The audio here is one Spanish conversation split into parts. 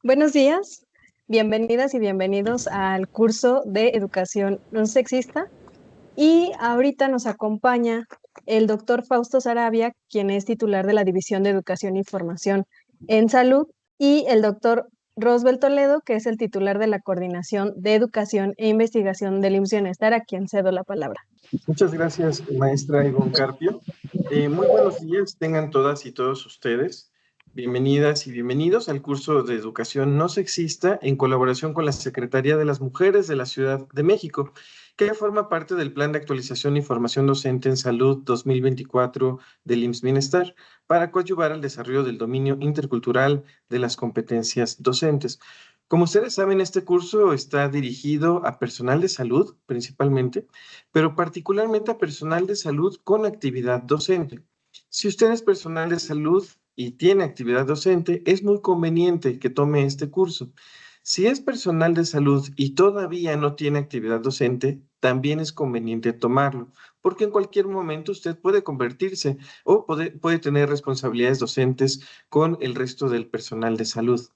Buenos días, bienvenidas y bienvenidos al curso de Educación No Sexista. Y ahorita nos acompaña el doctor Fausto Sarabia, quien es titular de la División de Educación y Formación en Salud, y el doctor Rosbel Toledo, que es el titular de la Coordinación de Educación e Investigación del IMSS Bienestar, a quien cedo la palabra. Muchas gracias, maestra Ivonne Carpio. Muy buenos días, tengan todas y todos ustedes. Bienvenidas y bienvenidos al curso de Educación No Sexista en colaboración con la Secretaría de las Mujeres de la Ciudad de México, que forma parte del Plan de Actualización y Formación Docente en Salud 2024 del IMSS Bienestar para coadyuvar al desarrollo del dominio intercultural de las competencias docentes. Como ustedes saben, este curso está dirigido a personal de salud principalmente, pero particularmente a personal de salud con actividad docente. Si usted es personal de salud y tiene actividad docente, es muy conveniente que tome este curso. Si es personal de salud y todavía no tiene actividad docente, también es conveniente tomarlo, porque en cualquier momento usted puede convertirse o puede tener responsabilidades docentes con el resto del personal de salud.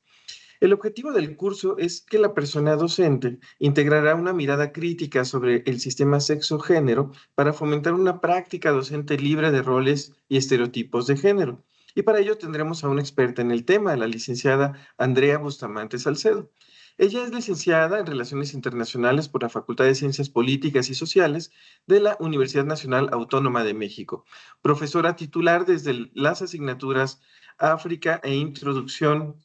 El objetivo del curso es que la persona docente integrará una mirada crítica sobre el sistema sexo-género para fomentar una práctica docente libre de roles y estereotipos de género. Y para ello tendremos a una experta en el tema, la licenciada Andrea Bustamante Salcedo. Ella es licenciada en Relaciones Internacionales por la Facultad de Ciencias Políticas y Sociales de la Universidad Nacional Autónoma de México, profesora titular desde las asignaturas África e Introducción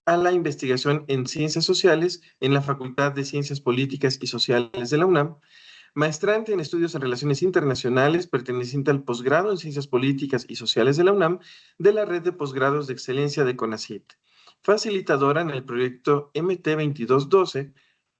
a la investigación en ciencias sociales en la Facultad de Ciencias Políticas y Sociales de la UNAM, maestrante en estudios en relaciones internacionales, perteneciente al posgrado en ciencias políticas y sociales de la UNAM, de la red de posgrados de excelencia de CONACYT, facilitadora en el proyecto MT2212,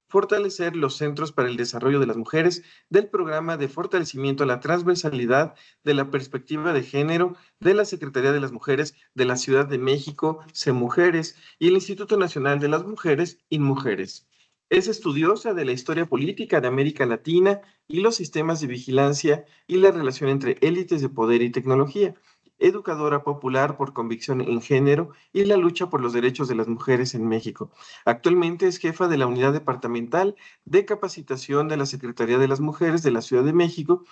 fortalecer los centros para el desarrollo de las mujeres del programa de fortalecimiento a la transversalidad de la perspectiva de género de la Secretaría de las Mujeres de la Ciudad de México, CEMujeres, y el Instituto Nacional de las Mujeres, INMujeres. Es estudiosa de la historia política de América Latina y los sistemas de vigilancia y la relación entre élites de poder y tecnología, educadora popular por convicción en género y la lucha por los derechos de las mujeres en México. Actualmente es jefa de la Unidad Departamental de Capacitación de la Secretaría de las Mujeres de la Ciudad de México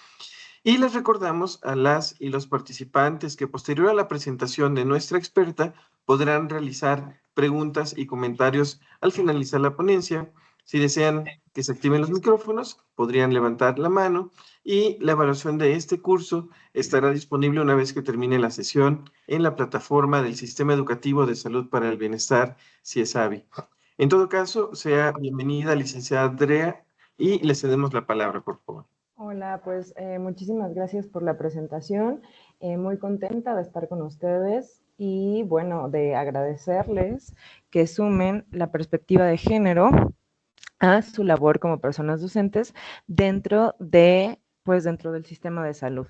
y les recordamos a las y los participantes que posterior a la presentación de nuestra experta podrán realizar preguntas y comentarios al finalizar la ponencia. Si desean que se activen los micrófonos, podrían levantar la mano y la evaluación de este curso estará disponible una vez que termine la sesión en la plataforma del Sistema Educativo de Salud para el Bienestar, CIESABI. En todo caso, sea bienvenida, licenciada Andrea, y le cedemos la palabra, por favor. Hola, pues muchísimas gracias por la presentación. Muy contenta de estar con ustedes y bueno, de agradecerles que sumen la perspectiva de género a su labor como personas docentes dentro del sistema de salud.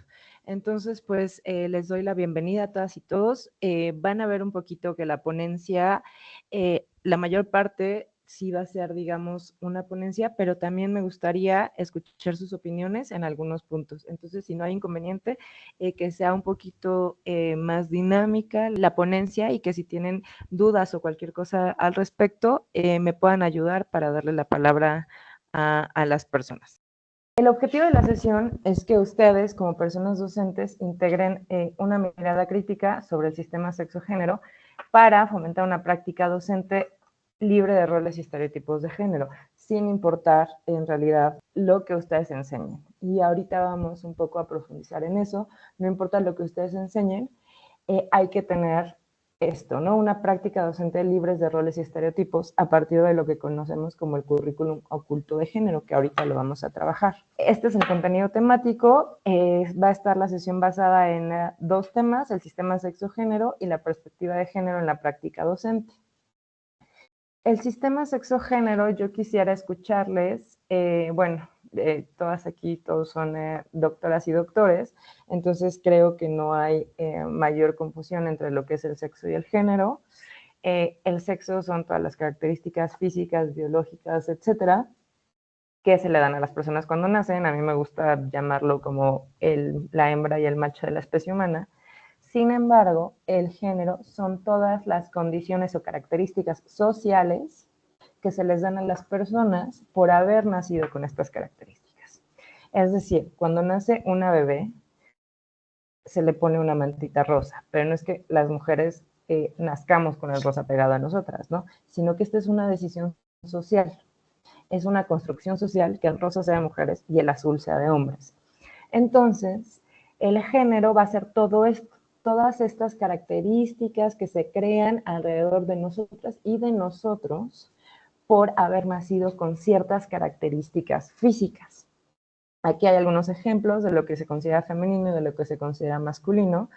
Entonces, pues les doy la bienvenida a todas y todos. Van a ver un poquito que la ponencia, la mayor parte sí va a ser, digamos, una ponencia, pero también me gustaría escuchar sus opiniones en algunos puntos. Entonces, si no hay inconveniente, que sea un poquito más dinámica la ponencia y que si tienen dudas o cualquier cosa al respecto, me puedan ayudar para darle la palabra a las personas. El objetivo de la sesión es que ustedes, como personas docentes, integren una mirada crítica sobre el sistema sexo-género para fomentar una práctica docente libre de roles y estereotipos de género, sin importar en realidad lo que ustedes enseñen. Y ahorita vamos un poco a profundizar en eso. No importa lo que ustedes enseñen, hay que tener esto, ¿no? Una práctica docente libre de roles y estereotipos a partir de lo que conocemos como el currículum oculto de género, que ahorita lo vamos a trabajar. Este es el contenido temático. Va a estar la sesión basada en dos temas, el sistema sexo-género y la perspectiva de género en la práctica docente. El sistema sexo-género, yo quisiera escucharles, todas aquí, todos son doctoras y doctores, entonces creo que no hay mayor confusión entre lo que es el sexo y el género. El sexo son todas las características físicas, biológicas, etcétera, que se le dan a las personas cuando nacen. A mí me gusta llamarlo como la hembra y el macho de la especie humana. Sin embargo, el género son todas las condiciones o características sociales que se les dan a las personas por haber nacido con estas características. Es decir, cuando nace una bebé, se le pone una mantita rosa, pero no es que las mujeres nazcamos con el rosa pegado a nosotras, ¿no? Sino que esta es una decisión social, es una construcción social que el rosa sea de mujeres y el azul sea de hombres. Entonces, el género va a ser todo esto, todas estas características que se crean alrededor de nosotras y de nosotros por haber nacido con ciertas características físicas. Aquí hay algunos ejemplos de lo que se considera femenino y de lo que se considera masculino.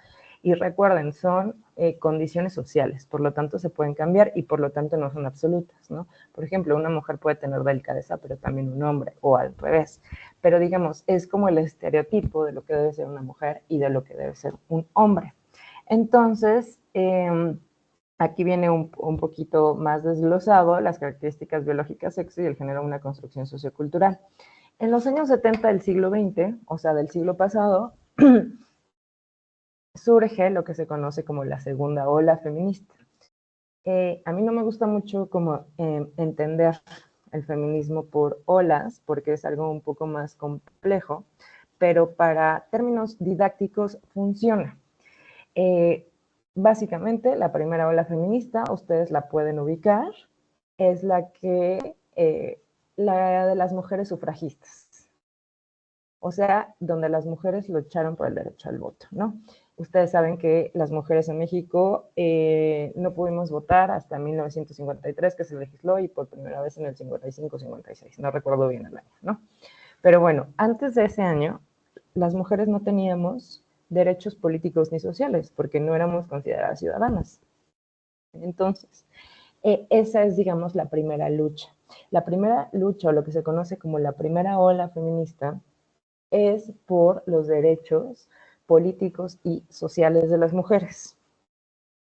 Y recuerden, son condiciones sociales, por lo tanto se pueden cambiar y por lo tanto no son absolutas, ¿no? Por ejemplo, una mujer puede tener delicadeza, pero también un hombre, o al revés. Pero digamos, es como el estereotipo de lo que debe ser una mujer y de lo que debe ser un hombre. Entonces, aquí viene un poquito más desglosado las características biológicas, sexo y el género, una construcción sociocultural. En los años 70 del siglo XX, o sea, del siglo pasado, surge lo que se conoce como la segunda ola feminista. A mí no me gusta mucho como entender el feminismo por olas, porque es algo un poco más complejo, pero para términos didácticos funciona. Básicamente, la primera ola feminista, ustedes la pueden ubicar, es la de las mujeres sufragistas. O sea, donde las mujeres lucharon por el derecho al voto, ¿no? Ustedes saben que las mujeres en México no pudimos votar hasta 1953, que se legisló, y por primera vez en el 55-56, no recuerdo bien el año, ¿no? Pero bueno, antes de ese año, las mujeres no teníamos derechos políticos ni sociales, porque no éramos consideradas ciudadanas. Entonces, esa es, digamos, la primera lucha. La primera lucha, o lo que se conoce como la primera ola feminista, es por los derechos políticos y sociales de las mujeres.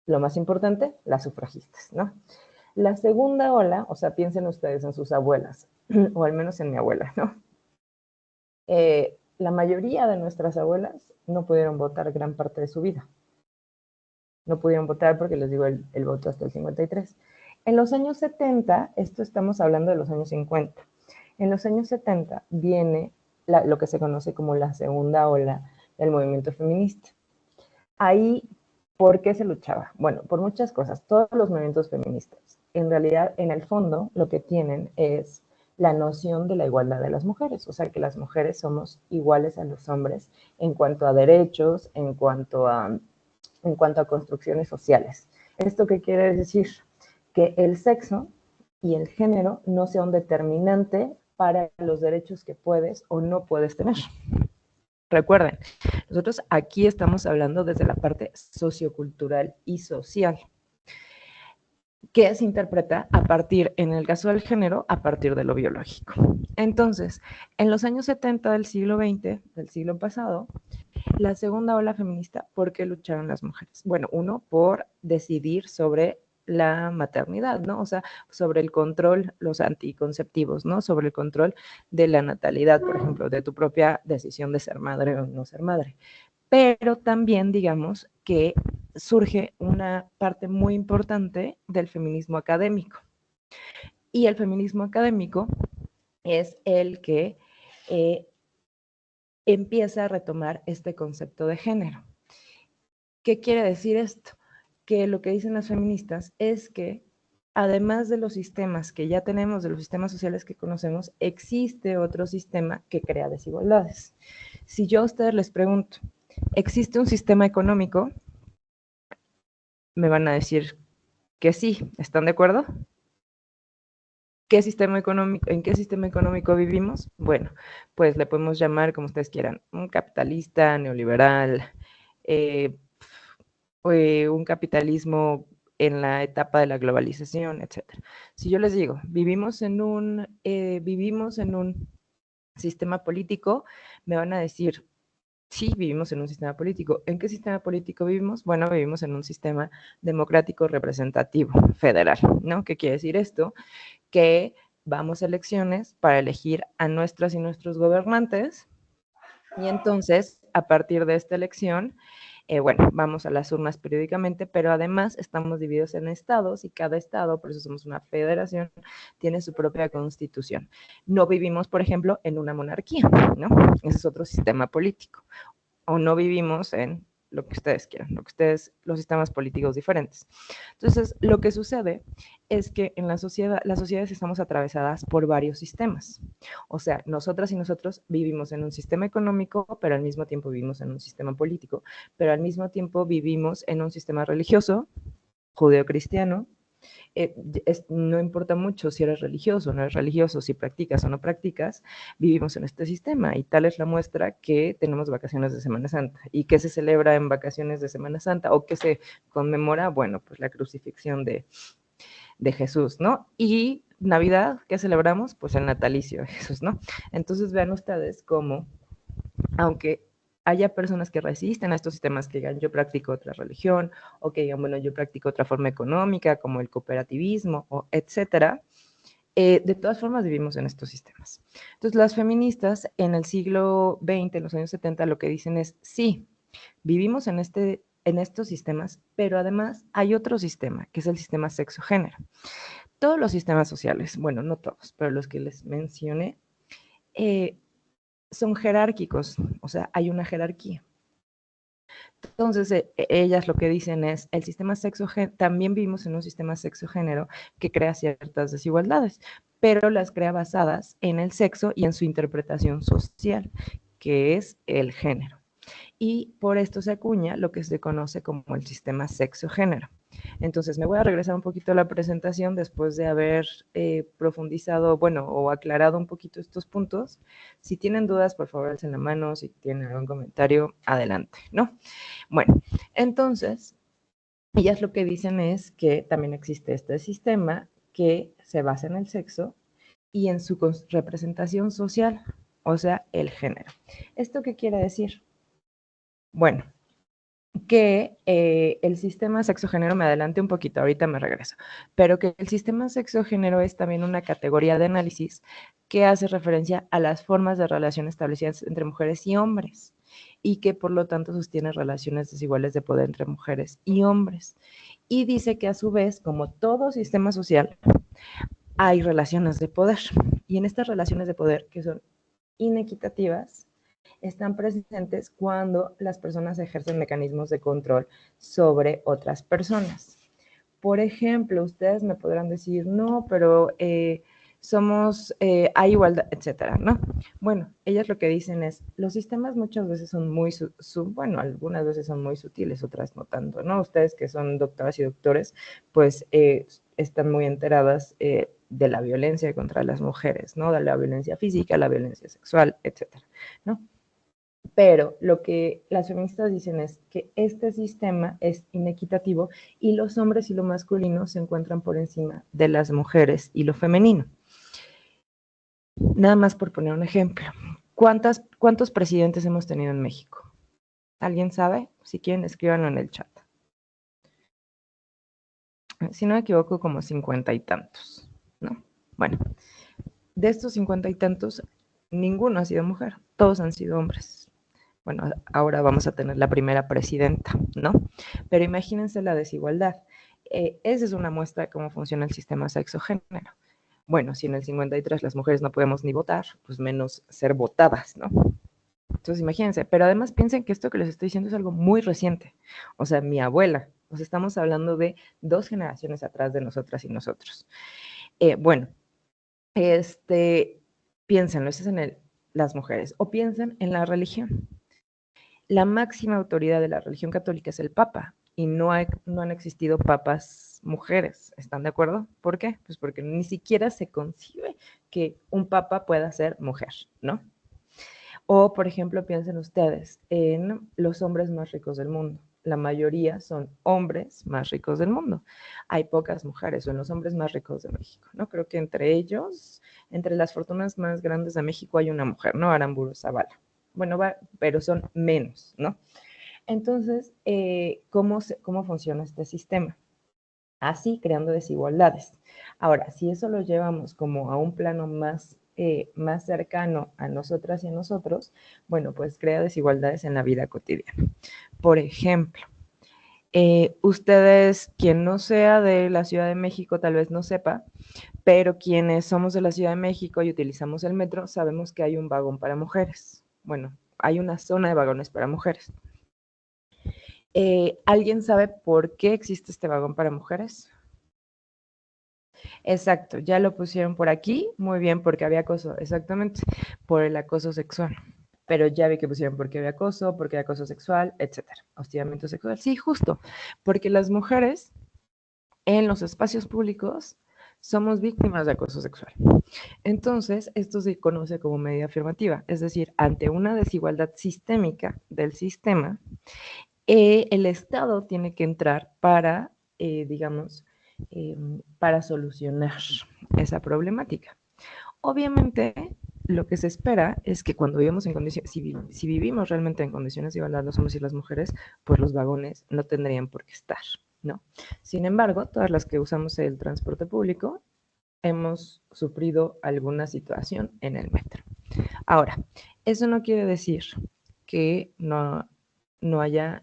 Lo más importante, las sufragistas, ¿no? La segunda ola, o sea, piensen ustedes en sus abuelas, o al menos en mi abuela, ¿no? La mayoría de nuestras abuelas no pudieron votar gran parte de su vida. No pudieron votar porque les digo el voto hasta el 53. En los años 70, esto estamos hablando de los años 50, en los años 70 viene lo que se conoce como la segunda ola del movimiento feminista. Ahí, ¿por qué se luchaba? Bueno, por muchas cosas. Todos los movimientos feministas, en realidad, en el fondo, lo que tienen es la noción de la igualdad de las mujeres, o sea, que las mujeres somos iguales a los hombres en cuanto a derechos, en cuanto a construcciones sociales. ¿Esto qué quiere decir? Que el sexo y el género no sea un determinante para los derechos que puedes o no puedes tener. Recuerden, nosotros aquí estamos hablando desde la parte sociocultural y social, que se interpreta a partir, en el caso del género, a partir de lo biológico. Entonces, en los años 70 del siglo XX, del siglo pasado, la segunda ola feminista, ¿por qué lucharon las mujeres? Bueno, uno, por decidir sobre la maternidad, ¿no? O sea, sobre el control, los anticonceptivos, ¿no? Sobre el control de la natalidad, por ejemplo, de tu propia decisión de ser madre o no ser madre. Pero también, digamos, que surge una parte muy importante del feminismo académico. Y el feminismo académico es el que empieza a retomar este concepto de género. ¿Qué quiere decir esto? Que lo que dicen las feministas es que además de los sistemas que ya tenemos, de los sistemas sociales que conocemos, existe otro sistema que crea desigualdades. Si yo a ustedes les pregunto, ¿existe un sistema económico? Me van a decir que sí, ¿están de acuerdo? ¿Qué sistema económico, ¿en qué sistema económico vivimos? Bueno, pues le podemos llamar como ustedes quieran, un capitalista, neoliberal, un capitalismo en la etapa de la globalización, etc. Si yo les digo, vivimos en un sistema político, me van a decir, sí, vivimos en un sistema político. ¿En qué sistema político vivimos? Bueno, vivimos en un sistema democrático representativo federal, ¿no? ¿Qué quiere decir esto? Que vamos a elecciones para elegir a nuestras y nuestros gobernantes y entonces, a partir de esta elección, bueno, vamos a las urnas periódicamente, pero además estamos divididos en estados y cada estado, por eso somos una federación, tiene su propia constitución. No vivimos, por ejemplo, en una monarquía, ¿no? Ese es otro sistema político. O no vivimos en lo que ustedes quieran, los sistemas políticos diferentes. Entonces, lo que sucede es que en las sociedades estamos atravesadas por varios sistemas. O sea, nosotras y nosotros vivimos en un sistema económico, pero al mismo tiempo vivimos en un sistema político, pero al mismo tiempo vivimos en un sistema religioso, judeocristiano. No importa mucho si eres religioso o no eres religioso, si practicas o no practicas, vivimos en este sistema y tal es la muestra que tenemos vacaciones de Semana Santa. ¿Y qué se celebra en vacaciones de Semana Santa o qué se conmemora? Bueno, pues la crucifixión de Jesús, ¿no? Y Navidad, ¿qué celebramos? Pues el natalicio de Jesús, ¿no? Entonces vean ustedes cómo, aunque haya personas que resisten a estos sistemas, que digan yo practico otra religión, o que digan, bueno, yo practico otra forma económica, como el cooperativismo, o etcétera, de todas formas vivimos en estos sistemas. Entonces, las feministas en el siglo XX, en los años 70, lo que dicen es, sí, vivimos en estos sistemas, pero además hay otro sistema, que es el sistema sexo-género. Todos los sistemas sociales, bueno, no todos, pero los que les mencioné, son jerárquicos, o sea, hay una jerarquía. Entonces, ellas lo que dicen es, el sistema también vivimos en un sistema sexo-género que crea ciertas desigualdades, pero las crea basadas en el sexo y en su interpretación social, que es el género. Y por esto se acuña lo que se conoce como el sistema sexo-género. Entonces, me voy a regresar un poquito a la presentación después de haber profundizado, bueno, o aclarado un poquito estos puntos. Si tienen dudas, por favor, alcen la mano. Si tienen algún comentario, adelante, ¿no? Bueno, entonces, ellas lo que dicen es que también existe este sistema que se basa en el sexo y en su representación social, o sea, el género. ¿Esto qué quiere decir? Bueno, que el sistema sexo-género, me adelante un poquito, ahorita me regreso, pero que el sistema sexo-género es también una categoría de análisis que hace referencia a las formas de relación establecidas entre mujeres y hombres y que por lo tanto sostiene relaciones desiguales de poder entre mujeres y hombres. Y dice que a su vez, como todo sistema social, hay relaciones de poder. Y en estas relaciones de poder, que son inequitativas, están presentes cuando las personas ejercen mecanismos de control sobre otras personas. Por ejemplo, ustedes me podrán decir, no, pero hay igualdad, etcétera, ¿no? Bueno, ellas lo que dicen es, los sistemas muchas veces son muy, bueno, algunas veces son muy sutiles, otras no tanto, ¿no? Ustedes que son doctoras y doctores, pues están muy enteradas de la violencia contra las mujeres, ¿no? De la violencia física, la violencia sexual, etcétera, ¿no? Pero lo que las feministas dicen es que este sistema es inequitativo y los hombres y lo masculino se encuentran por encima de las mujeres y lo femenino. Nada más por poner un ejemplo. ¿Cuántos presidentes hemos tenido en México? ¿Alguien sabe? Si quieren, escríbanlo en el chat. Si no me equivoco, como 50 y tantos, ¿no? Bueno, de estos 50 y tantos, ninguno ha sido mujer, todos han sido hombres. Bueno, ahora vamos a tener la primera presidenta, ¿no? Pero imagínense la desigualdad. Esa es una muestra de cómo funciona el sistema sexo-género. Bueno, si en el 53 las mujeres no podemos ni votar, pues menos ser votadas, ¿no? Entonces imagínense, pero además piensen que esto que les estoy diciendo es algo muy reciente. O sea, mi abuela, o sea, estamos hablando de 2 generaciones atrás de nosotras y nosotros. Bueno, piénsenlo, eso es en las mujeres, o piensen en la religión. La máxima autoridad de la religión católica es el Papa y no han existido papas mujeres, ¿están de acuerdo? ¿Por qué? Pues porque ni siquiera se concibe que un papa pueda ser mujer, ¿no? O, por ejemplo, piensen ustedes en los hombres más ricos del mundo. La mayoría son hombres más ricos del mundo. Hay pocas mujeres, son los hombres más ricos de México, ¿no? Creo que entre ellos, entre las fortunas más grandes de México hay una mujer, ¿no? Aramburu Zavala. Bueno, pero son menos, ¿no? Entonces, ¿cómo funciona este sistema? Así, creando desigualdades. Ahora, si eso lo llevamos como a un plano más más cercano a nosotras y a nosotros, bueno, pues crea desigualdades en la vida cotidiana. Por ejemplo, ustedes, quien no sea de la Ciudad de México, tal vez no sepa, pero quienes somos de la Ciudad de México y utilizamos el metro, sabemos que hay un vagón para mujeres. Bueno, hay una zona de vagones para mujeres. ¿Alguien sabe por qué existe este vagón para mujeres? Exacto, ya lo pusieron por aquí, muy bien, porque había acoso, exactamente, por el acoso sexual. Pero ya vi que pusieron porque había acoso sexual, etcétera, hostigamiento sexual. Sí, justo, porque las mujeres en los espacios públicos somos víctimas de acoso sexual. Entonces, esto se conoce como medida afirmativa, es decir, ante una desigualdad sistémica del sistema, el Estado tiene que entrar para, digamos, para solucionar esa problemática. Obviamente, lo que se espera es que cuando vivimos en condiciones, si vivimos realmente en condiciones de igualdad los hombres y las mujeres, pues los vagones no tendrían por qué estar, ¿no? Sin embargo, todas las que usamos el transporte público hemos sufrido alguna situación en el metro. Ahora, eso no quiere decir que no hayan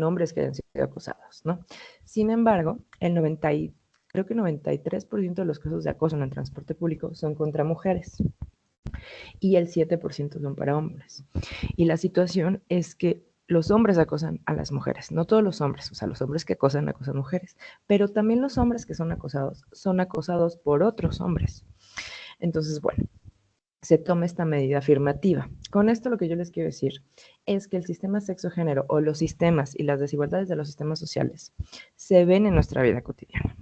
hombres que hayan sido acosados, ¿no? Sin embargo, creo que 93% de los casos de acoso en el transporte público son contra mujeres y el 7% son para hombres. Y la situación es que los hombres acosan a las mujeres, no todos los hombres, o sea, los hombres que acosan mujeres, pero también los hombres que son acosados por otros hombres. Entonces, bueno, se toma esta medida afirmativa. Con esto lo que yo les quiero decir es que el sistema sexo-género o los sistemas y las desigualdades de los sistemas sociales se ven en nuestra vida cotidiana.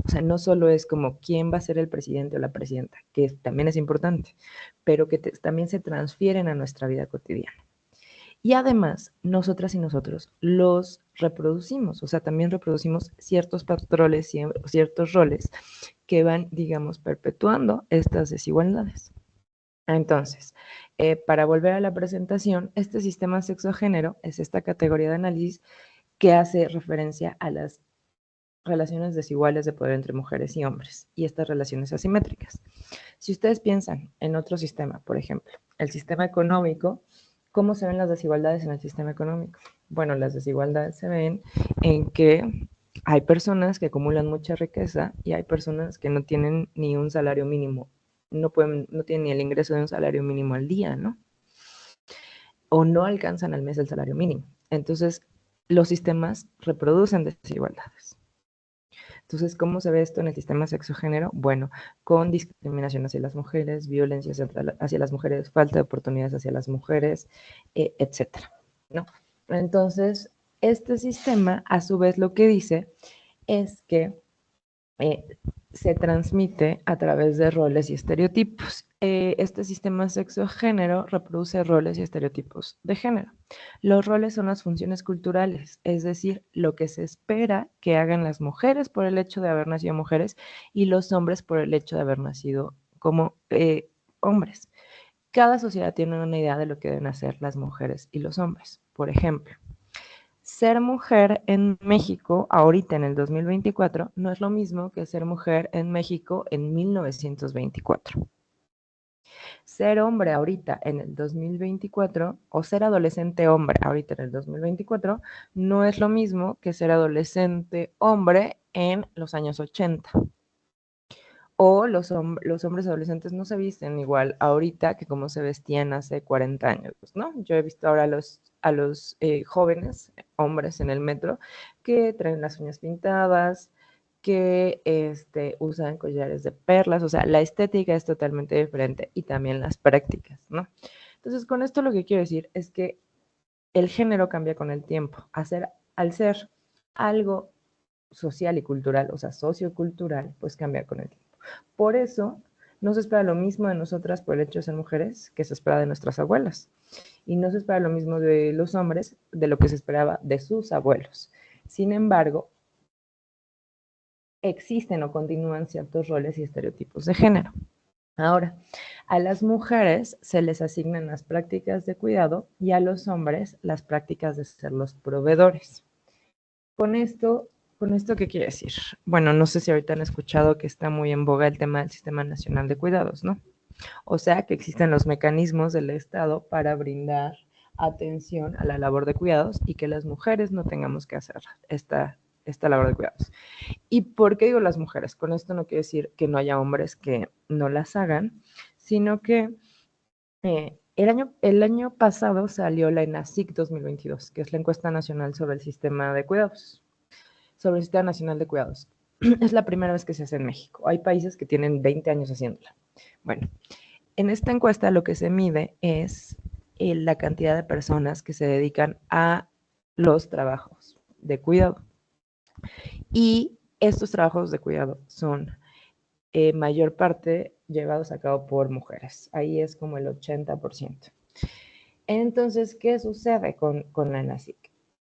O sea, no solo es como quién va a ser el presidente o la presidenta, que también es importante, pero que también se transfieren a nuestra vida cotidiana. Y además, nosotras y nosotros los reproducimos, o sea, también reproducimos ciertos patrones, ciertos roles que van, digamos, perpetuando estas desigualdades. Entonces, para volver a la presentación, este sistema sexo-género es esta categoría de análisis que hace referencia a las relaciones desiguales de poder entre mujeres y hombres y estas relaciones asimétricas. Si ustedes piensan en otro sistema, por ejemplo, el sistema económico, ¿cómo se ven las desigualdades en el sistema económico? Bueno, las desigualdades se ven en que hay personas que acumulan mucha riqueza y hay personas que no tienen ni un salario mínimo, no tienen ni el ingreso de un salario mínimo al día, ¿no? O no alcanzan al mes el salario mínimo. Entonces, los sistemas reproducen desigualdades. Entonces, ¿cómo se ve esto en el sistema sexo-género? Bueno, con discriminación hacia las mujeres, violencia hacia las mujeres, falta de oportunidades hacia las mujeres, etcétera, ¿no? Entonces, este sistema, a su vez, lo que dice es que se transmite a través de roles y estereotipos. Este sistema sexo-género reproduce roles y estereotipos de género. Los roles son las funciones culturales, es decir, lo que se espera que hagan las mujeres por el hecho de haber nacido mujeres y los hombres por el hecho de haber nacido como hombres. Cada sociedad tiene una idea de lo que deben hacer las mujeres y los hombres. Por ejemplo, ser mujer en México, ahorita en el 2024, no es lo mismo que ser mujer en México en 1924. Ser hombre ahorita en el 2024 o ser adolescente hombre ahorita en el 2024 no es lo mismo que ser adolescente hombre en los años 80. O los hombres adolescentes no se visten igual ahorita que como se vestían hace 40 años, ¿no? Yo he visto ahora a los jóvenes hombres en el metro que traen las uñas pintadas, que usan collares de perlas, o sea, la estética es totalmente diferente y también las prácticas, ¿no? Entonces, con esto lo que quiero decir es que el género cambia con el tiempo. Al ser algo social y cultural, o sea, sociocultural, pues cambia con el tiempo. Por eso, no se espera lo mismo de nosotras por el hecho de ser mujeres que se espera de nuestras abuelas. Y no se espera lo mismo de los hombres de lo que se esperaba de sus abuelos. Sin embargo, existen o continúan ciertos roles y estereotipos de género. Ahora, a las mujeres se les asignan las prácticas de cuidado y a los hombres las prácticas de ser los proveedores. Con esto ¿Con esto qué quiere decir? Bueno, no sé si ahorita han escuchado que está muy en boga el tema del Sistema Nacional de Cuidados, ¿no? O sea, que existen los mecanismos del Estado para brindar atención a la labor de cuidados y que las mujeres no tengamos que hacer esta labor de cuidados. ¿Y por qué digo las mujeres? Con esto no quiere decir que no haya hombres que no las hagan, sino que el año pasado salió la ENACIC 2022, que es la encuesta nacional sobre el sistema de cuidados, sobre el Sistema Nacional de Cuidados. Es la primera vez que se hace en México. Hay países que tienen 20 años haciéndola. Bueno, en esta encuesta lo que se mide es la cantidad de personas que se dedican a los trabajos de cuidado. Y estos trabajos de cuidado son mayor parte llevados a cabo por mujeres. Ahí es como el 80%. Entonces, ¿qué sucede con la ENACIC?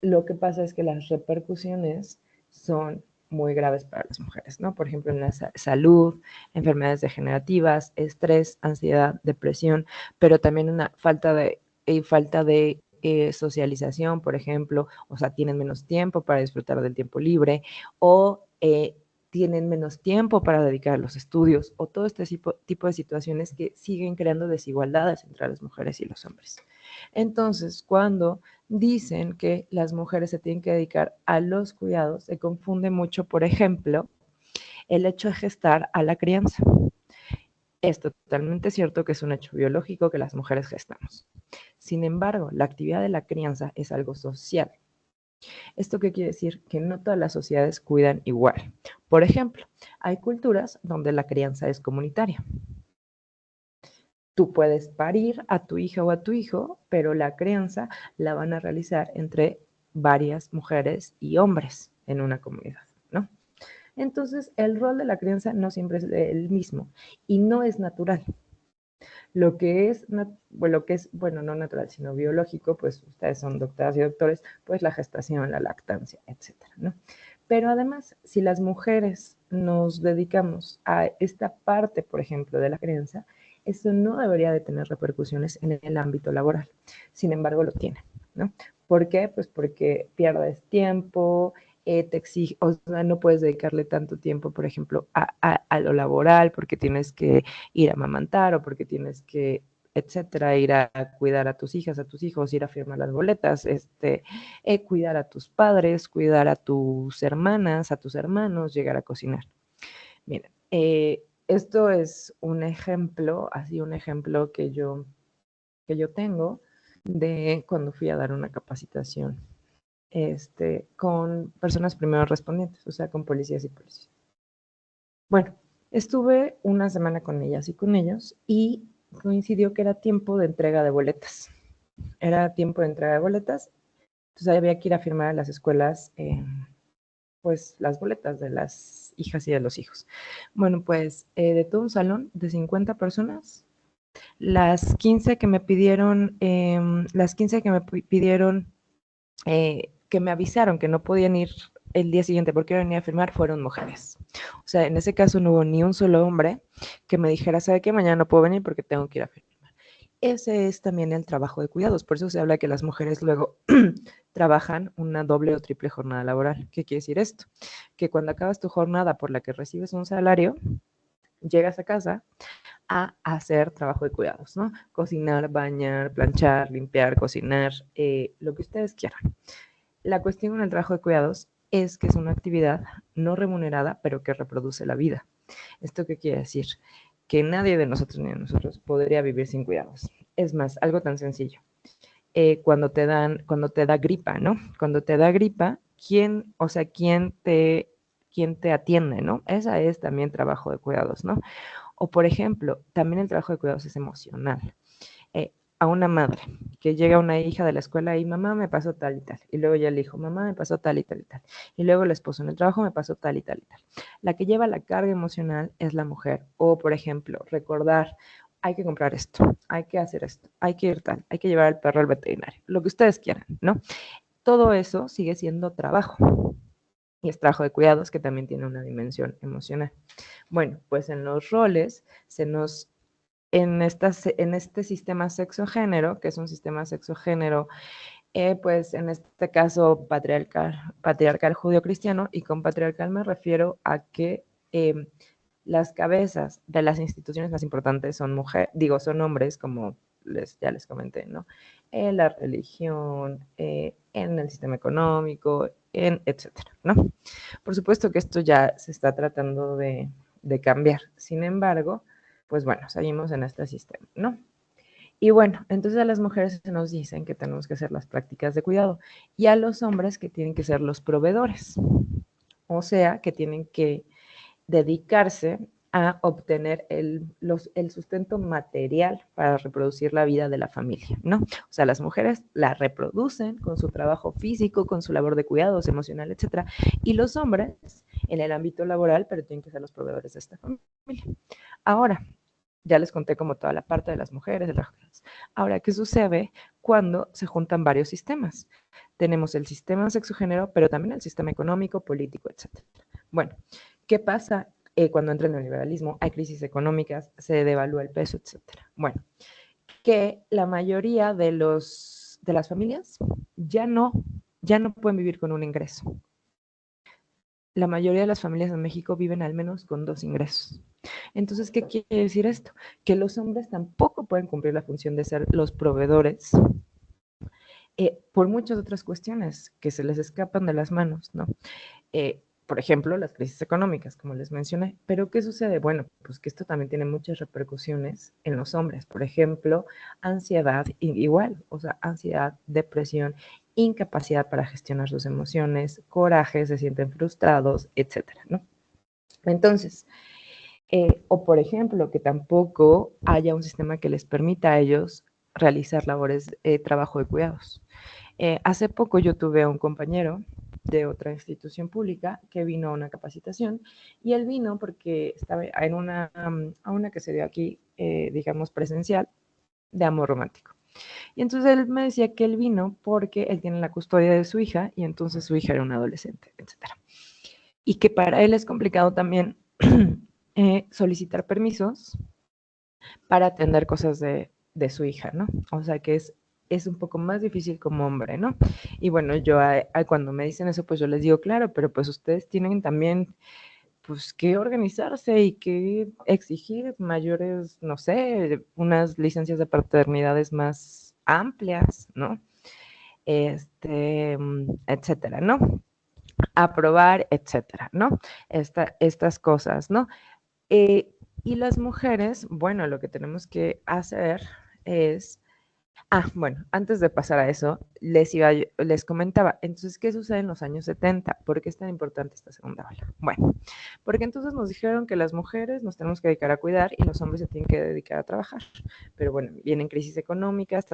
Lo que pasa es que las repercusiones son muy graves para las mujeres, ¿no? Por ejemplo, en la salud, enfermedades degenerativas, estrés, ansiedad, depresión, pero también una falta de socialización, por ejemplo, o sea, tienen menos tiempo para disfrutar del tiempo libre o tienen menos tiempo para dedicar a los estudios o todo este tipo de situaciones que siguen creando desigualdades entre las mujeres y los hombres. Entonces, cuando dicen que las mujeres se tienen que dedicar a los cuidados, se confunde mucho, por ejemplo, el hecho de gestar a la crianza. Es totalmente cierto que es un hecho biológico que las mujeres gestamos. Sin embargo, la actividad de la crianza es algo social. ¿Esto qué quiere decir? Que no todas las sociedades cuidan igual. Por ejemplo, hay culturas donde la crianza es comunitaria. Tú puedes parir a tu hija o a tu hijo, pero la crianza la van a realizar entre varias mujeres y hombres en una comunidad, ¿no? Entonces, el rol de la crianza no siempre es el mismo y no es natural. Lo que es, bueno, no natural, sino biológico, pues ustedes son doctoras y doctores, pues la gestación, la lactancia, etcétera, ¿no? Pero además, si las mujeres nos dedicamos a esta parte, por ejemplo, de la crianza, eso no debería de tener repercusiones en el ámbito laboral. Sin embargo, lo tiene, ¿no? ¿Por qué? Pues porque pierdes tiempo, te exige, o sea, no puedes dedicarle tanto tiempo, por ejemplo, a lo laboral, porque tienes que ir a amamantar o porque tienes que, etcétera, ir a cuidar a tus hijas, a tus hijos, ir a firmar las boletas, cuidar a tus padres, cuidar a tus hermanas, a tus hermanos, llegar a cocinar. Miren, esto es un ejemplo, así un ejemplo que yo tengo de cuando fui a dar una capacitación con personas primero respondientes, o sea, con policías y policías. Bueno, estuve una semana con ellas y con ellos y coincidió que era tiempo de entrega de boletas. Era tiempo de entrega de boletas, entonces había que ir a firmar a las escuelas, pues, las boletas de las hijas y de los hijos. Bueno, pues, de todo un salón de 50 personas, las 15 que me pidieron, que me avisaron que no podían ir el día siguiente porque iban a venir a firmar, fueron mujeres. O sea, en ese caso no hubo ni un solo hombre que me dijera, ¿sabe qué? Mañana no puedo venir porque tengo que ir a firmar. Ese es también el trabajo de cuidados. Por eso se habla que las mujeres luego trabajan una doble o triple jornada laboral. ¿Qué quiere decir esto? Que cuando acabas tu jornada por la que recibes un salario, llegas a casa a hacer trabajo de cuidados, ¿no? Cocinar, bañar, planchar, limpiar, cocinar, lo que ustedes quieran. La cuestión con el trabajo de cuidados es que es una actividad no remunerada, pero que reproduce la vida. ¿Esto qué quiere decir? Que nadie de nosotros ni de nosotros podría vivir sin cuidados. Es más, algo tan sencillo. Cuando te da gripa, ¿no? Cuando te da gripa, ¿quién te atiende, ¿no? Esa es también trabajo de cuidados, ¿no? O, por ejemplo, también el trabajo de cuidados es emocional. A una madre que llega una hija de la escuela y mamá me pasó tal y tal, y luego ya le dijo mamá me pasó tal y tal y tal, y luego el esposo en el trabajo me pasó tal y tal y tal. La que lleva la carga emocional es la mujer. O, por ejemplo, recordar, hay que comprar esto, hay que hacer esto, hay que ir tal, hay que llevar al perro al veterinario, lo que ustedes quieran, ¿no? Todo eso sigue siendo trabajo. Y es trabajo de cuidados que también tiene una dimensión emocional. Bueno, pues en los roles en este sistema sexo-género, que es un sistema sexo-género Pues en este caso patriarcal judío-cristiano, y con patriarcal me refiero a que las cabezas de las instituciones más importantes son son hombres, como ya les comenté, ¿no? En la religión, en el sistema económico, etcétera, ¿no? Por supuesto que esto ya se está tratando de cambiar. Sin embargo, pues bueno, seguimos en este sistema, ¿no? Y bueno, entonces a las mujeres se nos dicen que tenemos que hacer las prácticas de cuidado y a los hombres que tienen que ser los proveedores, o sea, que tienen que dedicarse a obtener el sustento material para reproducir la vida de la familia, ¿no? O sea, las mujeres la reproducen con su trabajo físico, con su labor de cuidados emocional, etcétera, y los hombres en el ámbito laboral, pero tienen que ser los proveedores de esta familia. Ahora, ya les conté como toda la parte de las mujeres, de las mujeres. Ahora, ¿qué sucede cuando se juntan varios sistemas? Tenemos el sistema sexogénero, pero también el sistema económico, político, etcétera. Bueno, ¿qué pasa cuando entra en el liberalismo? Hay crisis económicas, se devalúa el peso, etcétera. Bueno, que la mayoría de las familias ya no pueden vivir con un ingreso. La mayoría de las familias en México viven al menos con 2 ingresos. Entonces, ¿qué quiere decir esto? Que los hombres tampoco pueden cumplir la función de ser los proveedores por muchas otras cuestiones que se les escapan de las manos, ¿no? Por ejemplo, las crisis económicas, como les mencioné. ¿Pero qué sucede? Bueno, pues que esto también tiene muchas repercusiones en los hombres. Por ejemplo, ansiedad, igual, o sea, ansiedad, depresión, incapacidad para gestionar sus emociones, coraje, se sienten frustrados, etcétera, ¿no? Entonces, o por ejemplo, que tampoco haya un sistema que les permita a ellos realizar labores, trabajo de cuidados. Hace poco yo tuve a un compañero de otra institución pública que vino a una capacitación, y él vino porque estaba en a una que se dio aquí, digamos, presencial, de amor romántico. Y entonces él me decía que él vino porque él tiene la custodia de su hija y entonces su hija era una adolescente, etcétera. Y que para él es complicado también solicitar permisos para atender cosas de su hija, ¿no? O sea que es un poco más difícil como hombre, ¿no? Y bueno, yo cuando me dicen eso, pues yo les digo, claro, pero pues ustedes tienen también pues que organizarse y que exigir mayores, no sé, unas licencias de paternidades más amplias, ¿no? Etcétera, ¿no? Aprobar, etcétera, ¿no? Estas cosas, ¿no? Y las mujeres, bueno, lo que tenemos que hacer es bueno, antes de pasar a eso, les comentaba, entonces, ¿qué sucede en los años 70? ¿Por qué es tan importante esta segunda ola? Bueno, porque entonces nos dijeron que las mujeres nos tenemos que dedicar a cuidar y los hombres se tienen que dedicar a trabajar. Pero bueno, vienen crisis económicas,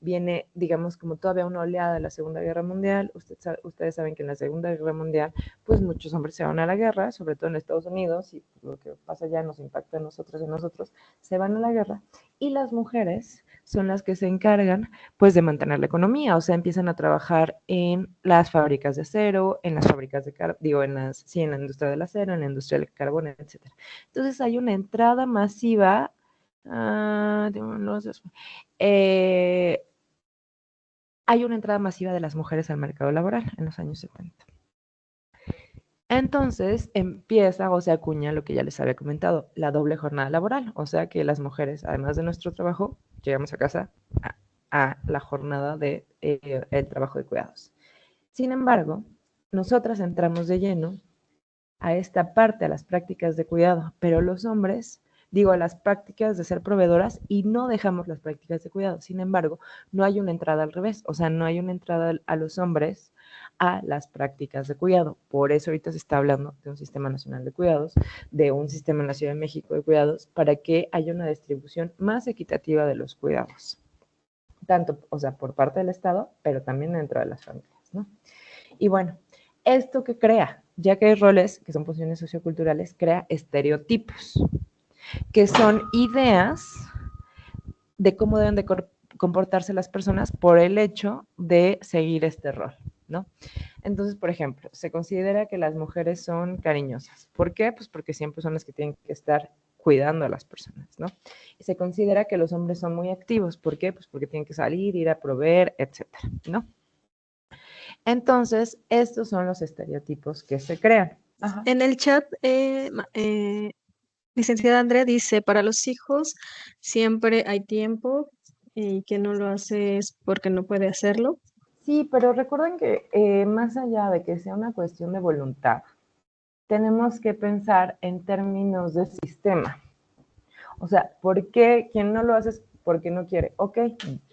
viene, digamos, como todavía una oleada de la Segunda Guerra Mundial. Ustedes saben que en la Segunda Guerra Mundial, pues muchos hombres se van a la guerra, sobre todo en Estados Unidos, y lo que pasa allá nos impacta a nosotros y a nosotros, se van a la guerra, y las mujeres son las que se encargan pues de mantener la economía, o sea, empiezan a trabajar en las fábricas de acero, en las fábricas de en la industria del acero, en la industria del carbón, etcétera. Entonces hay una entrada masiva, hay una entrada masiva de las mujeres al mercado laboral en los años 70. Entonces empieza o se acuña lo que ya les había comentado, la doble jornada laboral, o sea que las mujeres, además de nuestro trabajo, llegamos a casa a la jornada de el trabajo de cuidados. Sin embargo, nosotras entramos de lleno a esta parte, a las prácticas de cuidado, pero los hombres, a las prácticas de ser proveedoras, y no dejamos las prácticas de cuidado. Sin embargo, no hay una entrada al revés, o sea, no hay una entrada a los hombres a las prácticas de cuidado. Por eso ahorita se está hablando de un sistema nacional de cuidados, de un sistema en la Ciudad de México de cuidados, para que haya una distribución más equitativa de los cuidados, tanto, o sea, por parte del Estado, pero también dentro de las familias, ¿no? Y bueno, ¿esto qué crea? Ya que hay roles que son posiciones socioculturales, crea estereotipos, que son ideas de cómo deben de comportarse las personas por el hecho de seguir este rol, ¿no? Entonces, por ejemplo, se considera que las mujeres son cariñosas. ¿Por qué? Pues porque siempre son las que tienen que estar cuidando a las personas, ¿no? Y se considera que los hombres son muy activos. ¿Por qué? Pues porque tienen que salir, ir a proveer, etcétera, ¿no? Entonces, estos son los estereotipos que se crean. Ajá. En el chat, licenciada Andrea dice, para los hijos siempre hay tiempo y que no lo hace es porque no puede hacerlo. Sí, pero recuerden que más allá de que sea una cuestión de voluntad, tenemos que pensar en términos de sistema. O sea, ¿por qué quien no lo hace es porque no quiere? Ok,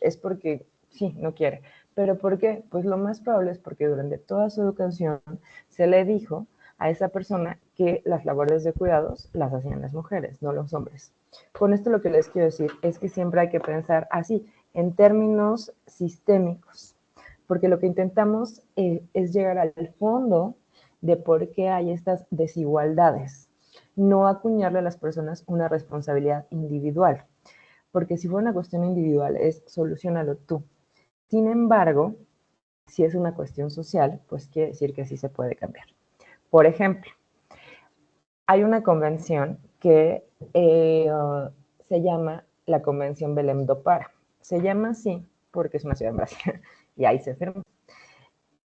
es porque sí, no quiere. ¿Pero por qué? Pues lo más probable es porque durante toda su educación se le dijo a esa persona que las labores de cuidados las hacían las mujeres, no los hombres. Con esto lo que les quiero decir es que siempre hay que pensar así, en términos sistémicos, porque lo que intentamos es llegar al fondo de por qué hay estas desigualdades, no acuñarle a las personas una responsabilidad individual, porque si fuera una cuestión individual es solucionalo tú. Sin embargo, si es una cuestión social, pues quiere decir que sí se puede cambiar. Por ejemplo, hay una convención que se llama la Convención Belém do Pará. Se llama así porque es una ciudad en Brasil y ahí se firmó.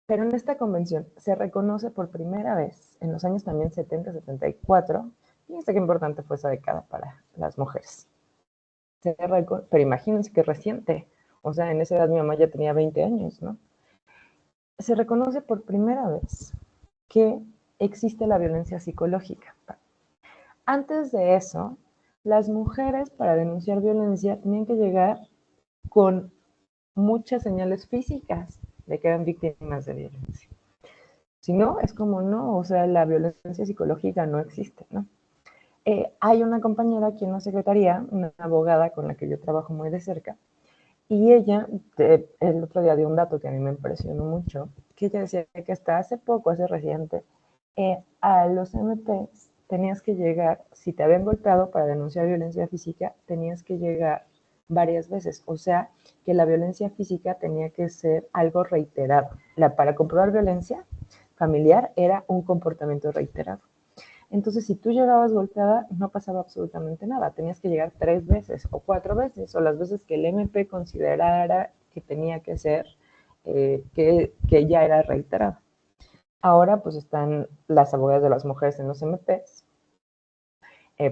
Pero en esta convención se reconoce por primera vez, en los años también 70, 74, fíjense qué importante fue esa década para las mujeres. Pero imagínense qué reciente, o sea, en esa edad mi mamá ya tenía 20 años, ¿no? Se reconoce por primera vez que existe la violencia psicológica. Antes de eso, las mujeres para denunciar violencia tenían que llegar con muchas señales físicas de que eran víctimas de violencia. Si no, es como no, o sea, la violencia psicológica no existe, ¿no? Hay una compañera aquí en la secretaría, una abogada con la que yo trabajo muy de cerca, y ella, el otro día dio un dato que a mí me impresionó mucho, que ella decía que hasta hace poco, hace reciente, a los MPs tenías que llegar, si te habían golpeado para denunciar violencia física, tenías que llegar varias veces, o sea, que la violencia física tenía que ser algo reiterado. Para comprobar violencia familiar era un comportamiento reiterado. Entonces, si tú llegabas golpeada, no pasaba absolutamente nada. Tenías que llegar 3 veces o 4 veces, o las veces que el MP considerara que tenía que ser, que ya era reiterado. Ahora, pues están las abogadas de las mujeres en los MPs,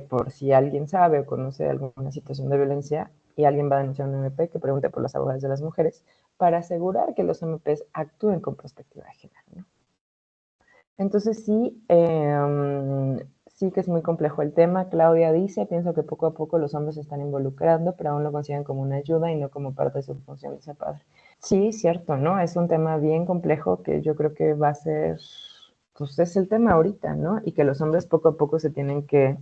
por si alguien sabe o conoce alguna situación de violencia y alguien va a denunciar un MP, que pregunte por las abogadas de las mujeres, para asegurar que los MPs actúen con perspectiva de género, ¿no? Entonces sí que es muy complejo el tema. Claudia dice, pienso que poco a poco los hombres se están involucrando, pero aún lo consideran como una ayuda y no como parte de su función de ser padre. Sí, cierto, ¿no? Es un tema bien complejo que yo creo que va a ser, pues es el tema ahorita, ¿no? Y que los hombres poco a poco se tienen que...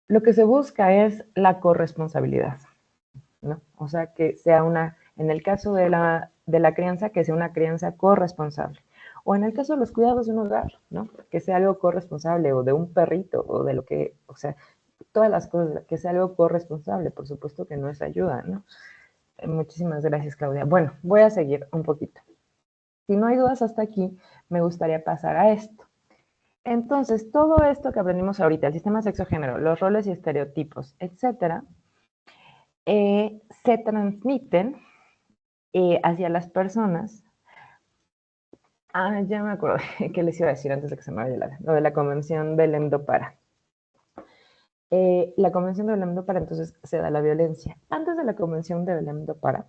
Lo que se busca es la corresponsabilidad, ¿no? O sea, que sea en el caso de la crianza, que sea una crianza corresponsable. O en el caso de los cuidados de un hogar, ¿no? Que sea algo corresponsable, o de un perrito, o de lo que, o sea, todas las cosas, que sea algo corresponsable, por supuesto que no es ayuda, ¿no? Muchísimas gracias, Claudia. Bueno, voy a seguir un poquito. Si no hay dudas hasta aquí, me gustaría pasar a esto. Entonces, todo esto que aprendimos ahorita, el sistema sexo-género, los roles y estereotipos, etcétera, se transmiten hacia las personas. Ya me acuerdo qué les iba a decir antes de que se me vaya lo de la Convención Belém do Pará. La Convención de Belém do Pará, entonces, se da la violencia. Antes de la Convención de Belém do Pará,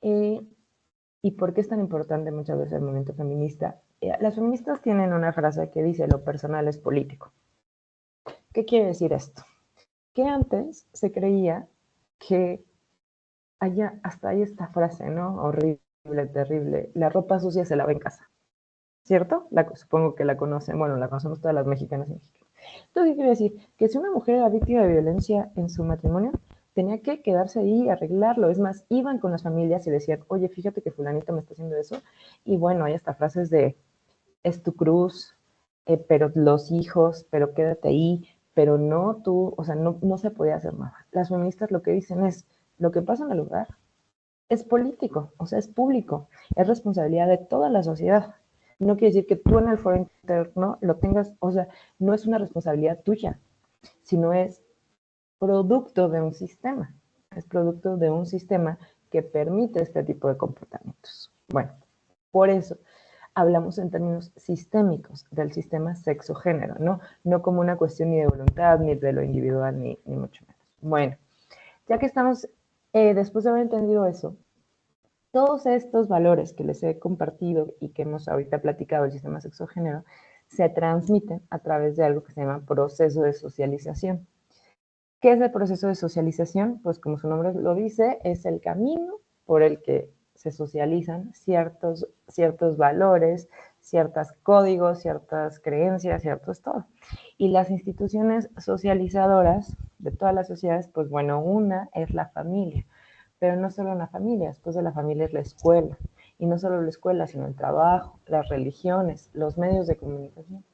¿y por qué es tan importante muchas veces el movimiento feminista? Las feministas tienen una frase que dice, lo personal es político. ¿Qué quiere decir esto? Que antes se creía que hasta hay esta frase, ¿no? Horrible, terrible, la ropa sucia se lava en casa. ¿Cierto? Supongo que la conocen, bueno, la conocemos todas las mexicanas y mexicanos. Entonces, ¿qué quiere decir? Que si una mujer era víctima de violencia en su matrimonio, tenía que quedarse ahí y arreglarlo. Es más, iban con las familias y decían, oye, fíjate que fulanito me está haciendo eso. Y bueno, hay hasta frases de, es tu cruz, pero los hijos, pero quédate ahí, pero no tú, o sea, no se podía hacer nada. Las feministas lo que dicen es, lo que pasa en el lugar es político, o sea, es público, es responsabilidad de toda la sociedad. No quiere decir que tú en el foro interno lo tengas, o sea, no es una responsabilidad tuya. sino es producto de un sistema. Es producto de un sistema que permite este tipo de comportamientos. Bueno, por eso hablamos en términos sistémicos del sistema sexo-género, no como una cuestión ni de voluntad, ni de lo individual, ni mucho menos. Bueno, ya que estamos, después de haber entendido eso, todos estos valores que les he compartido y que hemos ahorita platicado del sistema sexo-género se transmiten a través de algo que se llama proceso de socialización. ¿Qué es el proceso de socialización? Pues como su nombre lo dice, es el camino por el que se socializan ciertos valores, ciertos códigos, ciertas creencias, ciertos todo. Y las instituciones socializadoras de todas las sociedades, pues bueno, una es la familia, pero no solo una familia, después de la familia es la escuela. Y no solo la escuela, sino el trabajo, las religiones, los medios de comunicación.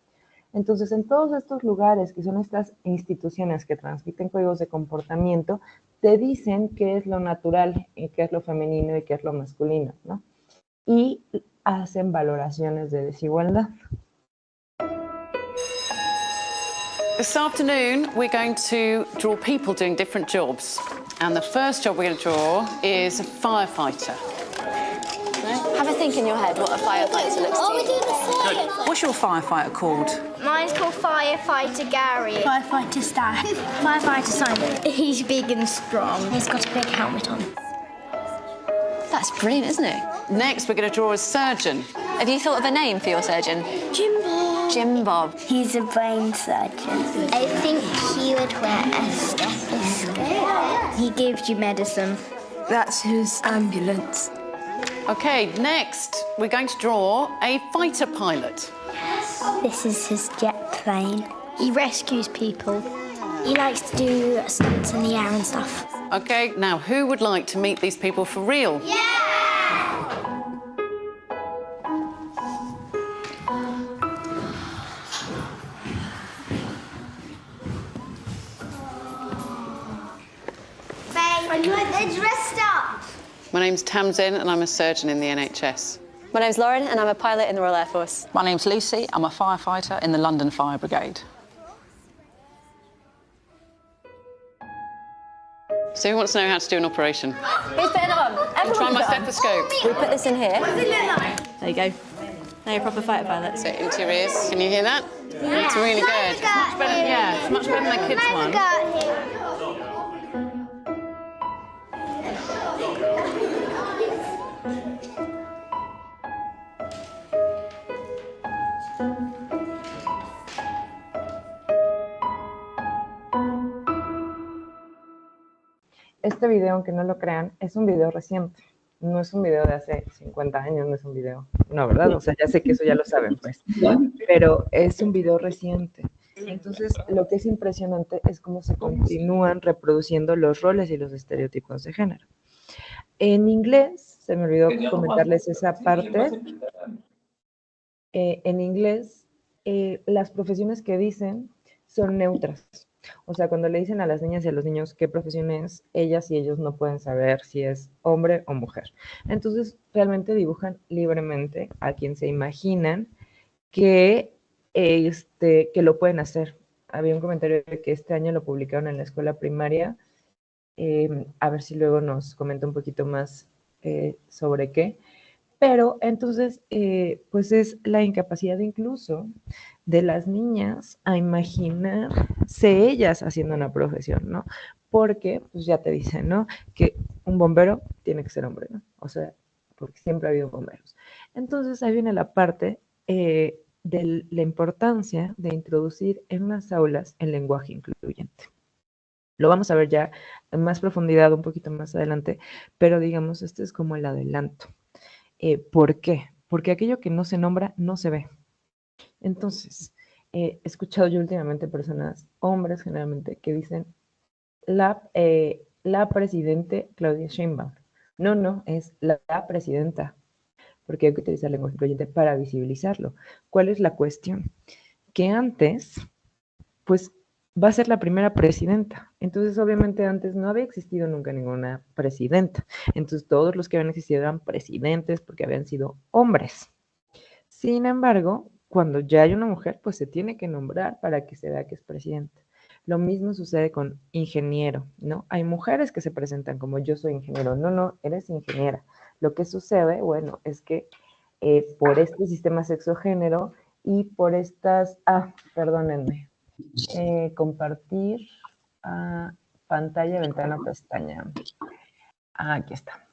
Entonces, en todos estos lugares, que son estas instituciones que transmiten códigos de comportamiento, te dicen qué es lo natural, y qué es lo femenino y qué es lo masculino, ¿no? Y hacen valoraciones de desigualdad. This afternoon, we're going to draw people doing different jobs. And the first job we're going to draw is a firefighter. Have a think in your head what a firefighter looks like. Oh, we're doing the firefighter. What's your firefighter called? Mine's called Firefighter Gary. Firefighter Stan. Firefighter Simon. He's big and strong. He's got a big helmet on. That's brilliant, isn't it? Next, we're going to draw a surgeon. Have you thought of a name for your surgeon? Jim Bob. Jim Bob. He's a brain surgeon. I think he would wear a stethoscope. He gives you medicine. That's his ambulance. OK, next, we're going to draw a fighter pilot. This is his jet plane. He rescues people. He likes to do stunts in the air and stuff. OK, now, who would like to meet these people for real? Yeah! They're dressed up. My name's Tamsin, and I'm a surgeon in the NHS. My name's Lauren, and I'm a pilot in the Royal Air Force. My name's Lucy. I'm a firefighter in the London Fire Brigade. So who wants to know how to do an operation? Who's putting it on? Try my Everyone's on. stethoscope. We put this in here. There you go. Now you're a proper fighter pilot. So into your ears. Can you hear that? Yeah. It's really good. It's much better, yeah, it's much better than the kids' one. Got him. Este video, aunque no lo crean, es un video reciente. No es un video de hace 50 años, no es un video... No, ¿verdad? O sea, ya sé que eso ya lo saben, pues. Pero es un video reciente. Entonces, lo que es impresionante es cómo se continúan reproduciendo los roles y los estereotipos de género. En inglés, se me olvidó comentarles esa parte. En inglés, las profesiones que dicen son neutras. O sea, cuando le dicen a las niñas y a los niños qué profesión es, ellas y ellos no pueden saber si es hombre o mujer. Entonces, realmente dibujan libremente a quien se imaginan que lo pueden hacer. Había un comentario de que este año lo publicaron en la escuela primaria. A ver si luego nos comenta un poquito más sobre qué. Pero entonces, pues es la incapacidad incluso de las niñas a imaginarse ellas haciendo una profesión, ¿no? Porque, pues ya te dicen, ¿no? Que un bombero tiene que ser hombre, ¿no? O sea, porque siempre ha habido bomberos. Entonces, ahí viene la parte de la importancia de introducir en las aulas el lenguaje incluyente. Lo vamos a ver ya en más profundidad un poquito más adelante, pero digamos, este es como el adelanto. ¿Por qué? Porque aquello que no se nombra no se ve. Entonces, he escuchado yo últimamente personas, hombres generalmente, que dicen la presidente Claudia Sheinbaum. No, es la presidenta, porque hay que utilizar el lenguaje incluyente para visibilizarlo. ¿Cuál es la cuestión? Que antes, pues, va a ser la primera presidenta. Entonces, obviamente, antes no había existido nunca ninguna presidenta. Entonces, todos los que habían existido eran presidentes porque habían sido hombres. Sin embargo, cuando ya hay una mujer, pues se tiene que nombrar para que se vea que es presidenta. Lo mismo sucede con ingeniero, ¿no? Hay mujeres que se presentan como yo soy ingeniero. No, no, eres ingeniera. Lo que sucede, bueno, es que por este sistema sexo-género y por estas... perdónenme. Compartir pantalla, ventana, pestaña. Aquí está.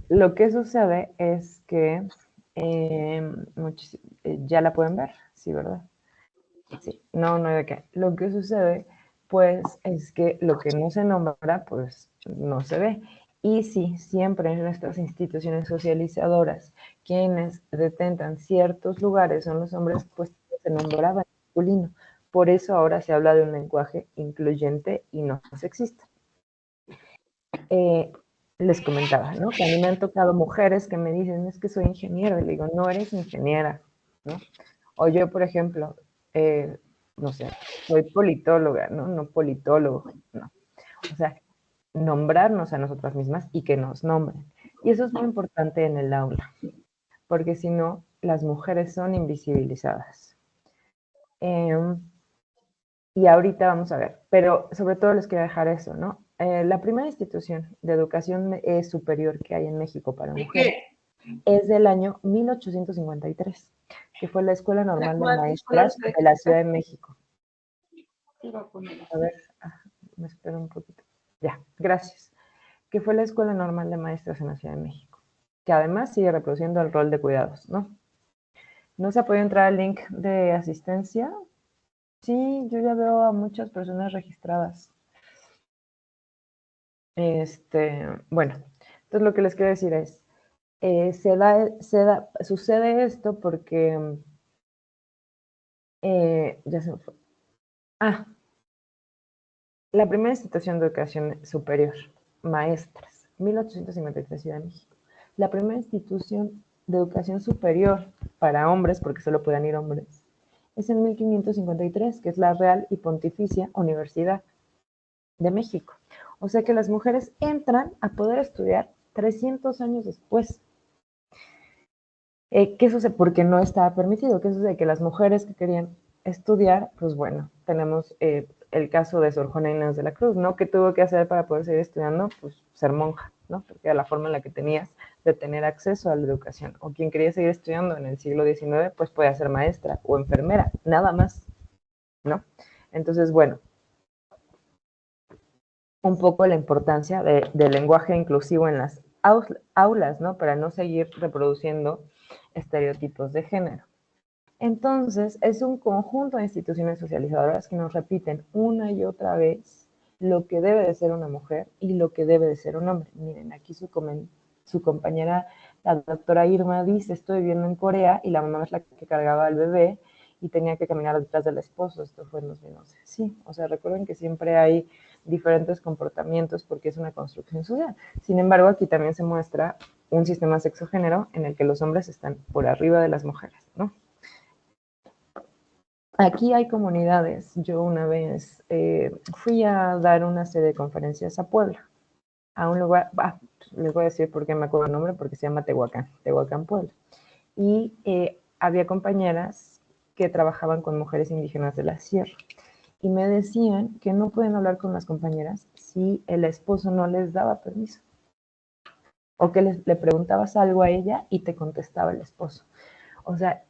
Lo que sucede es que ya la pueden ver, sí, ¿verdad? Sí, no hay de qué. Lo que sucede, pues, es que lo que no se nombra, pues, no se ve. Y sí, siempre en nuestras instituciones socializadoras, quienes detentan ciertos lugares son los hombres, pues, se nombraba masculino. Por eso ahora se habla de un lenguaje incluyente y no sexista. Les comentaba, ¿no? Que a mí me han tocado mujeres que me dicen, es que soy ingeniero, y le digo, no eres ingeniera, ¿no? O yo, por ejemplo, no sé, soy politóloga, ¿no? No politólogo, no. O sea, nombrarnos a nosotras mismas y que nos nombren. Y eso es muy importante en el aula, porque si no, las mujeres son invisibilizadas. Y ahorita vamos a ver, pero sobre todo les quiero dejar eso, ¿no? La primera institución de educación superior que hay en México para mujeres es del año 1853, que fue la Escuela Normal de Maestras de la Ciudad de México. A ver, me espero un poquito. Ya, gracias. Que fue la Escuela Normal de Maestras en la Ciudad de México, que además sigue reproduciendo el rol de cuidados, ¿no? ¿No se ha podido entrar al link de asistencia? Sí, yo ya veo a muchas personas registradas. Bueno, entonces lo que les quiero decir es, sucede esto porque, ya se me fue. La primera institución de educación superior, maestras, 1853, Ciudad de México. La primera institución de educación superior para hombres, porque solo puedan ir hombres, es en 1553, que es la Real y Pontificia Universidad de México. O sea que las mujeres entran a poder estudiar 300 años después. ¿Qué sucede? Porque no estaba permitido. ¿Qué sucede? Que las mujeres que querían estudiar, pues bueno, tenemos el caso de Sor Juana Inés de la Cruz, ¿no? ¿Qué tuvo que hacer para poder seguir estudiando? Pues ser monja, ¿no? Porque era la forma en la que tenías de tener acceso a la educación. O quien quería seguir estudiando en el siglo XIX, pues podía ser maestra o enfermera, nada más, ¿no? Entonces, bueno, un poco la importancia del lenguaje inclusivo en las aulas, ¿no? Para no seguir reproduciendo estereotipos de género. Entonces, es un conjunto de instituciones socializadoras que nos repiten una y otra vez lo que debe de ser una mujer y lo que debe de ser un hombre. Miren, aquí su compañera, la doctora Irma, dice, estoy viviendo en Corea y la mamá es la que cargaba al bebé y tenía que caminar detrás del esposo. Esto fue en 2011. Sí, o sea, recuerden que siempre hay diferentes comportamientos porque es una construcción social. Sin embargo, aquí también se muestra un sistema sexo-género en el que los hombres están por arriba de las mujeres, ¿no? Aquí hay comunidades. Yo una vez fui a dar una serie de conferencias a Puebla, a un lugar, les voy a decir por qué me acuerdo el nombre, porque se llama Tehuacán, Puebla. Y había compañeras que trabajaban con mujeres indígenas de la sierra. Y me decían que no pueden hablar con las compañeras si el esposo no les daba permiso. O que le preguntabas algo a ella y te contestaba el esposo. O sea,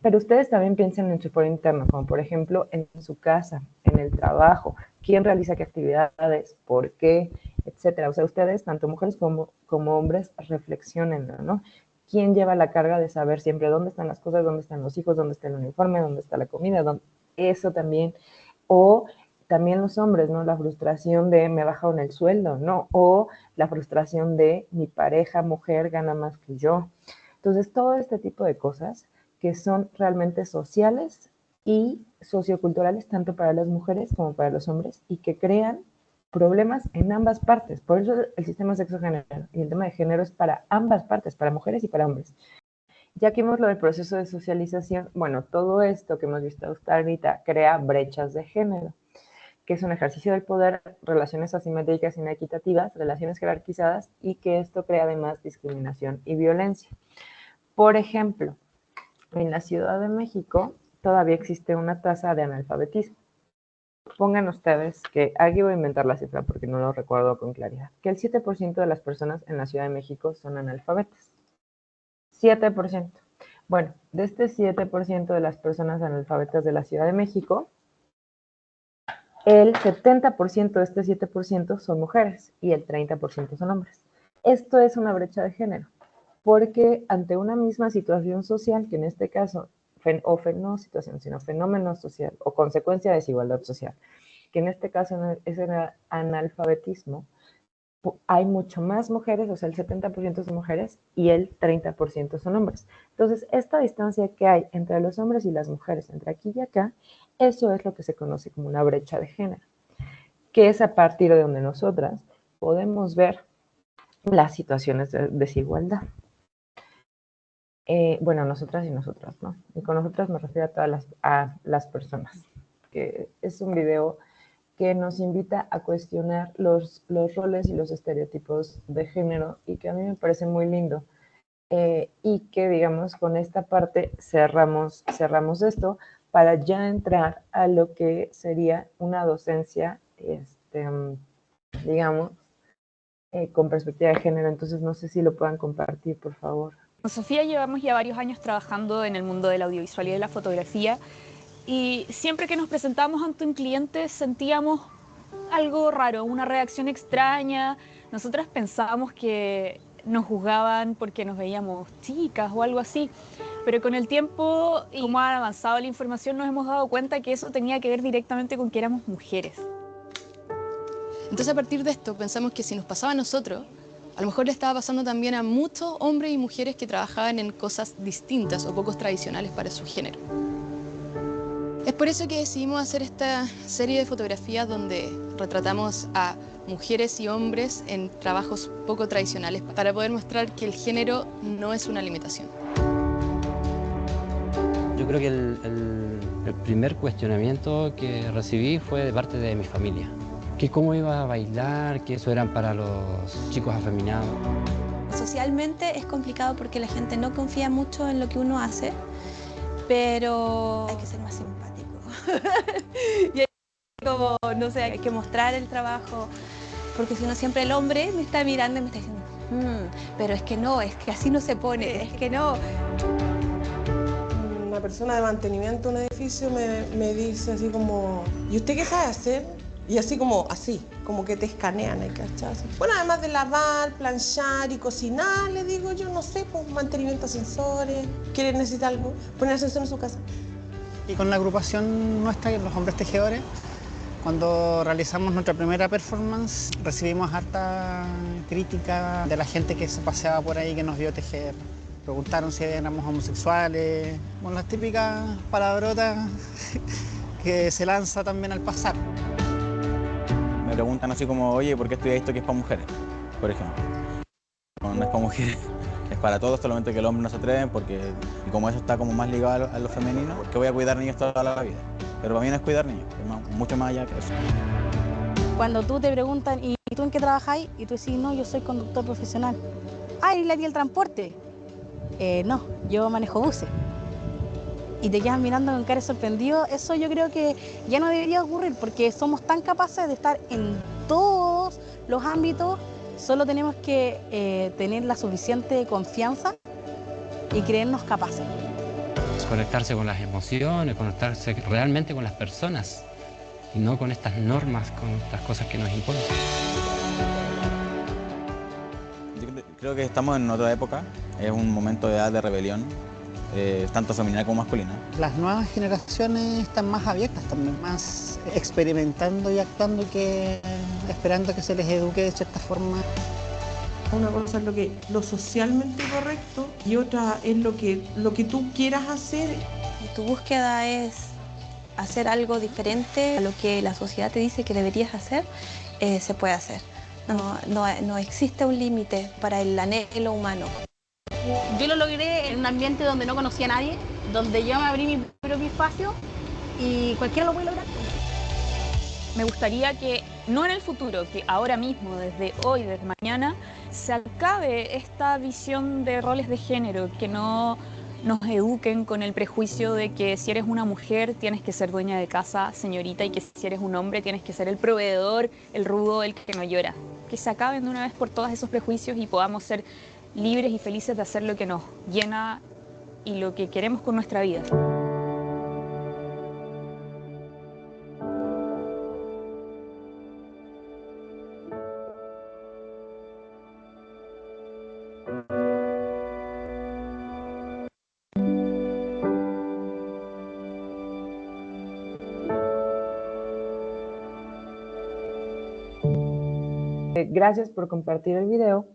pero ustedes también piensan en su foro interno, como por ejemplo en su casa, en el trabajo, quién realiza qué actividades, por qué, etcétera. O sea, ustedes, tanto mujeres como hombres, reflexionen, ¿no? ¿Quién lleva la carga de saber siempre dónde están las cosas, dónde están los hijos, dónde está el uniforme, dónde está la comida? Eso también. O también los hombres, ¿no? La frustración de me bajaron el sueldo, ¿no? O la frustración de mi pareja, mujer, gana más que yo. Entonces, todo este tipo de cosas que son realmente sociales y socioculturales, tanto para las mujeres como para los hombres, y que crean problemas en ambas partes. Por eso el sistema sexo-género y el tema de género es para ambas partes, para mujeres y para hombres. Ya que vimos lo del proceso de socialización, bueno, todo esto que hemos visto hasta ahorita crea brechas de género, que es un ejercicio del poder, relaciones asimétricas inequitativas, relaciones jerarquizadas, y que esto crea además discriminación y violencia. Por ejemplo, en la Ciudad de México todavía existe una tasa de analfabetismo. Pongan ustedes que, aquí voy a inventar la cifra porque no lo recuerdo con claridad, que el 7% de las personas en la Ciudad de México son analfabetas. 7%. Bueno, de este 7% de las personas analfabetas de la Ciudad de México, el 70% de este 7% son mujeres y el 30% son hombres. Esto es una brecha de género, porque ante una misma situación social, que en este caso, no situación, sino fenómeno social o consecuencia de desigualdad social, que en este caso es el analfabetismo, hay mucho más mujeres, o sea, el 70% son mujeres y el 30% son hombres. Entonces, esta distancia que hay entre los hombres y las mujeres, entre aquí y acá, eso es lo que se conoce como una brecha de género, que es a partir de donde nosotras podemos ver las situaciones de desigualdad. Bueno, nosotras y nosotras, ¿no? Y con nosotras me refiero a todas las personas, que es un video que nos invita a cuestionar los roles y los estereotipos de género y que a mí me parece muy lindo. Y que, digamos, con esta parte cerramos esto para ya entrar a lo que sería una docencia, digamos, con perspectiva de género. Entonces, no sé si lo puedan compartir, por favor. Con Sofía llevamos ya varios años trabajando en el mundo del audiovisual y de la fotografía, y siempre que nos presentábamos ante un cliente sentíamos algo raro, una reacción extraña. Nosotras pensábamos que nos juzgaban porque nos veíamos chicas o algo así, pero con el tiempo y como ha avanzado la información nos hemos dado cuenta que eso tenía que ver directamente con que éramos mujeres. Entonces, a partir de esto pensamos que si nos pasaba a nosotros, a lo mejor le estaba pasando también a muchos hombres y mujeres que trabajaban en cosas distintas o poco tradicionales para su género. Es por eso que decidimos hacer esta serie de fotografías donde retratamos a mujeres y hombres en trabajos poco tradicionales para poder mostrar que el género no es una limitación. Yo creo que el primer cuestionamiento que recibí fue de parte de mi familia. Que cómo iba a bailar, que eso eran para los chicos afeminados. Socialmente es complicado porque la gente no confía mucho en lo que uno hace, pero hay que ser más simpático. Y hay como, no sé, hay que mostrar el trabajo, porque si no siempre el hombre me está mirando y me está diciendo, pero es que no, es que así no se pone, es que no. Una persona de mantenimiento de un edificio me dice así como, ¿y usted qué sabe hacer? Y así, como que te escanean, ¿cachai? Bueno, además de lavar, planchar y cocinar, le digo yo, no sé, pues mantenimiento de ascensores, ¿quiere necesitar algo? Poner ascensor en su casa. Y con la agrupación nuestra, los hombres tejedores, cuando realizamos nuestra primera performance, recibimos harta crítica de la gente que se paseaba por ahí, que nos vio tejer. Preguntaron si éramos homosexuales, con las típicas palabrotas que se lanza también al pasar. Me preguntan así como, oye, ¿por qué estudias esto que es para mujeres? Por ejemplo. No es para mujeres, es para todos, solamente que los hombres no se atreven porque, y como eso está como más ligado a lo femenino, porque voy a cuidar niños toda la vida. Pero para mí no es cuidar niños, es mucho más allá que eso. Cuando tú te preguntan, ¿y tú en qué trabajáis? Y tú decís, no, yo soy conductor profesional. Ah, ¿y el transporte? No, yo manejo buses. Y te quedas mirando con cara sorprendido. Eso yo creo que ya no debería ocurrir porque somos tan capaces de estar en todos los ámbitos. Solo tenemos que tener la suficiente confianza y creernos capaces. Conectarse con las emociones, conectarse realmente con las personas y no con estas normas, con estas cosas que nos imponen. Yo creo que estamos en otra época, es un momento de edad de rebelión. Tanto femenina como masculina. Las nuevas generaciones están más abiertas, también más experimentando y actuando que esperando que se les eduque de cierta forma. Una cosa es lo socialmente correcto y otra es lo que tú quieras hacer. Y tu búsqueda es hacer algo diferente a lo que la sociedad te dice que deberías hacer, se puede hacer. No existe un límite para el anhelo humano. Yo lo logré en un ambiente donde no conocía a nadie, donde yo me abrí mi propio espacio y cualquiera lo puede lograr. Me gustaría que, no en el futuro, que ahora mismo, desde hoy, desde mañana, se acabe esta visión de roles de género, que no nos eduquen con el prejuicio de que si eres una mujer tienes que ser dueña de casa, señorita, y que si eres un hombre tienes que ser el proveedor, el rudo, el que no llora. Que se acaben de una vez por todas esos prejuicios y podamos ser libres y felices de hacer lo que nos llena y lo que queremos con nuestra vida. Gracias por compartir el video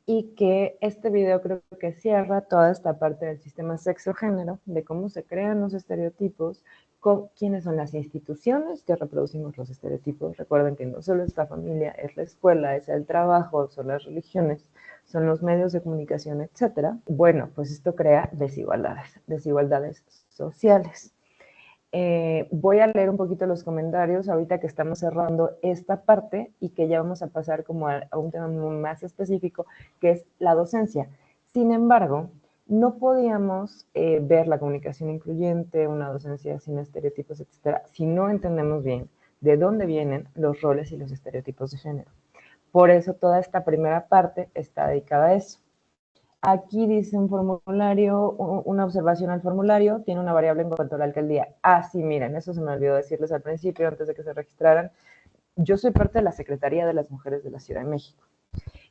y que este video creo que cierra toda esta parte del sistema sexo-género, de cómo se crean los estereotipos, quiénes son las instituciones que reproducimos los estereotipos. Recuerden que no solo es la familia, es la escuela, es el trabajo, son las religiones, son los medios de comunicación, etc. Bueno, pues esto crea desigualdades sociales. Voy a leer un poquito los comentarios ahorita que estamos cerrando esta parte y que ya vamos a pasar como a un tema más específico, que es la docencia. Sin embargo, no podíamos ver la comunicación incluyente, una docencia sin estereotipos, etcétera, si no entendemos bien de dónde vienen los roles y los estereotipos de género. Por eso toda esta primera parte está dedicada a eso. Aquí dice un formulario, una observación al formulario, tiene una variable en cuanto a la alcaldía. Ah, sí, miren, eso se me olvidó decirles al principio, antes de que se registraran. Yo soy parte de la Secretaría de las Mujeres de la Ciudad de México.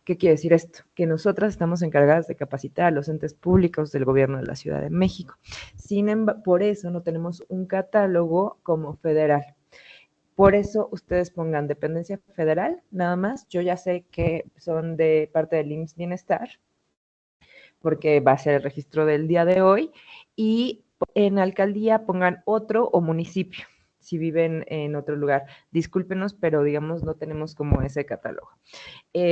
¿Qué quiere decir esto? Que nosotras estamos encargadas de capacitar a los entes públicos del gobierno de la Ciudad de México. Sin embargo, por eso no tenemos un catálogo como federal. Por eso ustedes pongan dependencia federal, nada más. Yo ya sé que son de parte del IMSS Bienestar, porque va a ser el registro del día de hoy, y en alcaldía pongan otro o municipio, si viven en otro lugar. Discúlpenos, pero digamos no tenemos como ese catálogo.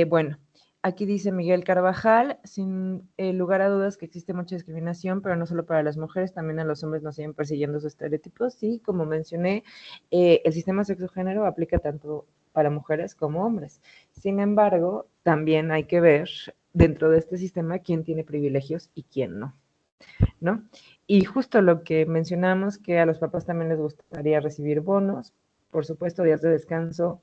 Bueno, aquí dice Miguel Carvajal, sin lugar a dudas que existe mucha discriminación, pero no solo para las mujeres, también a los hombres nos siguen persiguiendo sus estereotipos. Sí, como mencioné, el sistema sexo-género aplica tanto para mujeres como hombres. Sin embargo, también hay que ver dentro de este sistema quién tiene privilegios y quién no, ¿no? Y justo lo que mencionamos, que a los papás también les gustaría recibir bonos, por supuesto, días de descanso,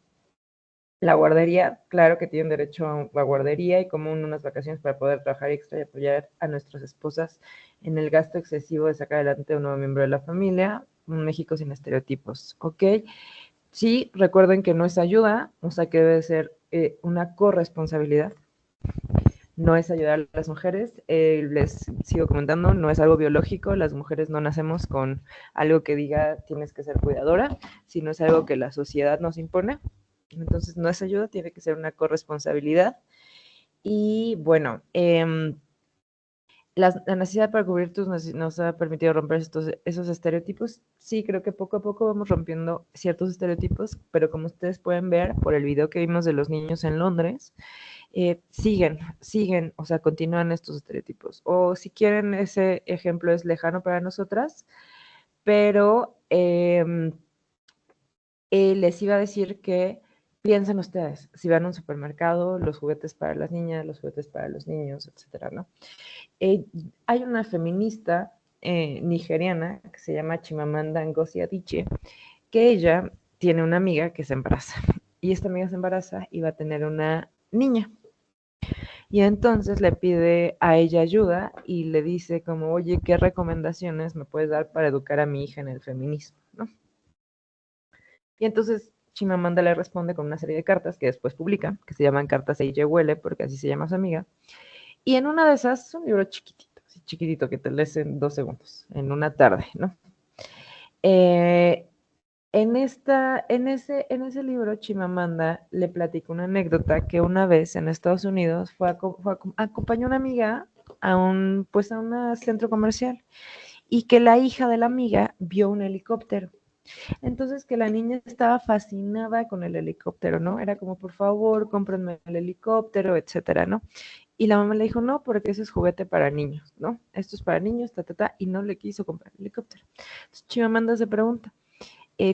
la guardería, claro que tienen derecho a la guardería y como unas vacaciones para poder trabajar extra y apoyar a nuestras esposas en el gasto excesivo de sacar adelante a un nuevo miembro de la familia, un México sin estereotipos, ¿ok? Sí, recuerden que no es ayuda, o sea que debe ser una corresponsabilidad. No es ayudar a las mujeres, les sigo comentando, no es algo biológico, las mujeres no nacemos con algo que diga tienes que ser cuidadora, sino es algo que la sociedad nos impone. Entonces no es ayuda, tiene que ser una corresponsabilidad. Y bueno, la necesidad para cubrir nos ha permitido romper esos estereotipos. Sí, creo que poco a poco vamos rompiendo ciertos estereotipos, pero como ustedes pueden ver por el video que vimos de los niños en Londres, siguen, o sea, continúan estos estereotipos. O si quieren, ese ejemplo es lejano para nosotras, pero les iba a decir que piensen ustedes, si van a un supermercado, los juguetes para las niñas, los juguetes para los niños, etcétera, ¿no? Hay una feminista nigeriana que se llama Chimamanda Ngozi Adichie, que ella tiene una amiga que se embaraza, y esta amiga se embaraza y va a tener una niña. Y entonces le pide a ella ayuda y le dice como, oye, ¿qué recomendaciones me puedes dar para educar a mi hija en el feminismo, ¿no? Y entonces Chimamanda le responde con una serie de cartas que después publica, que se llaman Cartas a Ella Huele, porque así se llama su amiga. Y en una de esas, es un libro chiquitito, así chiquitito, que te lees en 2 segundos, en una tarde, ¿no? En ese libro, Chimamanda le platica una anécdota que una vez en Estados Unidos acompañó a una amiga a un centro comercial y que la hija de la amiga vio un helicóptero. Entonces que la niña estaba fascinada con el helicóptero, ¿no? Era como, por favor, cómprenme el helicóptero, etcétera, ¿no? Y la mamá le dijo, no, porque ese es juguete para niños, ¿no? Esto es para niños, y no le quiso comprar el helicóptero. Entonces Chimamanda se pregunta,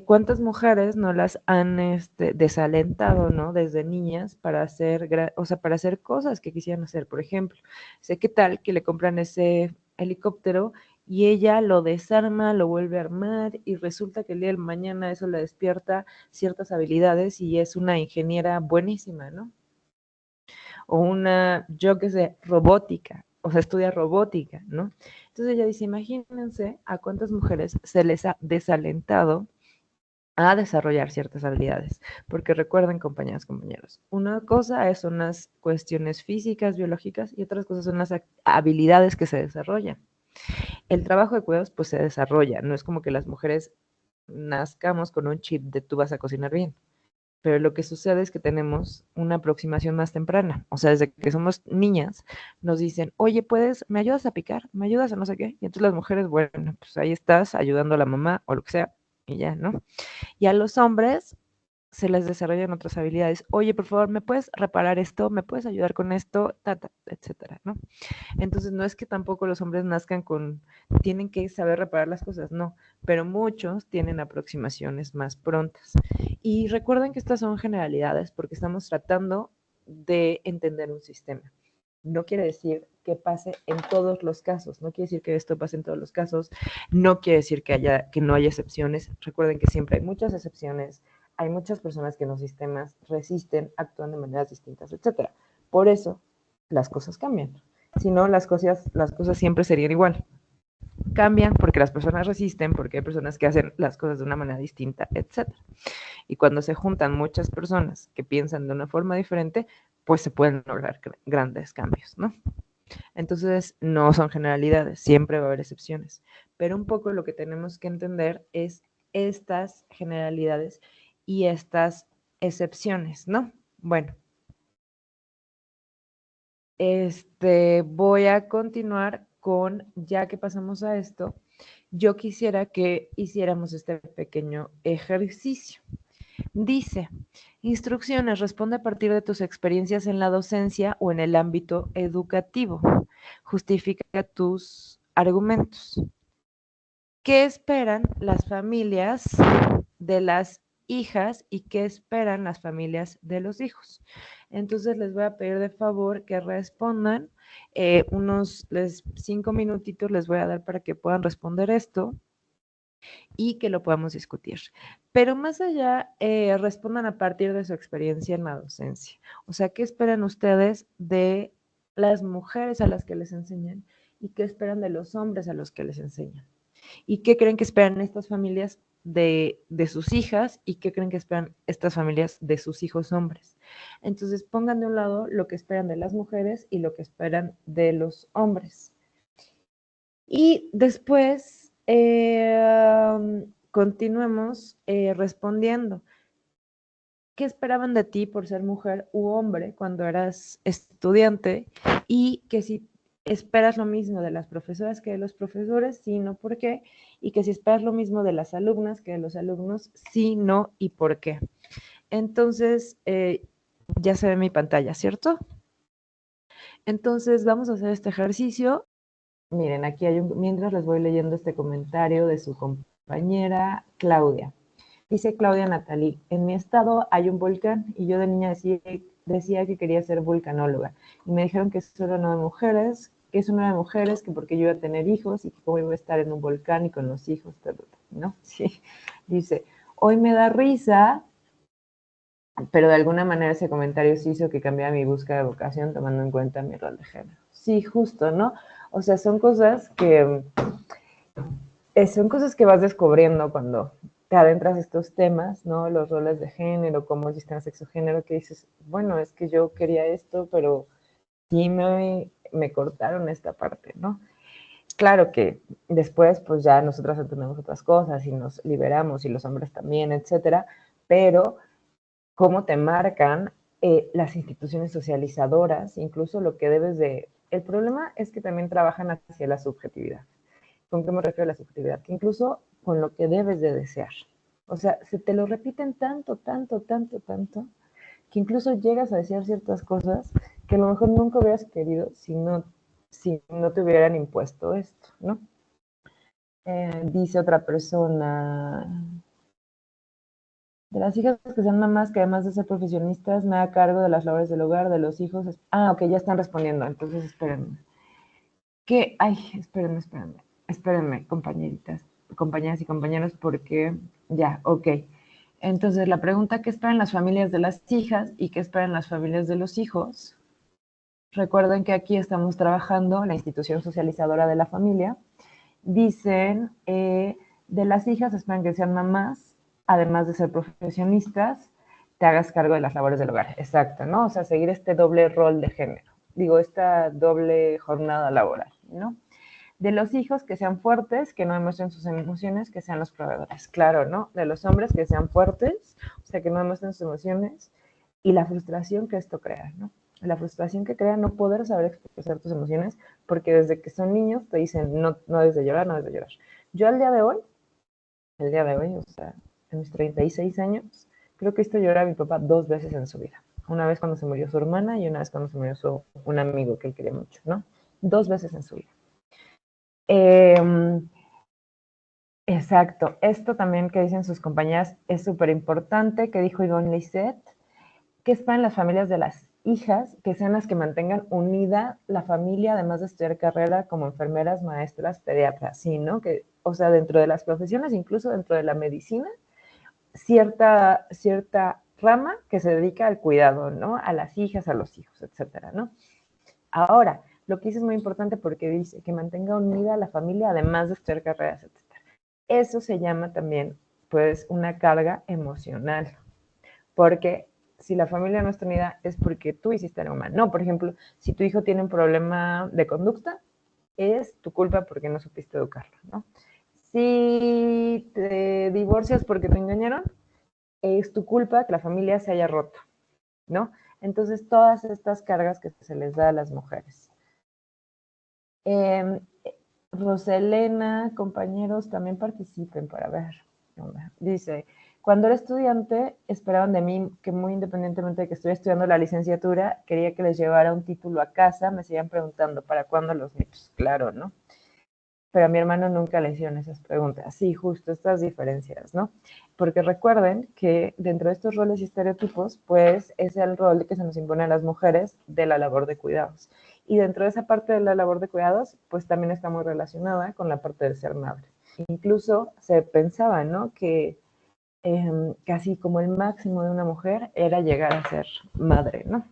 ¿cuántas mujeres no las han desalentado, ¿no? Desde niñas para hacer cosas que quisieran hacer? Por ejemplo, ¿qué tal que le compran ese helicóptero y ella lo desarma, lo vuelve a armar y resulta que el día de mañana eso le despierta ciertas habilidades y es una ingeniera buenísima, ¿no? O una, yo qué sé, robótica, o sea, estudia robótica, ¿no? Entonces ella dice, imagínense a cuántas mujeres se les ha desalentado a desarrollar ciertas habilidades, porque recuerden, compañeras, compañeros, una cosa son las cuestiones físicas, biológicas, y otras cosas son las habilidades que se desarrollan. El trabajo de cuidados pues se desarrolla, no es como que las mujeres nazcamos con un chip de tú vas a cocinar bien, pero lo que sucede es que tenemos una aproximación más temprana, o sea, desde que somos niñas nos dicen, oye, ¿me ayudas a picar? ¿Me ayudas a no sé qué? Y entonces las mujeres, bueno, pues ahí estás ayudando a la mamá o lo que sea, y ya, ¿no? Y a los hombres se les desarrollan otras habilidades. Oye, por favor, ¿me puedes reparar esto? ¿Me puedes ayudar con esto? Etcétera, ¿no? Entonces, no es que tampoco los hombres nazcan tienen que saber reparar las cosas, no, pero muchos tienen aproximaciones más prontas. Y recuerden que estas son generalidades porque estamos tratando de entender un sistema. No quiere decir que pase en todos los casos, no quiere decir que esto pase en todos los casos, no quiere decir que no haya excepciones. Recuerden que siempre hay muchas excepciones, hay muchas personas que en los sistemas resisten, actúan de maneras distintas, etc. Por eso las cosas cambian. Si no, las cosas siempre serían igual. Cambian porque las personas resisten, porque hay personas que hacen las cosas de una manera distinta, etc. Y cuando se juntan muchas personas que piensan de una forma diferente, pues se pueden lograr grandes cambios, ¿no? Entonces, no son generalidades, siempre va a haber excepciones. Pero un poco lo que tenemos que entender es estas generalidades y estas excepciones, ¿no? Bueno, voy a continuar con, ya que pasamos a esto, yo quisiera que hiciéramos este pequeño ejercicio. Dice, instrucciones, responde a partir de tus experiencias en la docencia o en el ámbito educativo. Justifica tus argumentos. ¿Qué esperan las familias de las hijas y qué esperan las familias de los hijos? Entonces les voy a pedir de favor que respondan. Unos 5 minutitos les voy a dar para que puedan responder esto y que lo podamos discutir. Pero más allá, respondan a partir de su experiencia en la docencia. O sea, ¿qué esperan ustedes de las mujeres a las que les enseñan y qué esperan de los hombres a los que les enseñan? ¿Y qué creen que esperan estas familias de sus hijas y qué creen que esperan estas familias de sus hijos hombres? Entonces, pongan de un lado lo que esperan de las mujeres y lo que esperan de los hombres. Y después continuemos respondiendo. ¿Qué esperaban de ti por ser mujer u hombre cuando eras estudiante? Y que si esperas lo mismo de las profesoras que de los profesores, sí, no, ¿por qué? Y que si esperas lo mismo de las alumnas que de los alumnos, sí, no, y por qué. Entonces, ya se ve mi pantalla, ¿cierto? Entonces, vamos a hacer este ejercicio. Miren, aquí mientras les voy leyendo este comentario de su compañera Claudia. Dice Claudia Natalí, en mi estado hay un volcán y yo de niña decía que quería ser vulcanóloga. Y me dijeron que eso no era de mujeres, que porque yo iba a tener hijos y que cómo iba a estar en un volcán y con los hijos, ¿no? Sí. Dice, hoy me da risa, pero de alguna manera ese comentario sí hizo que cambiara mi búsqueda de vocación tomando en cuenta mi rol de género. Sí, justo, ¿no? O sea, son cosas que vas descubriendo cuando te adentras estos temas, ¿no? Los roles de género, cómo es el sistema sexo-género, que dices, bueno, es que yo quería esto, pero sí me cortaron esta parte, ¿no? Claro que después, pues ya nosotras entendemos otras cosas y nos liberamos, y los hombres también, etcétera, pero cómo te marcan las instituciones socializadoras, incluso lo que debes de... El problema es que también trabajan hacia la subjetividad. ¿Con qué me refiero a la subjetividad? Que incluso con lo que debes de desear. O sea, se te lo repiten tanto, que incluso llegas a desear ciertas cosas que a lo mejor nunca hubieras querido si no te hubieran impuesto esto, ¿no? Dice otra persona, de las hijas que sean mamás, que además de ser profesionistas, me haga cargo de las labores del hogar, de los hijos. Ok, ya están respondiendo, entonces espérenme. Espérenme. Espérenme, compañeras y compañeros, porque ya, ok. Entonces, la pregunta, ¿qué esperan las familias de las hijas y qué esperan las familias de los hijos? Recuerden que aquí estamos trabajando, la institución socializadora de la familia. Dicen, de las hijas esperan que sean mamás, además de ser profesionistas, te hagas cargo de las labores del hogar. Exacto, ¿no? O sea, seguir este doble rol de género. Digo, esta doble jornada laboral, ¿no? De los hijos, que sean fuertes, que no demuestren sus emociones, que sean los proveedores. Claro, ¿no? De los hombres, que sean fuertes, o sea, que no demuestren sus emociones, y la frustración que esto crea, ¿no? La frustración que crea no poder saber expresar tus emociones, porque desde que son niños te dicen, no debes de llorar, no debes de llorar. Yo al día de hoy, o sea, en mis 36 años, creo que esto lloré a mi papá 2 veces en su vida. Una vez cuando se murió su hermana y una vez cuando se murió un amigo que él quería mucho, ¿no? 2 veces en su vida. Exacto. Esto también que dicen sus compañeras es súper importante, que dijo Yvonne Lisset, que esperan las familias de las hijas, que sean las que mantengan unida la familia, además de estudiar carrera como enfermeras, maestras, pediatras, ¿sí, no? Que, o sea, dentro de las profesiones, incluso dentro de la medicina, cierta rama que se dedica al cuidado, ¿no? A las hijas, a los hijos, etcétera, ¿no? Ahora, lo que dice es muy importante porque dice que mantenga unida la familia, además de estudiar carreras, etc. Eso se llama también, pues, una carga emocional, porque si la familia no está unida es porque tú hiciste algo mal. No, por ejemplo, si tu hijo tiene un problema de conducta, es tu culpa porque no supiste educarlo, ¿no? Si te divorcias porque te engañaron, es tu culpa que la familia se haya roto, ¿no? Entonces, todas estas cargas que se les da a las mujeres. Roselena, compañeros, también participen para ver. Dice, cuando era estudiante, esperaban de mí que muy independientemente de que estuviera estudiando la licenciatura, quería que les llevara un título a casa, me seguían preguntando, ¿para cuándo los niños? Claro, ¿no? Pero a mi hermano nunca le hicieron esas preguntas. Sí, justo estas diferencias, ¿no? Porque recuerden que dentro de estos roles y estereotipos, pues es el rol que se nos impone a las mujeres de la labor de cuidados. Y dentro de esa parte de la labor de cuidados, pues también está muy relacionada con la parte de ser madre. Incluso se pensaba, ¿no? Que casi como el máximo de una mujer era llegar a ser madre, ¿no?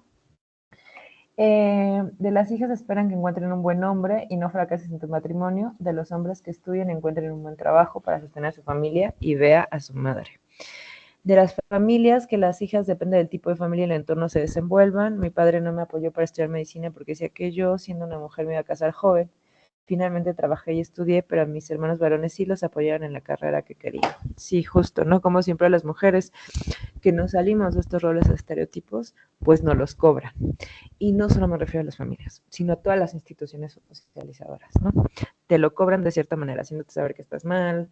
De las hijas esperan que encuentren un buen hombre y no fracases en tu matrimonio. De los hombres que estudien encuentren un buen trabajo para sostener a su familia y vea a su madre. De las familias, que las hijas, depende del tipo de familia y el entorno, se desenvuelvan. Mi padre no me apoyó para estudiar medicina porque decía que yo, siendo una mujer, me iba a casar joven. Finalmente trabajé y estudié, pero a mis hermanos varones sí los apoyaron en la carrera que quería. Sí, justo, ¿no? Como siempre las mujeres que no salimos de estos roles estereotipos, pues no los cobran. Y no solo me refiero a las familias, sino a todas las instituciones socializadoras, ¿no? Te lo cobran de cierta manera, haciéndote saber que estás mal.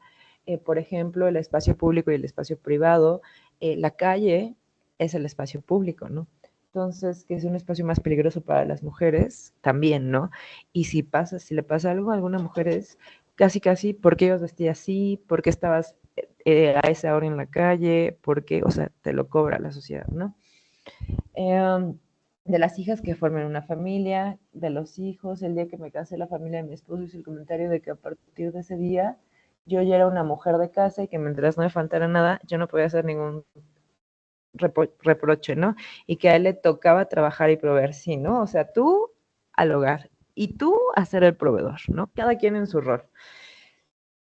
Por ejemplo, el espacio público y el espacio privado, la calle es el espacio público, ¿no? Entonces, que es un espacio más peligroso para las mujeres, también, ¿no? Y si le pasa algo a alguna mujer es casi, ¿por qué ibas vestida así? ¿Por qué estabas a esa hora en la calle? ¿Por qué? O sea, te lo cobra la sociedad, ¿no? De las hijas que formen una familia, de los hijos, el día que me casé, la familia de mi esposo hizo el comentario de que a partir de ese día yo ya era una mujer de casa y que mientras no me faltara nada, yo no podía hacer ningún reproche, ¿no? Y que a él le tocaba trabajar y proveer, sí, ¿no? O sea, tú al hogar y tú a ser el proveedor, ¿no? Cada quien en su rol.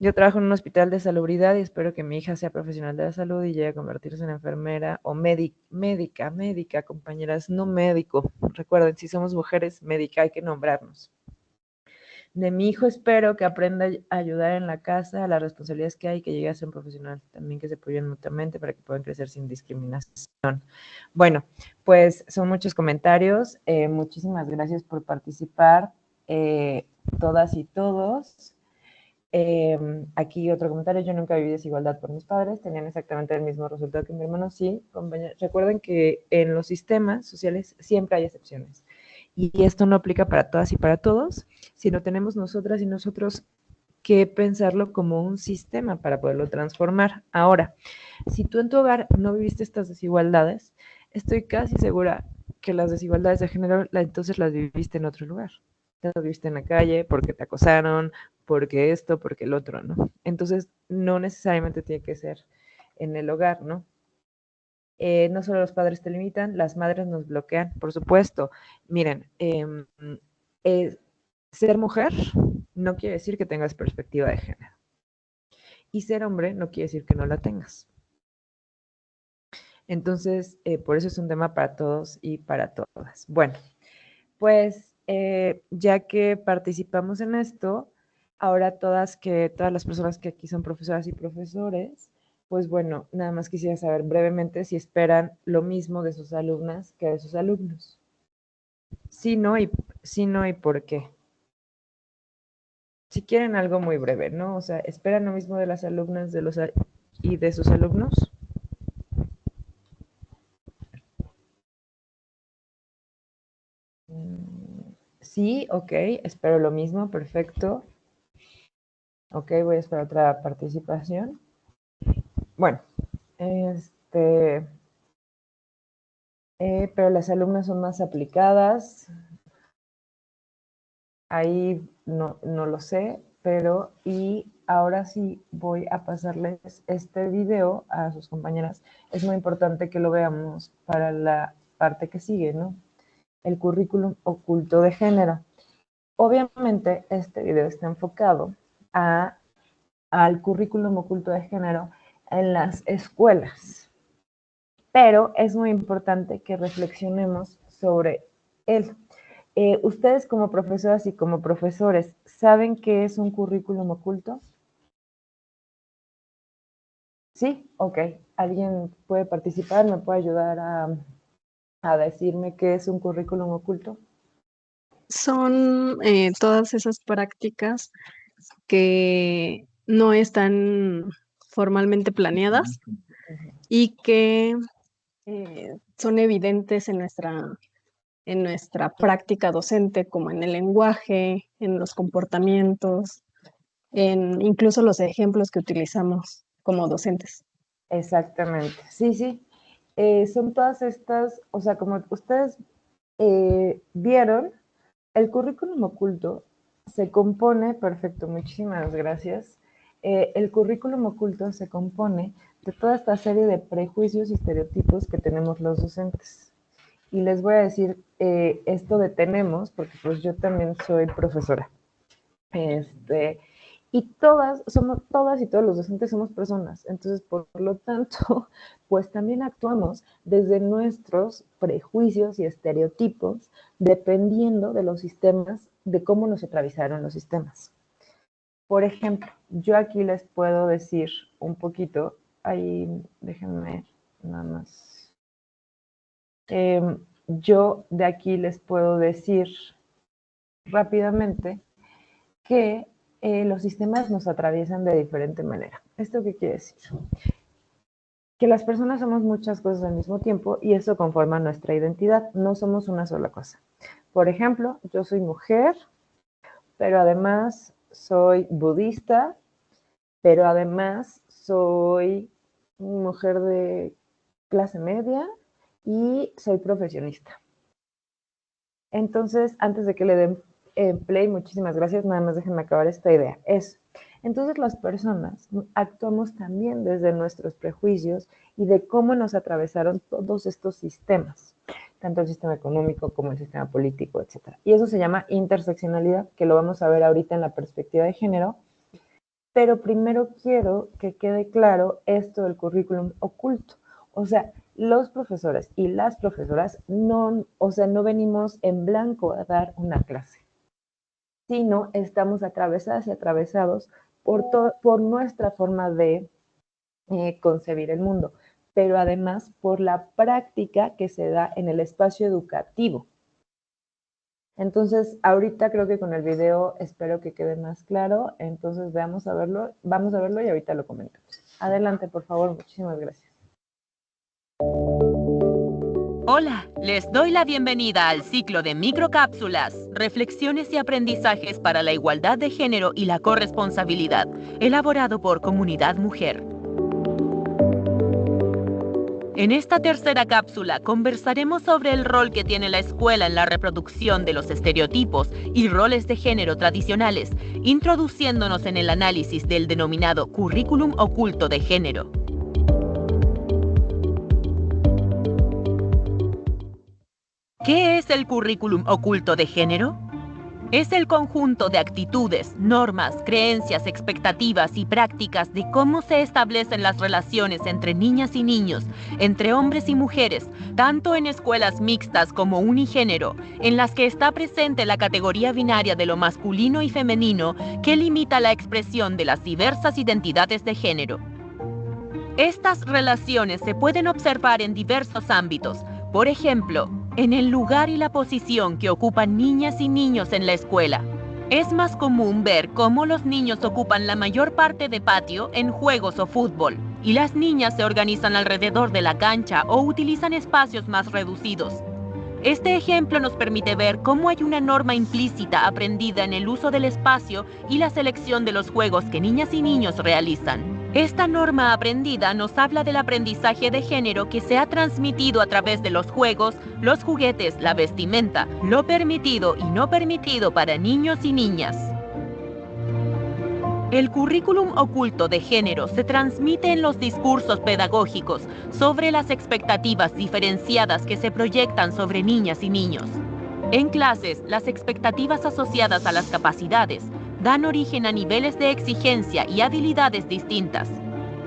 Yo trabajo en un hospital de salubridad y espero que mi hija sea profesional de la salud y llegue a convertirse en enfermera o médica, compañeras, no médico. Recuerden, si somos mujeres, médica, hay que nombrarnos. De mi hijo espero que aprenda a ayudar en la casa, a las responsabilidades que hay y que llegue a ser un profesional. También que se apoyen mutuamente para que puedan crecer sin discriminación. Bueno, pues son muchos comentarios. Muchísimas gracias por participar, todas y todos. Aquí otro comentario, yo nunca viví desigualdad por mis padres, tenían exactamente el mismo resultado que mi hermano, sí. Recuerden que en los sistemas sociales siempre hay excepciones. Y esto no aplica para todas y para todos, sino tenemos nosotras y nosotros que pensarlo como un sistema para poderlo transformar. Ahora, si tú en tu hogar no viviste estas desigualdades, estoy casi segura que las desigualdades de género entonces las viviste en otro lugar. Las viviste en la calle porque te acosaron, porque esto, porque el otro, ¿no? Entonces, no necesariamente tiene que ser en el hogar, ¿no? No solo los padres te limitan, las madres nos bloquean, por supuesto. Miren, ser mujer no quiere decir que tengas perspectiva de género. Y ser hombre no quiere decir que no la tengas. Entonces, por eso es un tema para todos y para todas. Bueno, pues ya que participamos en esto, ahora todas las personas que aquí son profesoras y profesores, pues bueno, nada más quisiera saber brevemente si esperan lo mismo de sus alumnas que de sus alumnos. Si no y por qué. Si quieren algo muy breve, ¿no? O sea, ¿esperan lo mismo de las alumnas y de sus alumnos? Sí, ok, espero lo mismo, perfecto. Ok, voy a esperar otra participación. Bueno, pero las alumnas son más aplicadas. Ahí no lo sé, pero y ahora sí voy a pasarles este video a sus compañeras. Es muy importante que lo veamos para la parte que sigue, ¿no? El currículum oculto de género. Obviamente, este video está enfocado al currículum oculto de género en las escuelas, pero es muy importante que reflexionemos sobre él. Ustedes como profesoras y como profesores, ¿saben qué es un currículum oculto? ¿Sí? Ok. ¿Alguien puede participar? ¿Me puede ayudar a decirme qué es un currículum oculto? Son todas esas prácticas que no están formalmente planeadas y que son evidentes en nuestra práctica docente, como en el lenguaje, en los comportamientos, en incluso los ejemplos que utilizamos como docentes. Exactamente, sí. Son todas estas, o sea, como ustedes vieron, el currículum oculto se compone, perfecto, muchísimas gracias. El currículum oculto se compone de toda esta serie de prejuicios y estereotipos que tenemos los docentes. Y les voy a decir esto de tenemos, porque pues yo también soy profesora. Y todas y todos los docentes somos personas. Entonces, por lo tanto, pues también actuamos desde nuestros prejuicios y estereotipos, dependiendo de los sistemas, de cómo nos atravesaron los sistemas. Por ejemplo, yo aquí les puedo decir un poquito, ahí déjenme nada más. Yo de aquí les puedo decir rápidamente que los sistemas nos atraviesan de diferente manera. ¿Esto qué quiere decir? Que las personas somos muchas cosas al mismo tiempo y eso conforma nuestra identidad. No somos una sola cosa. Por ejemplo, yo soy mujer, pero además soy budista, pero además soy mujer de clase media y soy profesionista. Entonces, antes de que le den play, muchísimas gracias, nada más déjenme acabar esta idea. Entonces las personas actuamos también desde nuestros prejuicios y de cómo nos atravesaron todos estos sistemas, tanto el sistema económico como el sistema político, etc. Y eso se llama interseccionalidad, que lo vamos a ver ahorita en la perspectiva de género, pero primero quiero que quede claro esto del currículum oculto. O sea, los profesores y las profesoras no venimos en blanco a dar una clase, sino estamos atravesadas y atravesados por nuestra forma de concebir el mundo, pero además por la práctica que se da en el espacio educativo. Entonces, ahorita creo que con el video espero que quede más claro, entonces vamos a verlo y ahorita lo comentamos. Adelante, por favor, muchísimas gracias. Hola, les doy la bienvenida al ciclo de microcápsulas, reflexiones y aprendizajes para la igualdad de género y la corresponsabilidad, elaborado por Comunidad Mujer. En esta tercera cápsula conversaremos sobre el rol que tiene la escuela en la reproducción de los estereotipos y roles de género tradicionales, introduciéndonos en el análisis del denominado currículum oculto de género. ¿Qué es el currículum oculto de género? Es el conjunto de actitudes, normas, creencias, expectativas y prácticas de cómo se establecen las relaciones entre niñas y niños, entre hombres y mujeres, tanto en escuelas mixtas como unigénero, en las que está presente la categoría binaria de lo masculino y femenino que limita la expresión de las diversas identidades de género. Estas relaciones se pueden observar en diversos ámbitos, por ejemplo, en el lugar y la posición que ocupan niñas y niños en la escuela. Es más común ver cómo los niños ocupan la mayor parte de patio en juegos o fútbol, y las niñas se organizan alrededor de la cancha o utilizan espacios más reducidos. Este ejemplo nos permite ver cómo hay una norma implícita aprendida en el uso del espacio y la selección de los juegos que niñas y niños realizan. Esta norma aprendida nos habla del aprendizaje de género que se ha transmitido a través de los juegos, los juguetes, la vestimenta, lo permitido y no permitido para niños y niñas. El currículum oculto de género se transmite en los discursos pedagógicos sobre las expectativas diferenciadas que se proyectan sobre niñas y niños. En clases, las expectativas asociadas a las capacidades dan origen a niveles de exigencia y habilidades distintas.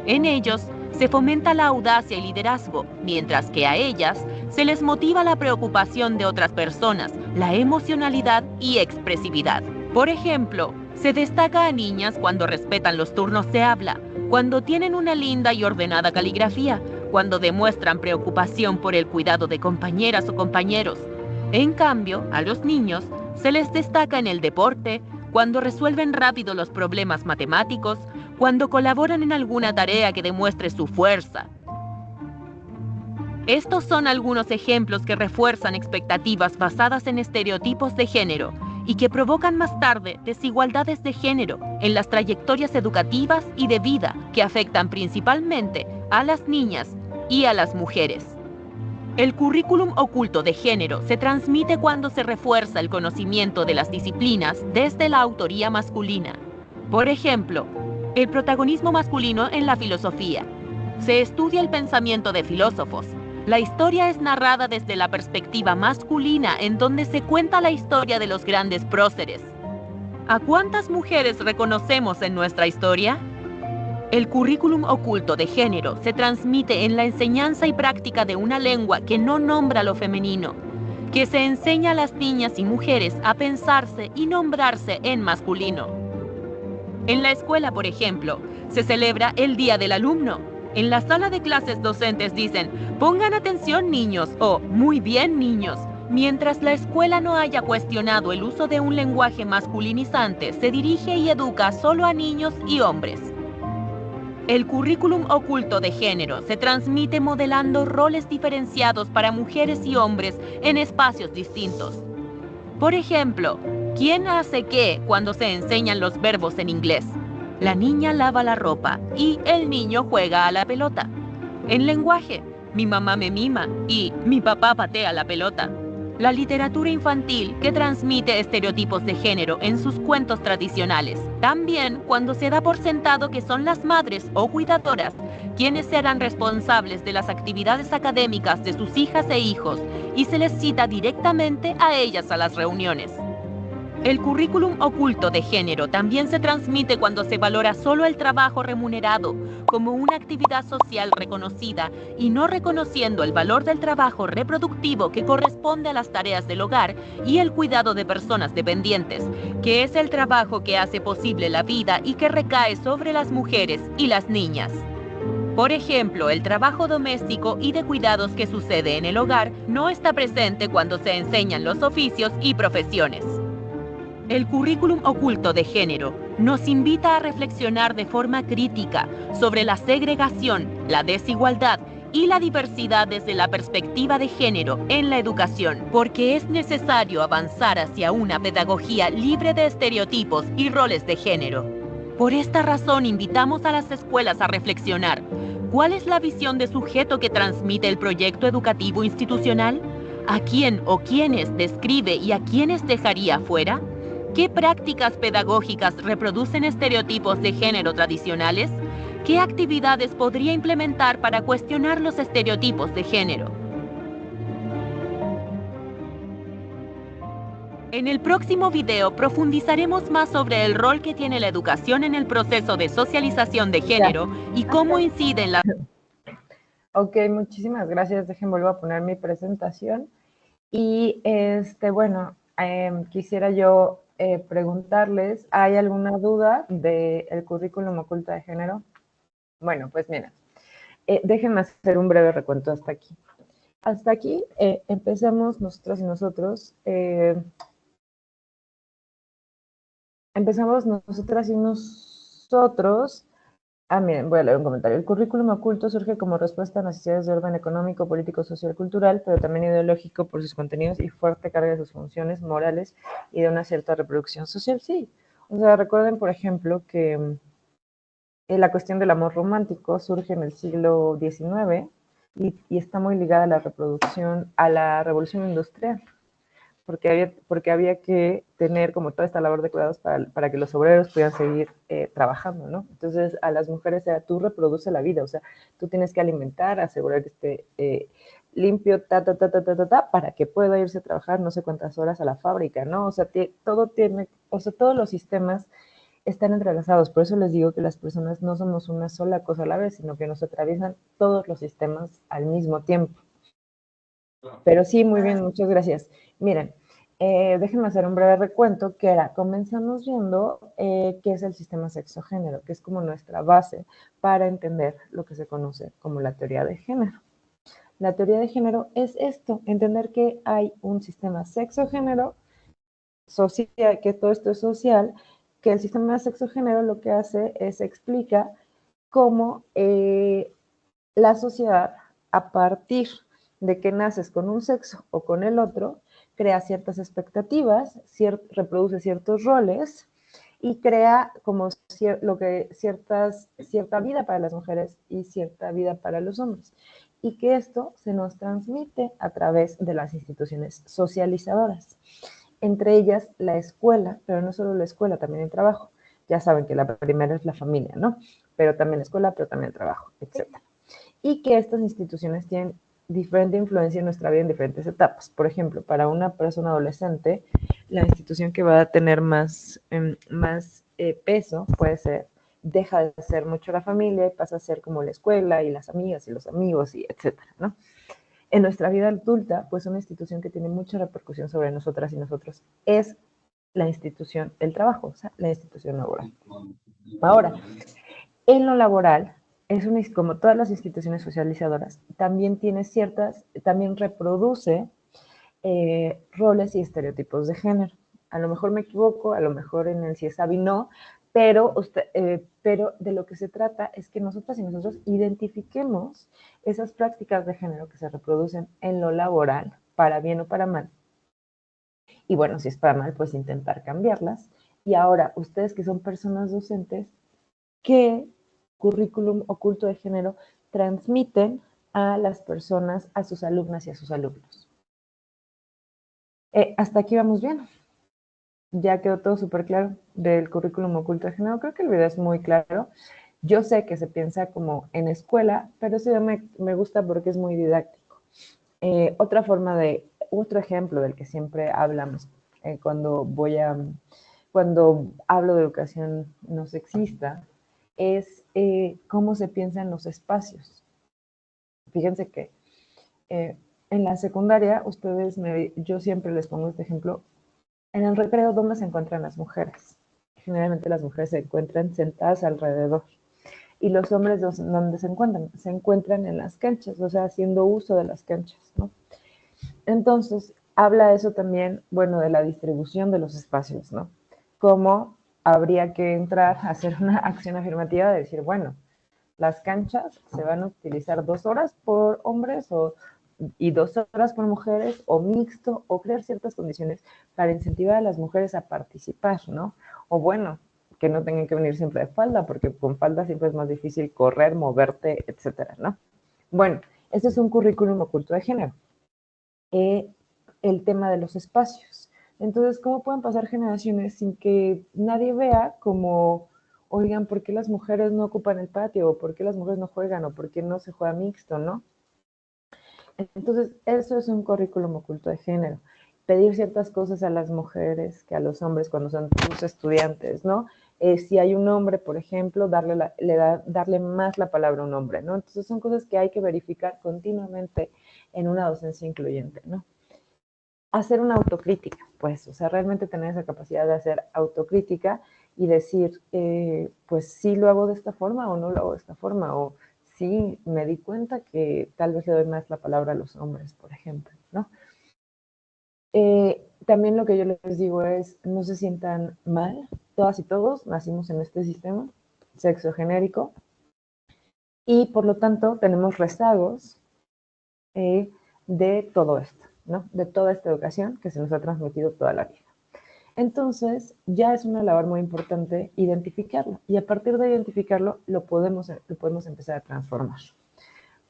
En ellos, se fomenta la audacia y liderazgo, mientras que a ellas se les motiva la preocupación de otras personas, la emocionalidad y expresividad. Por ejemplo, se destaca a niñas cuando respetan los turnos de habla, cuando tienen una linda y ordenada caligrafía, cuando demuestran preocupación por el cuidado de compañeras o compañeros. En cambio, a los niños se les destaca en el deporte, cuando resuelven rápido los problemas matemáticos, cuando colaboran en alguna tarea que demuestre su fuerza. Estos son algunos ejemplos que refuerzan expectativas basadas en estereotipos de género y que provocan más tarde desigualdades de género en las trayectorias educativas y de vida que afectan principalmente a las niñas y a las mujeres. El currículum oculto de género se transmite cuando se refuerza el conocimiento de las disciplinas desde la autoría masculina. Por ejemplo, el protagonismo masculino en la filosofía. Se estudia el pensamiento de filósofos. La historia es narrada desde la perspectiva masculina, en donde se cuenta la historia de los grandes próceres. ¿A cuántas mujeres reconocemos en nuestra historia? El currículum oculto de género se transmite en la enseñanza y práctica de una lengua que no nombra lo femenino, que se enseña a las niñas y mujeres a pensarse y nombrarse en masculino. En la escuela, por ejemplo, se celebra el Día del Alumno. En la sala de clases docentes dicen, pongan atención niños o muy bien niños. Mientras la escuela no haya cuestionado el uso de un lenguaje masculinizante, se dirige y educa solo a niños y hombres. El currículum oculto de género se transmite modelando roles diferenciados para mujeres y hombres en espacios distintos. Por ejemplo, ¿quién hace qué cuando se enseñan los verbos en inglés? La niña lava la ropa y el niño juega a la pelota. En lenguaje, mi mamá me mima y mi papá patea la pelota. La literatura infantil que transmite estereotipos de género en sus cuentos tradicionales. También cuando se da por sentado que son las madres o cuidadoras quienes se harán responsables de las actividades académicas de sus hijas e hijos y se les cita directamente a ellas a las reuniones. El currículum oculto de género también se transmite cuando se valora solo el trabajo remunerado como una actividad social reconocida y no reconociendo el valor del trabajo reproductivo que corresponde a las tareas del hogar y el cuidado de personas dependientes, que es el trabajo que hace posible la vida y que recae sobre las mujeres y las niñas. Por ejemplo, el trabajo doméstico y de cuidados que sucede en el hogar no está presente cuando se enseñan los oficios y profesiones. El currículum oculto de género nos invita a reflexionar de forma crítica sobre la segregación, la desigualdad y la diversidad desde la perspectiva de género en la educación, porque es necesario avanzar hacia una pedagogía libre de estereotipos y roles de género. Por esta razón invitamos a las escuelas a reflexionar ¿Cuál es la visión de sujeto que transmite el proyecto educativo institucional? ¿A quién o quiénes describe y a quiénes dejaría fuera? ¿Qué prácticas pedagógicas reproducen estereotipos de género tradicionales? ¿Qué actividades podría implementar para cuestionar los estereotipos de género? En el próximo video profundizaremos más sobre el rol que tiene la educación en el proceso de socialización de género y cómo incide en la... Ok, muchísimas gracias. Vuelvo a poner mi presentación. Y bueno, quisiera yo preguntarles, ¿hay alguna duda del currículum oculto de género? Bueno, pues mira, déjenme hacer un breve recuento hasta aquí. Hasta aquí empezamos nosotros y nosotros, miren, voy a leer un comentario. El currículum oculto surge como respuesta a necesidades de orden económico, político, social, cultural, pero también ideológico por sus contenidos y fuerte carga de sus funciones morales y de una cierta reproducción social. Sí, o sea, recuerden, por ejemplo, que la cuestión del amor romántico surge en el siglo XIX y está muy ligada a la reproducción, a la revolución industrial. Porque había que tener como toda esta labor de cuidados para que los obreros pudieran seguir trabajando, ¿no? Entonces, a las mujeres era, tú reproduce la vida, o sea, tú tienes que alimentar, asegurar que esté limpio, para que pueda irse a trabajar no sé cuántas horas a la fábrica, ¿no? O sea, todos los sistemas están entrelazados, por eso les digo que las personas no somos una sola cosa a la vez, sino que nos atraviesan todos los sistemas al mismo tiempo. Pero sí, muy bien, muchas gracias. Miren, déjenme hacer un breve recuento, que era, comenzamos viendo qué es el sistema sexo-género, que es como nuestra base para entender lo que se conoce como la teoría de género. La teoría de género es esto, entender que hay un sistema sexo-género social, que todo esto es social, que el sistema sexo-género lo que hace es explica cómo la sociedad, a partir de que naces con un sexo o con el otro, crea ciertas expectativas, reproduce ciertos roles y crea como cierta vida para las mujeres y cierta vida para los hombres. Y que esto se nos transmite a través de las instituciones socializadoras. Entre ellas la escuela, pero no solo la escuela, también el trabajo. Ya saben que la primera es la familia, ¿no? Pero también la escuela, pero también el trabajo, etc. Y que estas instituciones tienen diferente influencia en nuestra vida en diferentes etapas. Por ejemplo, para una persona adolescente, la institución que va a tener más peso puede ser, deja de ser mucho la familia y pasa a ser como la escuela y las amigas y los amigos y etcétera, ¿no? En nuestra vida adulta, pues una institución que tiene mucha repercusión sobre nosotras y nosotros es la institución del trabajo, o sea, la institución laboral. Ahora, en lo laboral, como todas las instituciones socializadoras, también reproduce roles y estereotipos de género. A lo mejor me equivoco, a lo mejor en el CIESAVI no, pero de lo que se trata es que nosotras y nosotros identifiquemos esas prácticas de género que se reproducen en lo laboral, para bien o para mal. Y bueno, si es para mal, pues intentar cambiarlas. Y ahora, ustedes que son personas docentes, ¿qué currículum oculto de género transmiten a las personas, a sus alumnas y a sus alumnos? Hasta aquí vamos bien. Ya quedó todo súper claro del currículum oculto de género. Creo que el video es muy claro. Yo sé que se piensa como en escuela, pero eso me gusta porque es muy didáctico. Otro ejemplo del que siempre hablamos cuando hablo de educación no sexista es cómo se piensa en los espacios. Fíjense que en la secundaria, yo siempre les pongo este ejemplo. En el recreo, ¿dónde se encuentran las mujeres? Generalmente las mujeres se encuentran sentadas alrededor. ¿Y los hombres dónde se encuentran? Se encuentran en las canchas, o sea, haciendo uso de las canchas, ¿no? Entonces, habla eso también, bueno, de la distribución de los espacios, ¿no? Cómo habría que entrar a hacer una acción afirmativa de decir, bueno, las canchas se van a utilizar 2 horas por hombres y 2 horas por mujeres, o mixto, o crear ciertas condiciones para incentivar a las mujeres a participar, ¿no? O bueno, que no tengan que venir siempre de falda, porque con falda siempre es más difícil correr, moverte, etcétera, ¿no? Bueno, este es un currículum oculto de género. El tema de los espacios. Entonces, ¿cómo pueden pasar generaciones sin que nadie vea como, oigan, ¿por qué las mujeres no ocupan el patio? ¿O por qué las mujeres no juegan? ¿O por qué no se juega mixto, no? Entonces, eso es un currículum oculto de género. Pedir ciertas cosas a las mujeres que a los hombres cuando son tus estudiantes, ¿no? Si hay un hombre, por ejemplo, darle más la palabra a un hombre, ¿no? Entonces, son cosas que hay que verificar continuamente en una docencia incluyente, ¿no? Hacer una autocrítica, pues, o sea, realmente tener esa capacidad de hacer autocrítica y decir, pues sí lo hago de esta forma o no lo hago de esta forma, o sí me di cuenta que tal vez le doy más la palabra a los hombres, por ejemplo, ¿no? También lo que yo les digo es, no se sientan mal, todas y todos nacimos en este sistema sexogenérico y por lo tanto tenemos rezagos de todo esto, ¿no? De toda esta educación que se nos ha transmitido toda la vida. Entonces, ya es una labor muy importante identificarlo y a partir de identificarlo lo podemos empezar a transformar.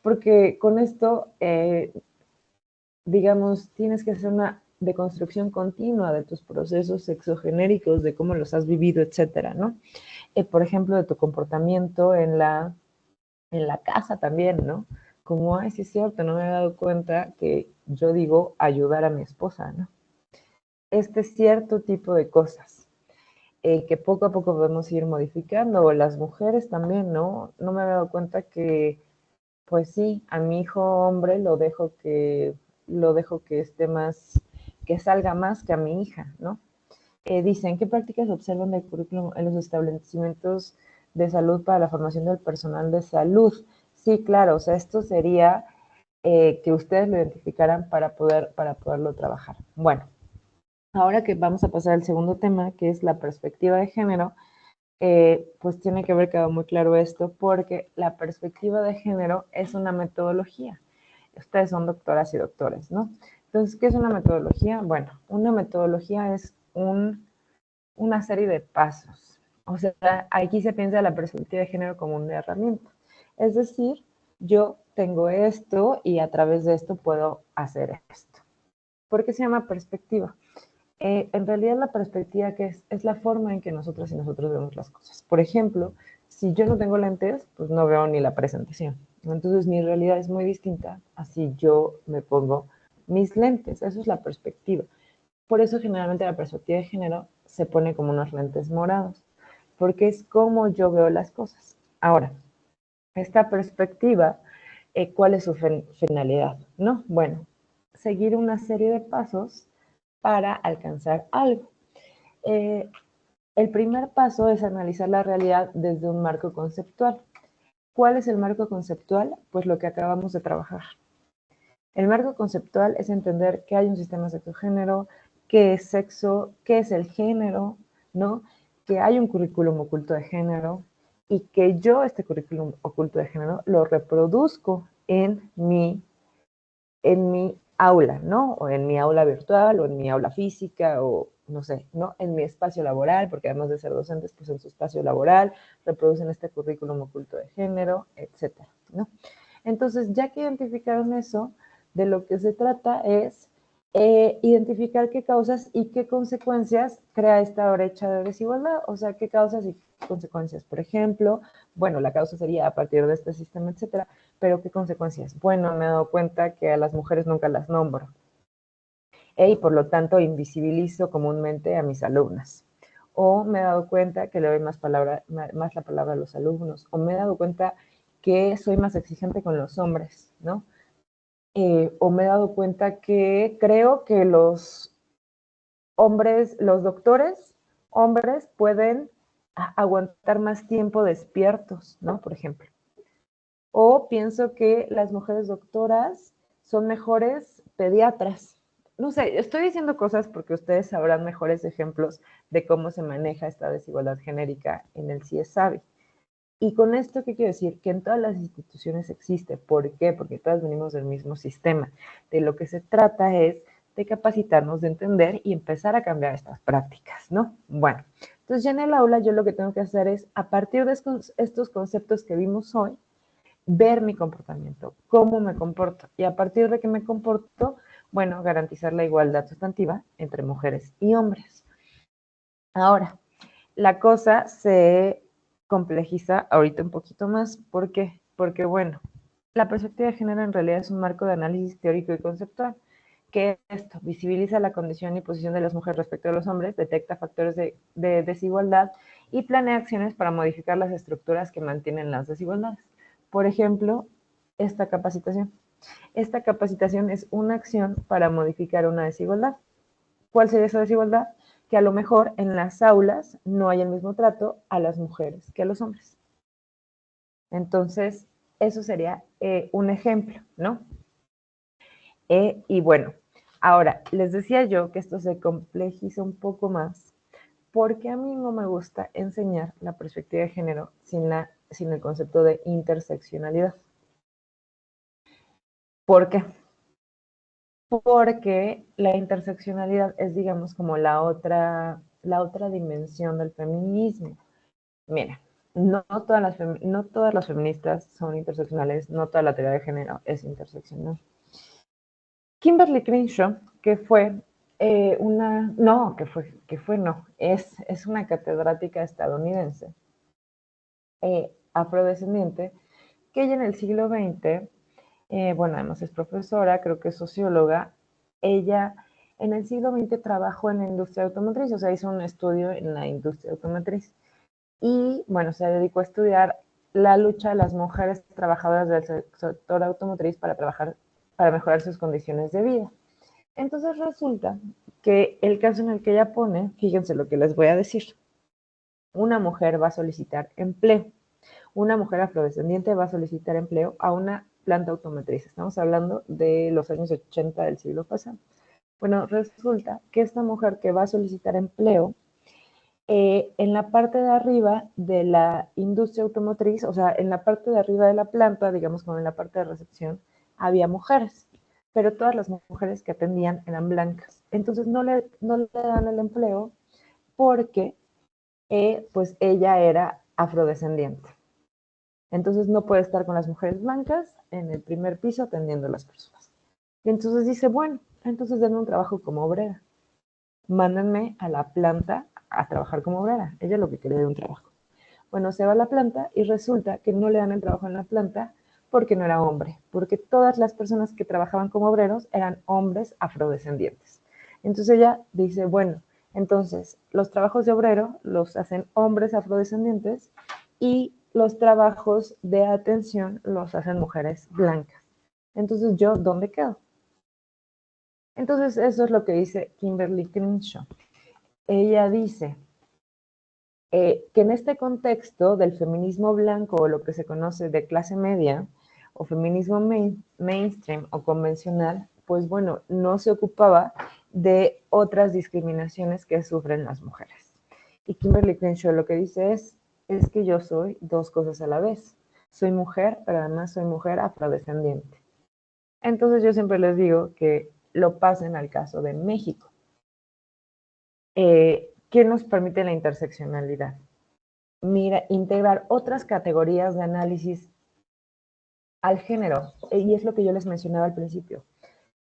Porque con esto, digamos, tienes que hacer una deconstrucción continua de tus procesos sexogenéricos, de cómo los has vivido, etcétera, ¿no? Por ejemplo, de tu comportamiento en la casa también, ¿no? Como, ay, sí es cierto, no me he dado cuenta que yo digo ayudar a mi esposa, ¿no? Este cierto tipo de cosas que poco a poco podemos ir modificando, o las mujeres también, ¿no? No me he dado cuenta que, pues sí, a mi hijo hombre lo dejo que esté más, que salga más que a mi hija, ¿no? Dicen, ¿qué prácticas observan del currículum en los establecimientos de salud para la formación del personal de salud? Sí, claro, o sea, esto sería que ustedes lo identificaran para poderlo trabajar. Bueno, ahora que vamos a pasar al segundo tema, que es la perspectiva de género, pues tiene que haber quedado muy claro esto, porque la perspectiva de género es una metodología. Ustedes son doctoras y doctores, ¿no? Entonces, ¿qué es una metodología? Bueno, una metodología es una serie de pasos. O sea, aquí se piensa la perspectiva de género como una herramienta. Es decir, yo tengo esto y a través de esto puedo hacer esto. ¿Por qué se llama perspectiva? En realidad la perspectiva que es la forma en que nosotras y nosotros vemos las cosas. Por ejemplo, si yo no tengo lentes, pues no veo ni la presentación. Entonces mi realidad es muy distinta a si yo me pongo mis lentes. Eso es la perspectiva. Por eso generalmente la perspectiva de género se pone como unos lentes morados, porque es como yo veo las cosas. Ahora, esta perspectiva, ¿cuál es su finalidad? ¿No? Bueno, seguir una serie de pasos para alcanzar algo. El primer paso es analizar la realidad desde un marco conceptual. ¿Cuál es el marco conceptual? Pues lo que acabamos de trabajar. El marco conceptual es entender que hay un sistema sexogénero, qué es sexo, qué es el género, ¿no? Que hay un currículum oculto de género y que yo este currículum oculto de género lo reproduzco en mi aula, ¿no? O en mi aula virtual, o en mi aula física, o no sé, ¿no? En mi espacio laboral, porque además de ser docentes, pues en su espacio laboral, reproducen este currículum oculto de género, etcétera, ¿no? Entonces, ya que identificaron eso, de lo que se trata es identificar qué causas y qué consecuencias crea esta brecha de desigualdad, o sea, qué causas y consecuencias. Por ejemplo, bueno, la causa sería a partir de este sistema, etcétera, pero ¿qué consecuencias? Bueno, me he dado cuenta que a las mujeres nunca las nombro y por lo tanto invisibilizo comúnmente a mis alumnas. O me he dado cuenta que le doy más la palabra a los alumnos. O me he dado cuenta que soy más exigente con los hombres, ¿no? O me he dado cuenta que creo que los hombres, los doctores hombres pueden aguantar más tiempo despiertos, ¿no? Por ejemplo. O pienso que las mujeres doctoras son mejores pediatras. No sé, estoy diciendo cosas porque ustedes sabrán mejores ejemplos de cómo se maneja esta desigualdad genérica en el CIESAVI. Y con esto, ¿qué quiero decir? Que en todas las instituciones existe. ¿Por qué? Porque todas venimos del mismo sistema. De lo que se trata es de capacitarnos, de entender y empezar a cambiar estas prácticas, ¿no? Bueno, Entonces ya en el aula yo lo que tengo que hacer es, a partir de estos conceptos que vimos hoy, ver mi comportamiento, cómo me comporto, y a partir de que me comporto, bueno, garantizar la igualdad sustantiva entre mujeres y hombres. Ahora, la cosa se complejiza ahorita un poquito más. ¿Por qué? Porque, bueno, la perspectiva de género en realidad es un marco de análisis teórico y conceptual, que esto visibiliza la condición y posición de las mujeres respecto a los hombres, detecta factores de desigualdad y planea acciones para modificar las estructuras que mantienen las desigualdades. Por ejemplo, esta capacitación. Esta capacitación es una acción para modificar una desigualdad. ¿Cuál sería esa desigualdad? Que a lo mejor en las aulas no hay el mismo trato a las mujeres que a los hombres. Entonces, eso sería un ejemplo, ¿no? Y bueno, ahora, les decía yo que esto se complejiza un poco más porque a mí no me gusta enseñar la perspectiva de género sin el concepto de interseccionalidad. ¿Por qué? Porque la interseccionalidad es, digamos, como la otra dimensión del feminismo. Mira, no todas las feministas son interseccionales, no toda la teoría de género es interseccional. Kimberly Crenshaw, que fue es una catedrática estadounidense, afrodescendiente, que ella en el siglo XX, bueno, además es profesora, creo que es socióloga, ella en el siglo XX trabajó en la industria automotriz, o sea, hizo un estudio en la industria automotriz. Y, bueno, se dedicó a estudiar la lucha de las mujeres trabajadoras del sector automotriz para mejorar sus condiciones de vida. Entonces resulta que el caso en el que ella pone, fíjense lo que les voy a decir. Una mujer va a solicitar empleo. Una mujer afrodescendiente va a solicitar empleo a una planta automotriz. Estamos hablando de los años 80 del siglo pasado. Bueno, resulta que esta mujer que va a solicitar empleo, en la parte de arriba de la industria automotriz, o sea, en la parte de arriba de la planta, digamos como en la parte de recepción, había mujeres, pero todas las mujeres que atendían eran blancas. Entonces no le dan el empleo porque pues ella era afrodescendiente. Entonces no puede estar con las mujeres blancas en el primer piso atendiendo a las personas. Y entonces dice, bueno, entonces denme un trabajo como obrera. Mándenme a la planta a trabajar como obrera. Ella lo que quería era un trabajo. Bueno, se va a la planta y resulta que no le dan el trabajo en la planta porque no era hombre, porque todas las personas que trabajaban como obreros eran hombres afrodescendientes. Entonces ella dice, bueno, entonces los trabajos de obrero los hacen hombres afrodescendientes y los trabajos de atención los hacen mujeres blancas. Entonces, ¿yo dónde quedo? Entonces, eso es lo que dice Kimberly Crenshaw. Ella dice que en este contexto del feminismo blanco, o lo que se conoce de clase media, o feminismo mainstream o convencional, pues bueno, no se ocupaba de otras discriminaciones que sufren las mujeres. Y Kimberly Crenshaw lo que dice es que yo soy dos cosas a la vez. Soy mujer, pero además soy mujer afrodescendiente. Entonces yo siempre les digo que lo pasen al caso de México. ¿Qué nos permite la interseccionalidad? Mira, integrar otras categorías de análisis al género, y es lo que yo les mencionaba al principio.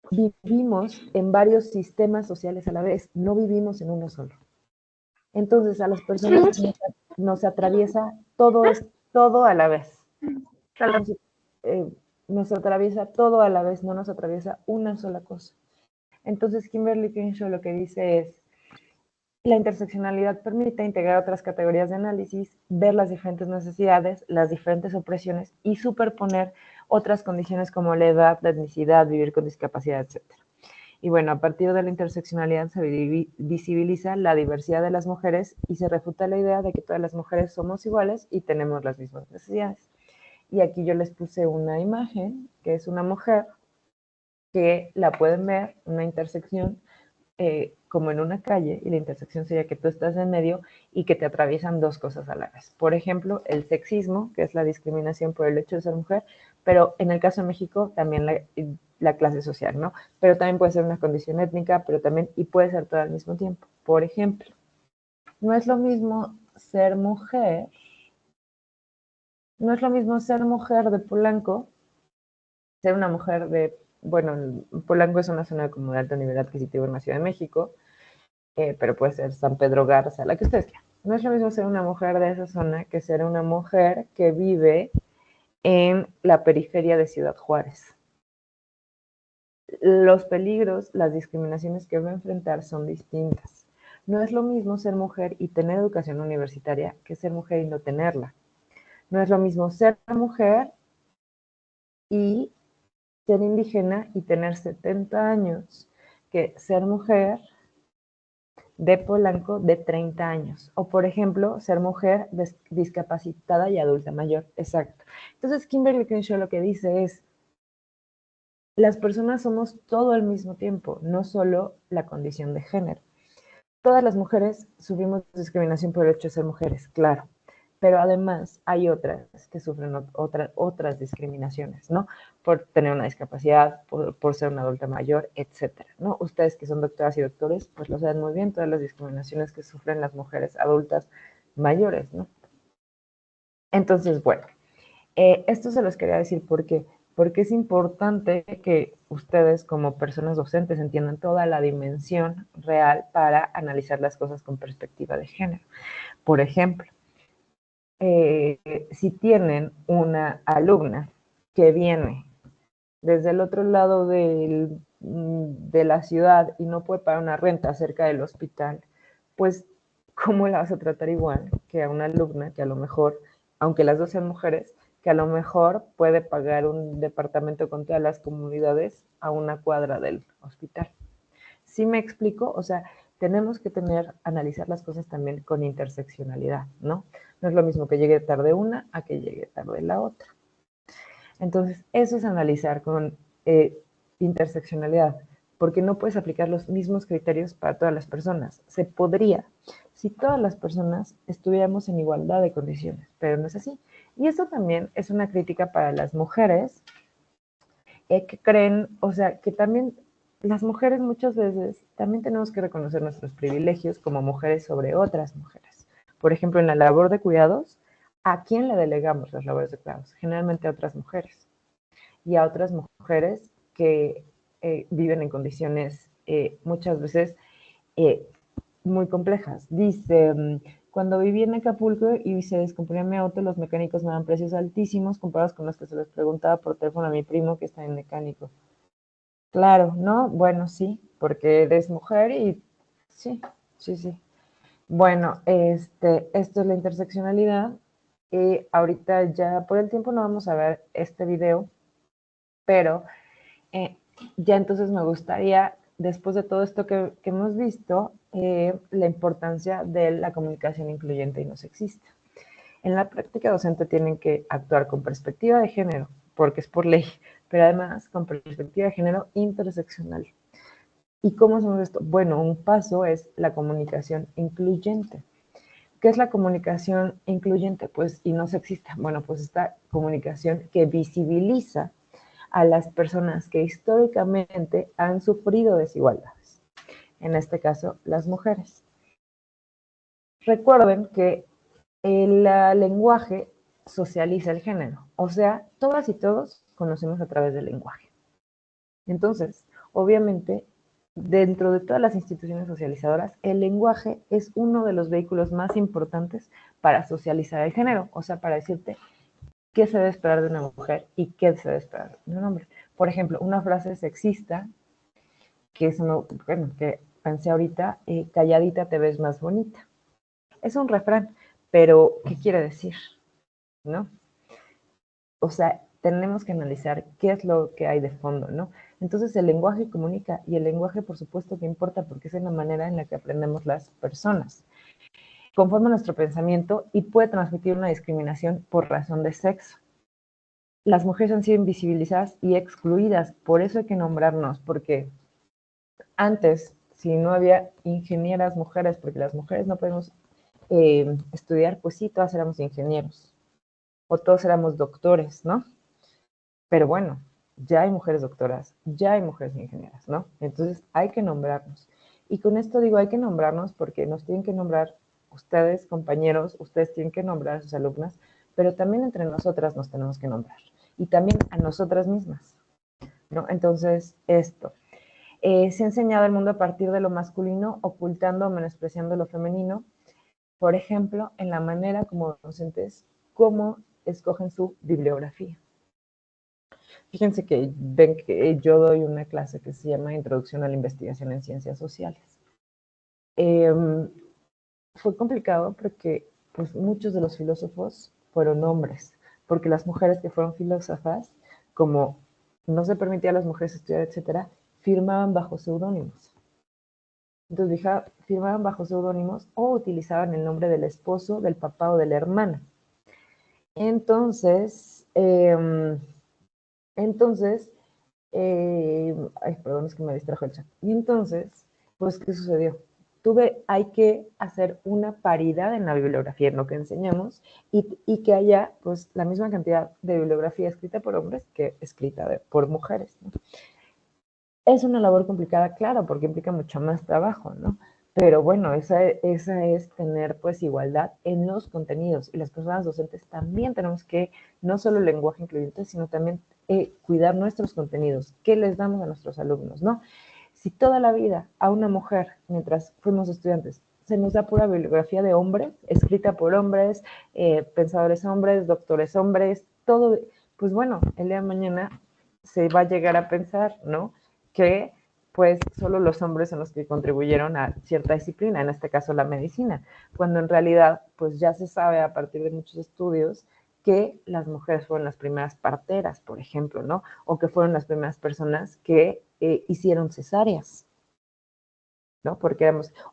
Vivimos en varios sistemas sociales a la vez, no vivimos en uno solo. Entonces a las personas nos atraviesa todo a la vez. Nos atraviesa todo a la vez, no nos atraviesa una sola cosa. Entonces Kimberly Crenshaw lo que dice es, la interseccionalidad permite integrar otras categorías de análisis, ver las diferentes necesidades, las diferentes opresiones y superponer otras condiciones como la edad, la etnicidad, vivir con discapacidad, etc. Y bueno, a partir de la interseccionalidad se visibiliza la diversidad de las mujeres y se refuta la idea de que todas las mujeres somos iguales y tenemos las mismas necesidades. Y aquí yo les puse una imagen, que es una mujer, que la pueden ver, una intersección, como en una calle, y la intersección sería que tú estás en medio y que te atraviesan dos cosas a la vez. Por ejemplo, el sexismo, que es la discriminación por el hecho de ser mujer, pero en el caso de México también la clase social, ¿no? Pero también puede ser una condición étnica, pero también, y puede ser todo al mismo tiempo. Por ejemplo, No es lo mismo ser mujer, no es lo mismo ser mujer de Polanco, ser una mujer de, bueno, Polanco es una zona como de alto nivel adquisitivo en la Ciudad de México, pero puede ser San Pedro Garza, la que ustedes quieran. No es lo mismo ser una mujer de esa zona que ser una mujer que vive en la periferia de Ciudad Juárez. Los peligros, las discriminaciones que va a enfrentar son distintas. No es lo mismo ser mujer y tener educación universitaria que ser mujer y no tenerla. No es lo mismo ser mujer y ser indígena y tener 70 años que ser mujer de Polanco de 30 años. O, por ejemplo, ser mujer discapacitada y adulta mayor. Exacto. Entonces, Kimberly Crenshaw lo que dice es, las personas somos todo al mismo tiempo, no solo la condición de género. Todas las mujeres sufrimos discriminación por el hecho de ser mujeres, claro, pero además hay otras que sufren otras discriminaciones, ¿no? Por tener una discapacidad, por ser una adulta mayor, etcétera, ¿no? Ustedes que son doctoras y doctores, pues lo saben muy bien, todas las discriminaciones que sufren las mujeres adultas mayores, ¿no? Entonces, bueno, esto se los quería decir porque es importante que ustedes como personas docentes entiendan toda la dimensión real para analizar las cosas con perspectiva de género. Por ejemplo, si tienen una alumna que viene desde el otro lado de la ciudad y no puede pagar una renta cerca del hospital, pues, ¿cómo la vas a tratar igual que a una alumna que a lo mejor, aunque las dos sean mujeres, que a lo mejor puede pagar un departamento con todas las comunidades a una cuadra del hospital? ¿Sí me explico? O sea, tenemos que analizar las cosas también con interseccionalidad, ¿no? No es lo mismo que llegue tarde una a que llegue tarde la otra. Entonces, eso es analizar con interseccionalidad, porque no puedes aplicar los mismos criterios para todas las personas. Se podría, si todas las personas estuviéramos en igualdad de condiciones, pero no es así. Y eso también es una crítica para las mujeres que creen, o sea, que también las mujeres muchas veces también tenemos que reconocer nuestros privilegios como mujeres sobre otras mujeres. Por ejemplo, en la labor de cuidados, ¿a quién le delegamos las labores de cuidados? Generalmente a otras mujeres. Y a otras mujeres que viven en condiciones muchas veces muy complejas. Dice, cuando viví en Acapulco y se descomponía mi auto, los mecánicos me daban precios altísimos comparados con los que se les preguntaba por teléfono a mi primo que está en mecánico. Claro, ¿no? Bueno, sí, porque eres mujer y sí, sí, sí. Bueno, esto es la interseccionalidad. Ahorita ya por el tiempo no vamos a ver este video, pero ya entonces me gustaría, después de todo esto que hemos visto, la importancia de la comunicación incluyente y no sexista. En la práctica docente tienen que actuar con perspectiva de género, porque es por ley, pero además con perspectiva de género interseccional. ¿Y cómo hacemos esto? Bueno, un paso es la comunicación incluyente. ¿Qué es la comunicación incluyente? Pues, y no sexista. Bueno, pues esta comunicación que visibiliza a las personas que históricamente han sufrido desigualdades. En este caso, las mujeres. Recuerden que el lenguaje socializa el género, o sea, todas y todos conocemos a través del lenguaje. Entonces, obviamente, dentro de todas las instituciones socializadoras, el lenguaje es uno de los vehículos más importantes para socializar el género, o sea, para decirte qué se debe esperar de una mujer y qué se debe esperar de un hombre. Por ejemplo, una frase sexista, que es que pensé ahorita, calladita te ves más bonita. Es un refrán, pero ¿qué quiere decir? ¿No? O sea, tenemos que analizar qué es lo que hay de fondo, ¿no? Entonces el lenguaje comunica y el lenguaje por supuesto que importa porque es la manera en la que aprendemos las personas. Conforma nuestro pensamiento y puede transmitir una discriminación por razón de sexo. Las mujeres han sido invisibilizadas y excluidas, por eso hay que nombrarnos, porque antes, si no había ingenieras mujeres, porque las mujeres no podemos estudiar, pues sí, todas éramos ingenieros, o todos éramos doctores, ¿no? Pero bueno, ya hay mujeres doctoras, ya hay mujeres ingenieras, ¿no? Entonces hay que nombrarnos. Y con esto digo, hay que nombrarnos porque nos tienen que nombrar ustedes, compañeros, ustedes tienen que nombrar a sus alumnas, pero también entre nosotras nos tenemos que nombrar. Y también a nosotras mismas, ¿no? Entonces, esto. Se ha enseñado el mundo a partir de lo masculino, ocultando o menospreciando lo femenino. Por ejemplo, en la manera como docentes, cómo escogen su bibliografía. Fíjense que ven que yo doy una clase que se llama Introducción a la Investigación en Ciencias Sociales. Fue complicado porque pues, muchos de los filósofos fueron hombres, porque las mujeres que fueron filósofas, como no se permitía a las mujeres estudiar, etcétera, firmaban bajo seudónimos. Entonces, firmaban bajo seudónimos o utilizaban el nombre del esposo, del papá o de la hermana. Entonces, ay, perdón, es que me distrajo el chat. Y entonces, pues, ¿qué sucedió? Hay que hacer una paridad en la bibliografía, en lo que enseñamos, y que haya, pues, la misma cantidad de bibliografía escrita por hombres que escrita por mujeres, ¿no? Es una labor complicada, claro, porque implica mucho más trabajo, ¿no? Pero bueno, esa es tener, pues, igualdad en los contenidos. Y las personas docentes también tenemos que, no solo el lenguaje incluyente, sino también cuidar nuestros contenidos. ¿Qué les damos a nuestros alumnos, no? Si toda la vida a una mujer, mientras fuimos estudiantes, se nos da pura bibliografía de hombres, escrita por hombres, pensadores hombres, doctores hombres, todo, pues bueno, el día de mañana se va a llegar a pensar, ¿no? Que pues solo los hombres son los que contribuyeron a cierta disciplina, en este caso la medicina, cuando en realidad pues ya se sabe a partir de muchos estudios que las mujeres fueron las primeras parteras, por ejemplo, ¿no? O que fueron las primeras personas que hicieron cesáreas, ¿no?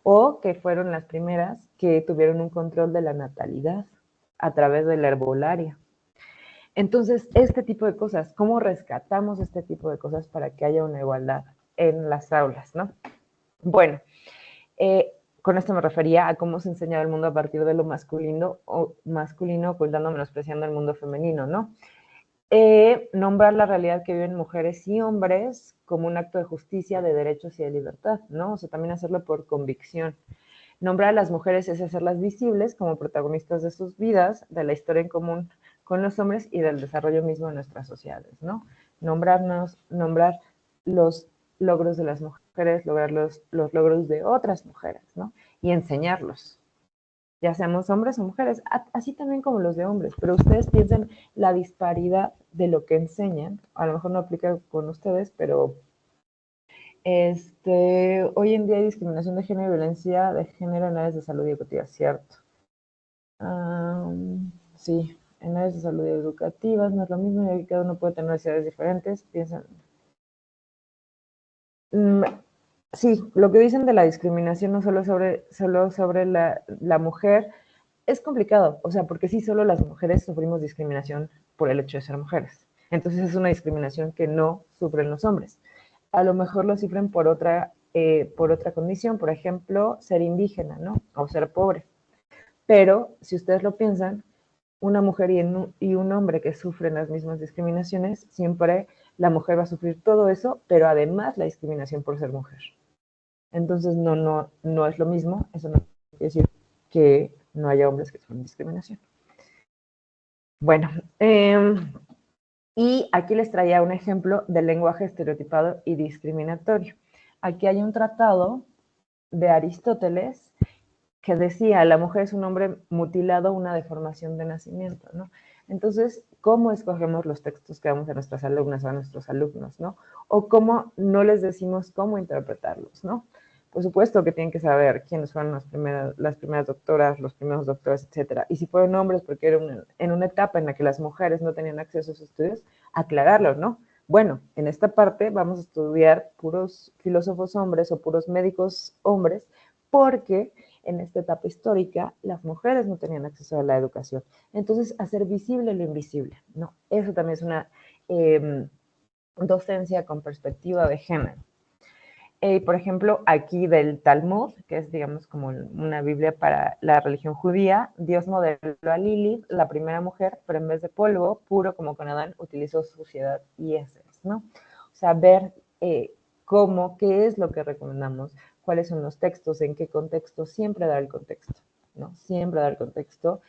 O que fueron las primeras que tuvieron un control de la natalidad a través de la herbolaria. Entonces, este tipo de cosas, ¿cómo rescatamos este tipo de cosas para que haya una igualdad en las aulas, ¿no? Bueno, con esto me refería a cómo se enseñaba el mundo a partir de lo masculino, ocultando, menospreciando el mundo femenino, ¿no? Nombrar la realidad que viven mujeres y hombres como un acto de justicia, de derechos y de libertad, ¿no? O sea, también hacerlo por convicción. Nombrar a las mujeres es hacerlas visibles como protagonistas de sus vidas, de la historia en común con los hombres y del desarrollo mismo de nuestras sociedades, ¿no? Nombrar los logros de las mujeres, lograr los logros de otras mujeres, ¿no? Y enseñarlos, ya seamos hombres o mujeres, así también como los de hombres, pero ustedes piensen la disparidad de lo que enseñan, a lo mejor no aplica con ustedes, pero hoy en día hay discriminación de género y violencia de género en áreas de salud y educativa, ¿cierto? Sí, en áreas de salud y educativas no es lo mismo, ya que cada uno puede tener necesidades diferentes, piensan. Sí, lo que dicen de la discriminación no solo sobre la mujer, es complicado, o sea, porque sí, solo las mujeres sufrimos discriminación por el hecho de ser mujeres. Entonces es una discriminación que no sufren los hombres. A lo mejor lo sufren por otra condición, por ejemplo, ser indígena, ¿no? O ser pobre. Pero, si ustedes lo piensan, una mujer y un hombre que sufren las mismas discriminaciones, siempre la mujer va a sufrir todo eso, pero además la discriminación por ser mujer. Entonces, no es lo mismo, eso no quiere decir que no haya hombres que sufren discriminación. Bueno, y aquí les traía un ejemplo del lenguaje estereotipado y discriminatorio. Aquí hay un tratado de Aristóteles que decía, la mujer es un hombre mutilado, una deformación de nacimiento, ¿no? Entonces, ¿cómo escogemos los textos que damos a nuestras alumnas o a nuestros alumnos, ¿no? O cómo no les decimos cómo interpretarlos, ¿no? Por supuesto que tienen que saber quiénes fueron las primeras doctoras, los primeros doctores, etcétera. Y si fueron hombres, porque era en una etapa en la que las mujeres no tenían acceso a sus estudios, aclararlo, ¿no? Bueno, en esta parte vamos a estudiar puros filósofos hombres o puros médicos hombres, porque en esta etapa histórica las mujeres no tenían acceso a la educación. Entonces, hacer visible lo invisible, ¿no? Eso también es una docencia con perspectiva de género. Por ejemplo, aquí del Talmud, que es, digamos, como una Biblia para la religión judía, Dios modeló a Lilith, la primera mujer, pero en vez de polvo, puro como con Adán, utilizó suciedad y heces, ¿no? O sea, ver qué es lo que recomendamos, cuáles son los textos, en qué contexto, siempre dar el contexto, ¿no? Siempre dar contexto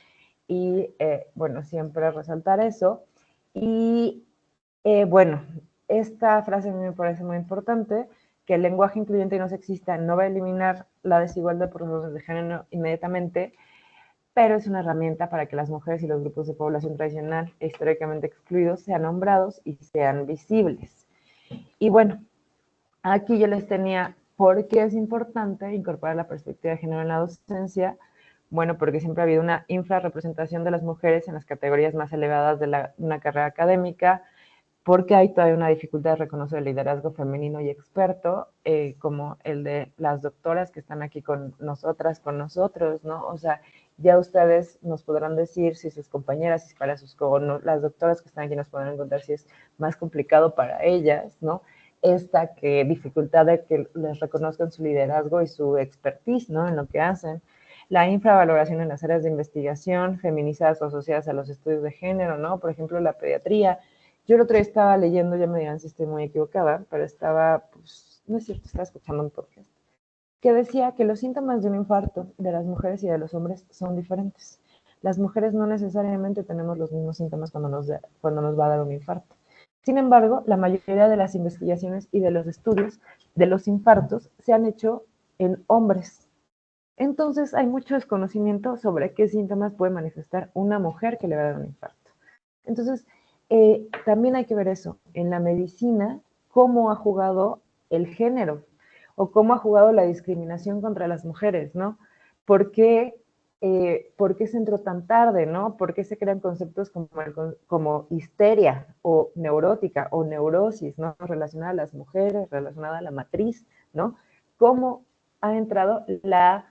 y, bueno, siempre resaltar eso. Y, bueno, esta frase a mí me parece muy importante, que el lenguaje incluyente y no sexista no va a eliminar la desigualdad por razones de género inmediatamente, pero es una herramienta para que las mujeres y los grupos de población tradicional e históricamente excluidos sean nombrados y sean visibles. Y bueno, aquí yo les tenía por qué es importante incorporar la perspectiva de género en la docencia. Bueno, porque siempre ha habido una infrarrepresentación de las mujeres en las categorías más elevadas de una carrera académica, porque hay todavía una dificultad de reconocer el liderazgo femenino y experto, como el de las doctoras que están aquí con nosotras, con nosotros, ¿no? O sea, ya ustedes nos podrán decir si sus compañeras, si para sus las doctoras que están aquí nos podrán contar si es más complicado para ellas, ¿no? Esta dificultad de que les reconozcan su liderazgo y su expertise, ¿no? En lo que hacen. La infravaloración en las áreas de investigación feminizadas o asociadas a los estudios de género, ¿no? Por ejemplo, la pediatría. Yo el otro día estaba leyendo, ya me dirán si estoy muy equivocada, pero estaba, pues, no es cierto, estaba escuchando un podcast, que decía que los síntomas de un infarto de las mujeres y de los hombres son diferentes. Las mujeres no necesariamente tenemos los mismos síntomas cuando nos va a dar un infarto. Sin embargo, la mayoría de las investigaciones y de los estudios de los infartos se han hecho en hombres. Entonces, hay mucho desconocimiento sobre qué síntomas puede manifestar una mujer que le va a dar un infarto. Entonces, también hay que ver eso. En la medicina, cómo ha jugado el género o cómo ha jugado la discriminación contra las mujeres, ¿no? ¿Por qué se entró tan tarde, ¿no? ¿Por qué se crean conceptos como histeria o neurótica o neurosis, ¿no? Relacionada a las mujeres, relacionada a la matriz, ¿no? ¿Cómo ha entrado la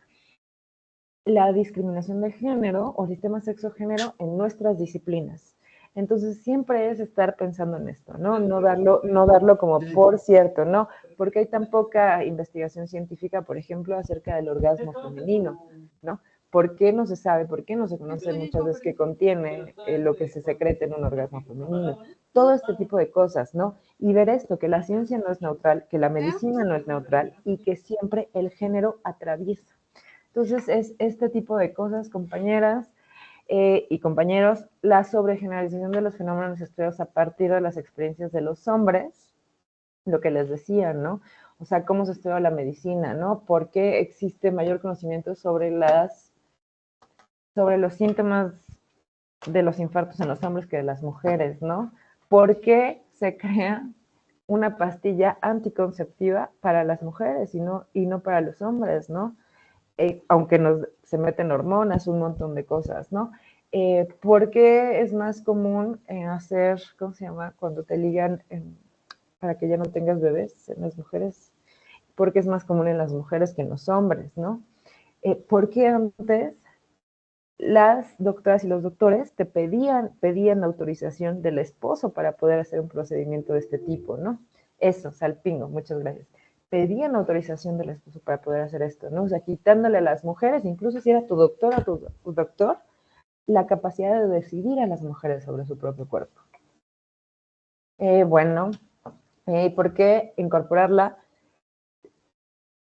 discriminación de género o sistema sexo-género en nuestras disciplinas? Entonces, siempre es estar pensando en esto, ¿no? No darlo como por cierto, ¿no? Porque hay tan poca investigación científica, por ejemplo, acerca del orgasmo femenino, ¿no? ¿Por qué no se sabe? ¿Por qué no se conoce muchas veces qué contiene lo que se secreta en un orgasmo femenino? Todo este tipo de cosas, ¿no? Y ver esto, que la ciencia no es neutral, que la medicina no es neutral y que siempre el género atraviesa. Entonces, es este tipo de cosas, compañeras, y compañeros, la sobregeneralización de los fenómenos estudiados a partir de las experiencias de los hombres, lo que les decía, ¿no? O sea, cómo se estudia la medicina, ¿no? ¿Por qué existe mayor conocimiento sobre los síntomas de los infartos en los hombres que de las mujeres, ¿no? ¿Por qué se crea una pastilla anticonceptiva para las mujeres y no para los hombres, ¿no? Aunque se meten hormonas, un montón de cosas, ¿no? ¿Por qué es más común hacer, ¿cómo se llama? Cuando te ligan para que ya no tengas bebés en las mujeres. ¿Por qué es más común en las mujeres que en los hombres, ¿no? ¿Por qué antes las doctoras y los doctores te pedían la autorización del esposo para poder hacer un procedimiento de este tipo, ¿no? Eso, salpingo, muchas gracias. Pedían autorización del esposo para poder hacer esto, ¿no? O sea, quitándole a las mujeres, incluso si era tu doctora o tu doctor, la capacidad de decidir a las mujeres sobre su propio cuerpo. Bueno, ¿por qué incorporarla?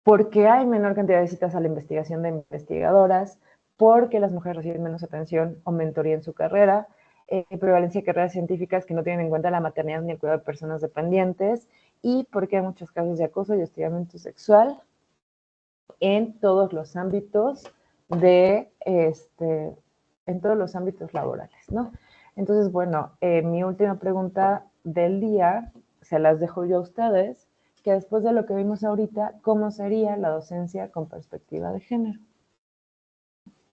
Porque hay menor cantidad de citas a la investigación de investigadoras, porque las mujeres reciben menos atención o mentoría en su carrera, prevalencia de carreras científicas que no tienen en cuenta la maternidad ni el cuidado de personas dependientes, y porque hay muchos casos de acoso y hostigamiento sexual en todos los ámbitos en todos los ámbitos laborales, ¿no? Entonces, bueno, mi última pregunta del día se las dejo yo a ustedes, que después de lo que vimos ahorita, ¿cómo sería la docencia con perspectiva de género?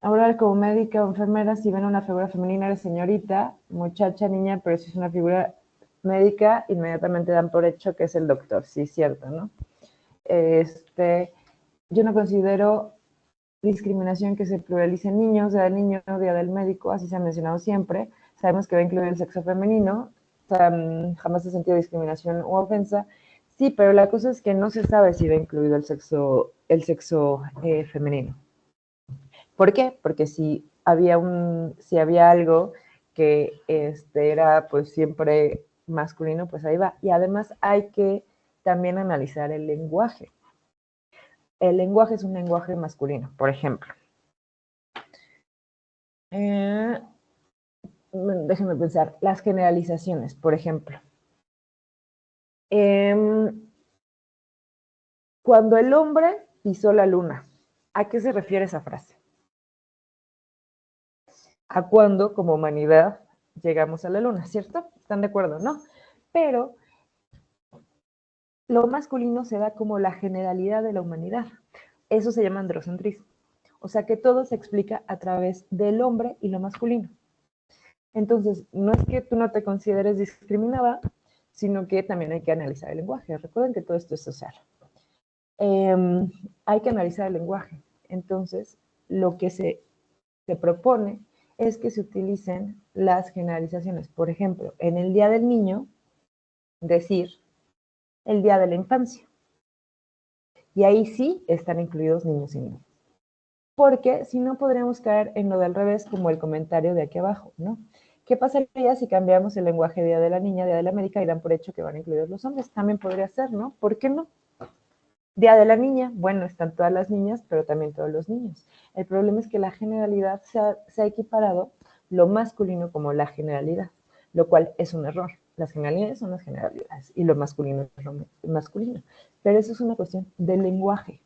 Ahora, como médica o enfermera, si ven una figura femenina, eres señorita, muchacha, niña, pero si es una figura médica, inmediatamente dan por hecho que es el doctor, sí, cierto, ¿no? Yo no considero discriminación que se pluralice en niños, día del niño, día del médico, así se ha mencionado siempre. Sabemos que va a incluir el sexo femenino, o sea, jamás he sentido discriminación u ofensa. Sí, pero la cosa es que no se sabe si va incluido el sexo femenino. ¿Por qué? Porque si había algo que era pues siempre masculino, pues ahí va. Y además hay que también analizar el lenguaje. El lenguaje es un lenguaje masculino, por ejemplo. Déjenme pensar, las generalizaciones, por ejemplo. Cuando el hombre pisó la luna, ¿a qué se refiere esa frase? A cuando, como humanidad, llegamos a la luna, ¿cierto? ¿Están de acuerdo, no? Pero lo masculino se da como la generalidad de la humanidad. Eso se llama androcentrismo. O sea que todo se explica a través del hombre y lo masculino. Entonces, no es que tú no te consideres discriminada, sino que también hay que analizar el lenguaje. Recuerden que todo esto es social. Hay que analizar el lenguaje. Entonces, lo que se propone es que se utilicen las generalizaciones. Por ejemplo, en el Día del Niño, decir el Día de la Infancia. Y ahí sí están incluidos niños y niñas. Porque si no podríamos caer en lo del revés, como el comentario de aquí abajo, ¿no? ¿Qué pasaría si cambiamos el lenguaje Día de la Niña, Día de la América y dan por hecho que van incluidos los hombres? También podría ser, ¿no? ¿Por qué no? Día de la Niña, bueno, están todas las niñas, pero también todos los niños. El problema es que la generalidad se ha equiparado lo masculino como la generalidad, lo cual es un error. Las generalidades son las generalidades y lo masculino es lo masculino. Pero eso es una cuestión del lenguaje.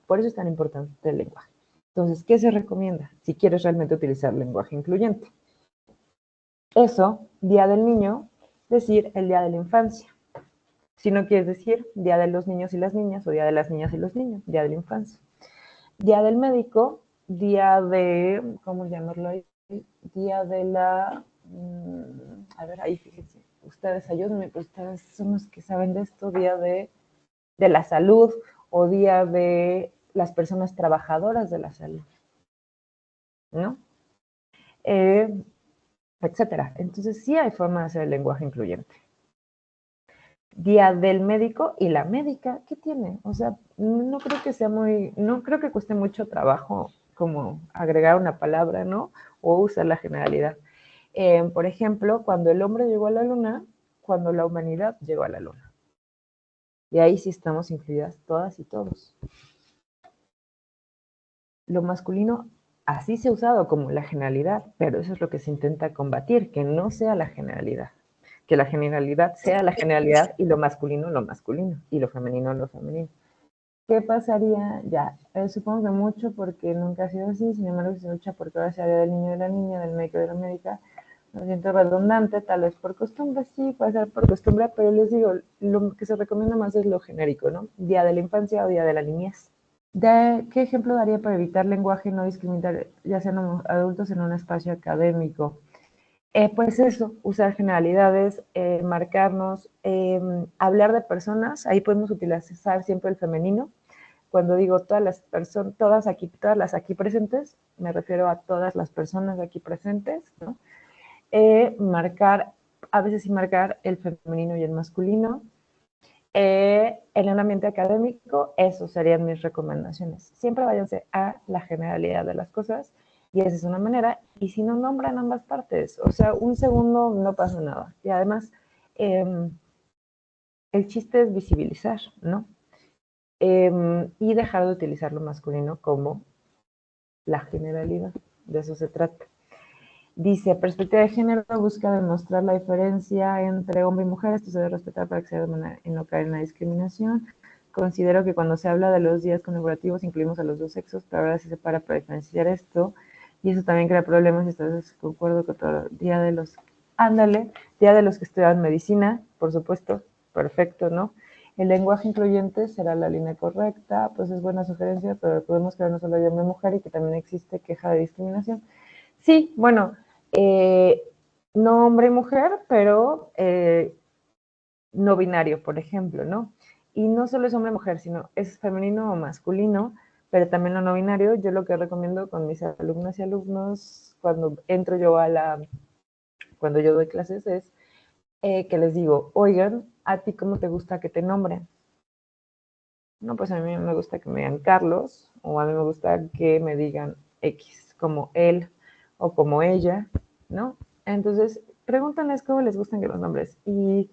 Por eso es tan importante el lenguaje. Entonces, ¿qué se recomienda si quieres realmente utilizar lenguaje incluyente? Eso, Día del Niño, decir el Día de la Infancia. Si no quieres decir Día de los Niños y las Niñas o Día de las Niñas y los Niños, Día de la Infancia. Día del Médico, Día de, ¿cómo llamarlo ahí? Día de la, a ver, ahí fíjense, ustedes ayúdenme, pero ustedes son los que saben de esto, Día de la Salud o Día de las personas trabajadoras de la salud, ¿no? Etcétera. Entonces sí hay forma de hacer el lenguaje incluyente. Día del médico y la médica, ¿qué tiene? O sea, no creo que sea no creo que cueste mucho trabajo como agregar una palabra, ¿no? O usar la generalidad. Por ejemplo, cuando el hombre llegó a la luna, cuando la humanidad llegó a la luna. Y ahí sí estamos incluidas todas y todos. Lo masculino así se ha usado como la generalidad, pero eso es lo que se intenta combatir, que no sea la generalidad. Que la generalidad sea la generalidad y lo masculino, y lo femenino. ¿Qué pasaría? Ya, supongo que mucho porque nunca ha sido así, sin embargo se lucha porque ahora sea del niño y de la niña, del médico y de la médica. Lo siento redundante, tal vez por costumbre, sí, puede ser por costumbre, pero les digo, lo que se recomienda más es lo genérico, ¿no? Día de la infancia o día de la niñez. ¿Qué ejemplo daría para evitar lenguaje no discriminar, ya sean adultos en un espacio académico? Pues eso, usar generalidades, marcarnos, hablar de personas, ahí podemos utilizar siempre el femenino. Cuando digo todas las personas, todas las aquí presentes, me refiero a todas las personas aquí presentes, ¿no? A veces sí marcar el femenino y el masculino. En un ambiente académico, eso serían mis recomendaciones. Siempre váyanse a la generalidad de las cosas y esa es una manera. Y si no nombran ambas partes, o sea, un segundo no pasa nada. Y además, el chiste es visibilizar, ¿no? Y dejar de utilizar lo masculino como la generalidad. De eso se trata. Dice, perspectiva de género busca demostrar la diferencia entre hombre y mujer. Esto se debe respetar para que sea de manera y no caer en la discriminación. Considero que cuando se habla de los días conmemorativos incluimos a los dos sexos, pero ahora se separa para diferenciar esto. Y eso también crea problemas. Y entonces concuerdo con todo. Día de los... Ándale, Día de los que estudian medicina, por supuesto. Perfecto, ¿no? El lenguaje incluyente será la línea correcta. Pues es buena sugerencia, pero podemos crear no solo de hombre y mujer y que también existe queja de discriminación. Sí, bueno, no hombre y mujer, pero no binario, por ejemplo, ¿no? Y no solo es hombre y mujer, sino es femenino o masculino, pero también lo no binario. Yo lo que recomiendo con mis alumnas y alumnos cuando entro yo cuando yo doy clases es que les digo, oigan, ¿a ti cómo te gusta que te nombren? No, pues a mí me gusta que me digan Carlos, o a mí me gusta que me digan X, como él o como ella, ¿no? Entonces, pregúntales cómo les gustan que los nombres. Y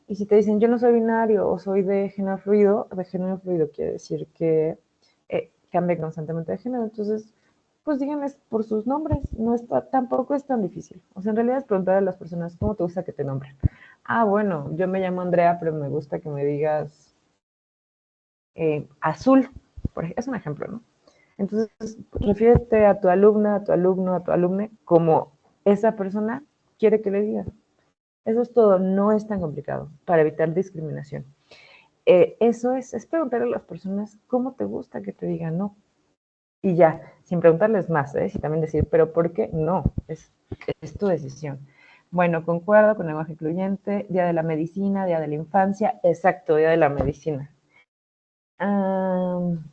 si te dicen, yo no soy binario o soy de género fluido quiere decir que cambia constantemente de género. Entonces, pues díganles por sus nombres, tampoco es tan difícil. O sea, en realidad es preguntar a las personas, ¿cómo te gusta que te nombren? Ah, bueno, yo me llamo Andrea, pero me gusta que me digas Azul, es un ejemplo, ¿no? Entonces, refiérete a tu alumna, a tu alumno, a tu alumne, como esa persona quiere que le digas. Eso es todo, no es tan complicado para evitar discriminación. Eso es preguntarle a las personas cómo te gusta que te digan no. Y ya, sin preguntarles más, y también decir, pero ¿por qué? No, es tu decisión. Bueno, concuerdo con el lenguaje incluyente, Día de la Medicina, Día de la Infancia, exacto, Día de la Medicina.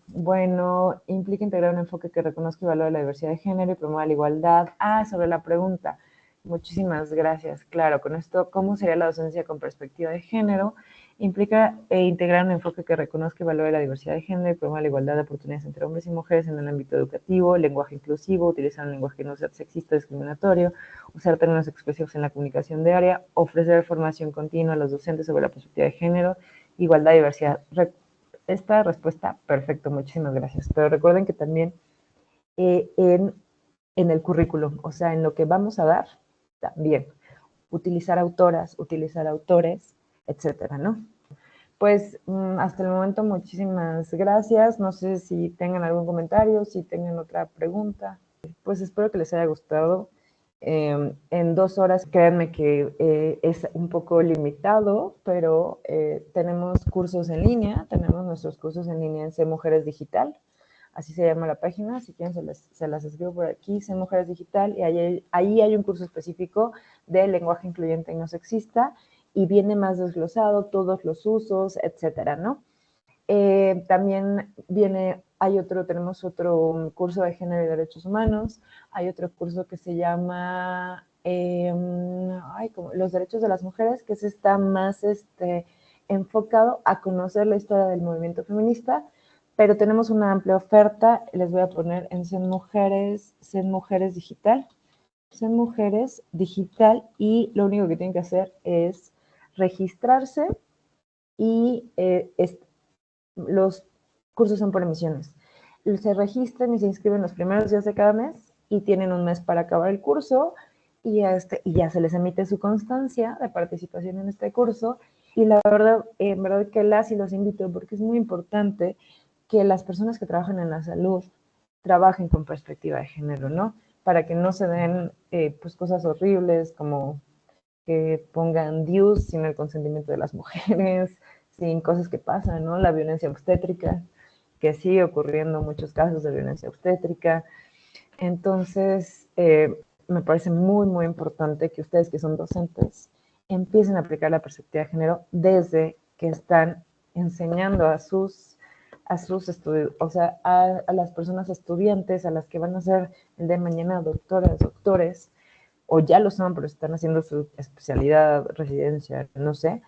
Bueno, implica integrar un enfoque que reconozca y valore la diversidad de género y promueva la igualdad. Sobre la pregunta. Muchísimas gracias. Claro, con esto, ¿cómo sería la docencia con perspectiva de género? Implica integrar un enfoque que reconozca y valore la diversidad de género y promueva la igualdad de oportunidades entre hombres y mujeres en el ámbito educativo, lenguaje inclusivo, utilizar un lenguaje que no sea sexista o discriminatorio, usar términos expresivos en la comunicación diaria, ofrecer formación continua a los docentes sobre la perspectiva de género, igualdad y diversidad. Esta respuesta, perfecto, muchísimas gracias. Pero recuerden que también en el currículum, o sea, en lo que vamos a dar, también utilizar autoras, utilizar autores, etcétera, ¿no? Pues hasta el momento muchísimas gracias. No sé si tengan algún comentario, si tengan otra pregunta. Pues espero que les haya gustado. En 2 horas, créanme que es un poco limitado, pero tenemos cursos en línea, tenemos nuestros cursos en línea en Sé Mujeres Digital, así se llama la página, si quieren se las escribo por aquí, Sé Mujeres Digital, y ahí hay un curso específico de lenguaje incluyente y no sexista, y viene más desglosado todos los usos, etcétera, ¿no? También tenemos otro curso de género y derechos humanos, hay otro curso que se llama los derechos de las mujeres, que está más enfocado a conocer la historia del movimiento feminista, pero tenemos una amplia oferta, les voy a poner en Sé Mujeres Digital, Sé Mujeres Digital, y lo único que tienen que hacer es registrarse y los cursos son por emisiones. Se registran y se inscriben los primeros días de cada mes y tienen un mes para acabar el curso y ya se les emite su constancia de participación en este curso. Y la verdad, en verdad que y los invito porque es muy importante que las personas que trabajan en la salud trabajen con perspectiva de género, ¿no? Para que no se den pues cosas horribles como que pongan DIUs sin el consentimiento de las mujeres, sin cosas que pasan, ¿no? La violencia obstétrica, que sigue ocurriendo muchos casos de violencia obstétrica. Entonces, me parece muy, muy importante que ustedes que son docentes empiecen a aplicar la perspectiva de género desde que están enseñando a sus estudios, o sea, a las personas estudiantes, a las que van a ser el de mañana doctoras, doctores, o ya lo son, pero están haciendo su especialidad, residencia, no sé,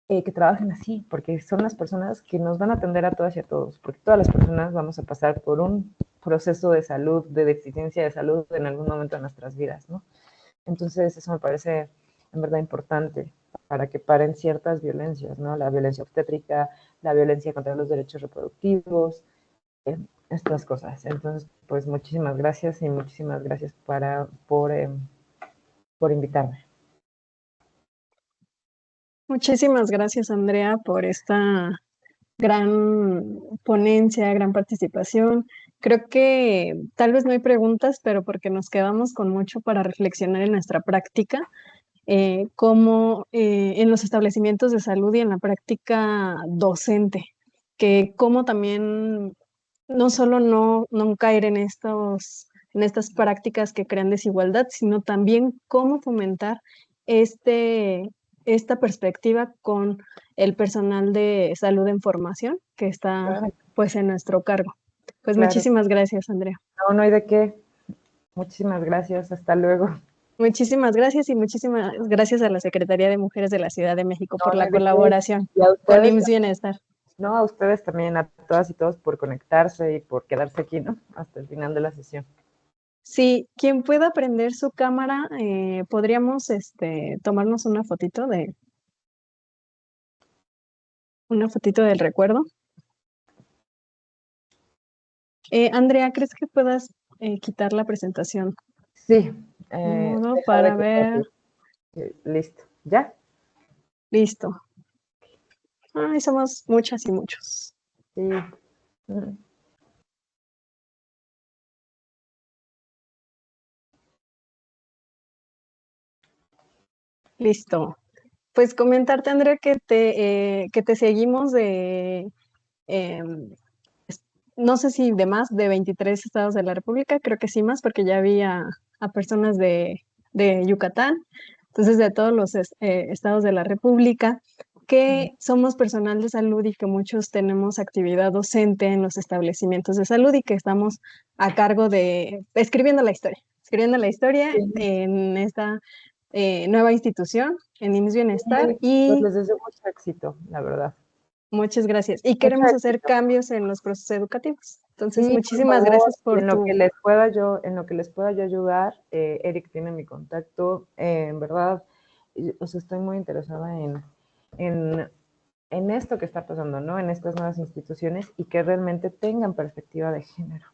que trabajen así, porque son las personas que nos van a atender a todas y a todos, porque todas las personas vamos a pasar por un proceso de salud, de deficiencia de salud en algún momento de nuestras vidas, ¿no? Entonces, eso me parece en verdad importante para que paren ciertas violencias, ¿no? La violencia obstétrica, la violencia contra los derechos reproductivos, estas cosas. Entonces, pues muchísimas gracias y muchísimas gracias por invitarme. Muchísimas gracias, Andrea, por esta gran ponencia, gran participación. Creo que tal vez no hay preguntas, pero porque nos quedamos con mucho para reflexionar en nuestra práctica, como en los establecimientos de salud y en la práctica docente, que como también no solo no caer en estas prácticas que crean desigualdad, sino también cómo fomentar esta perspectiva con el personal de salud en formación que está pues en nuestro cargo. Pues muchísimas gracias, Andrea. No hay de qué. Muchísimas gracias. Hasta luego. Muchísimas gracias y muchísimas gracias a la Secretaría de Mujeres de la Ciudad de México por la colaboración con IMSS Bienestar. No, a ustedes también, a todas y todos por conectarse y por quedarse aquí, ¿no? Hasta el final de la sesión. Sí, quien pueda prender su cámara, podríamos tomarnos una fotito del recuerdo. Andrea, ¿crees que puedas quitar la presentación. Sí. Modo deja para de ver. Listo. ¿Ya? Listo. Ay, somos muchas y muchos. Sí. Listo. Pues comentarte, Andrea, que te seguimos de, no sé si de más de 23 estados de la República, creo que sí más, porque ya vi a personas de Yucatán, entonces de todos los estados de la República, que somos personal de salud y que muchos tenemos actividad docente en los establecimientos de salud y que estamos a cargo de escribiendo la historia en esta nueva institución, en IMSS Bienestar. Pues Y les deseo mucho éxito, la verdad. muchas gracias. Y Mucho queremos hacer éxito. cambios en los procesos educativos. Entonces, Sí, muchísimas por favor, gracias por en lo tu... que les pueda yo, en lo que les pueda yo ayudar, Eric tiene mi contacto. En verdad, o sea, estoy muy interesada en esto que está pasando, ¿no? En estas nuevas instituciones y que realmente tengan perspectiva de género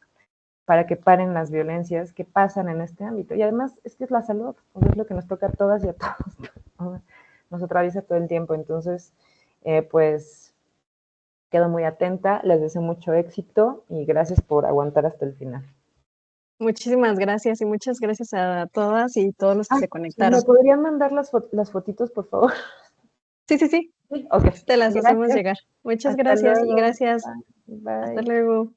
para que paren las violencias que pasan en este ámbito. Y además es que es la salud, o sea, es lo que nos toca a todas y a todos, nos atraviesa todo el tiempo. Entonces, pues quedo muy atenta, les deseo mucho éxito y gracias por aguantar hasta el final. Muchísimas gracias y muchas gracias a todas y todos los que se conectaron. ¿Me podrían mandar las fotitos, por favor? Sí, sí, sí. Sí, ok. Te las Gracias. hacemos llegar. Muchas Hasta gracias y luego. gracias. Bye. Hasta luego.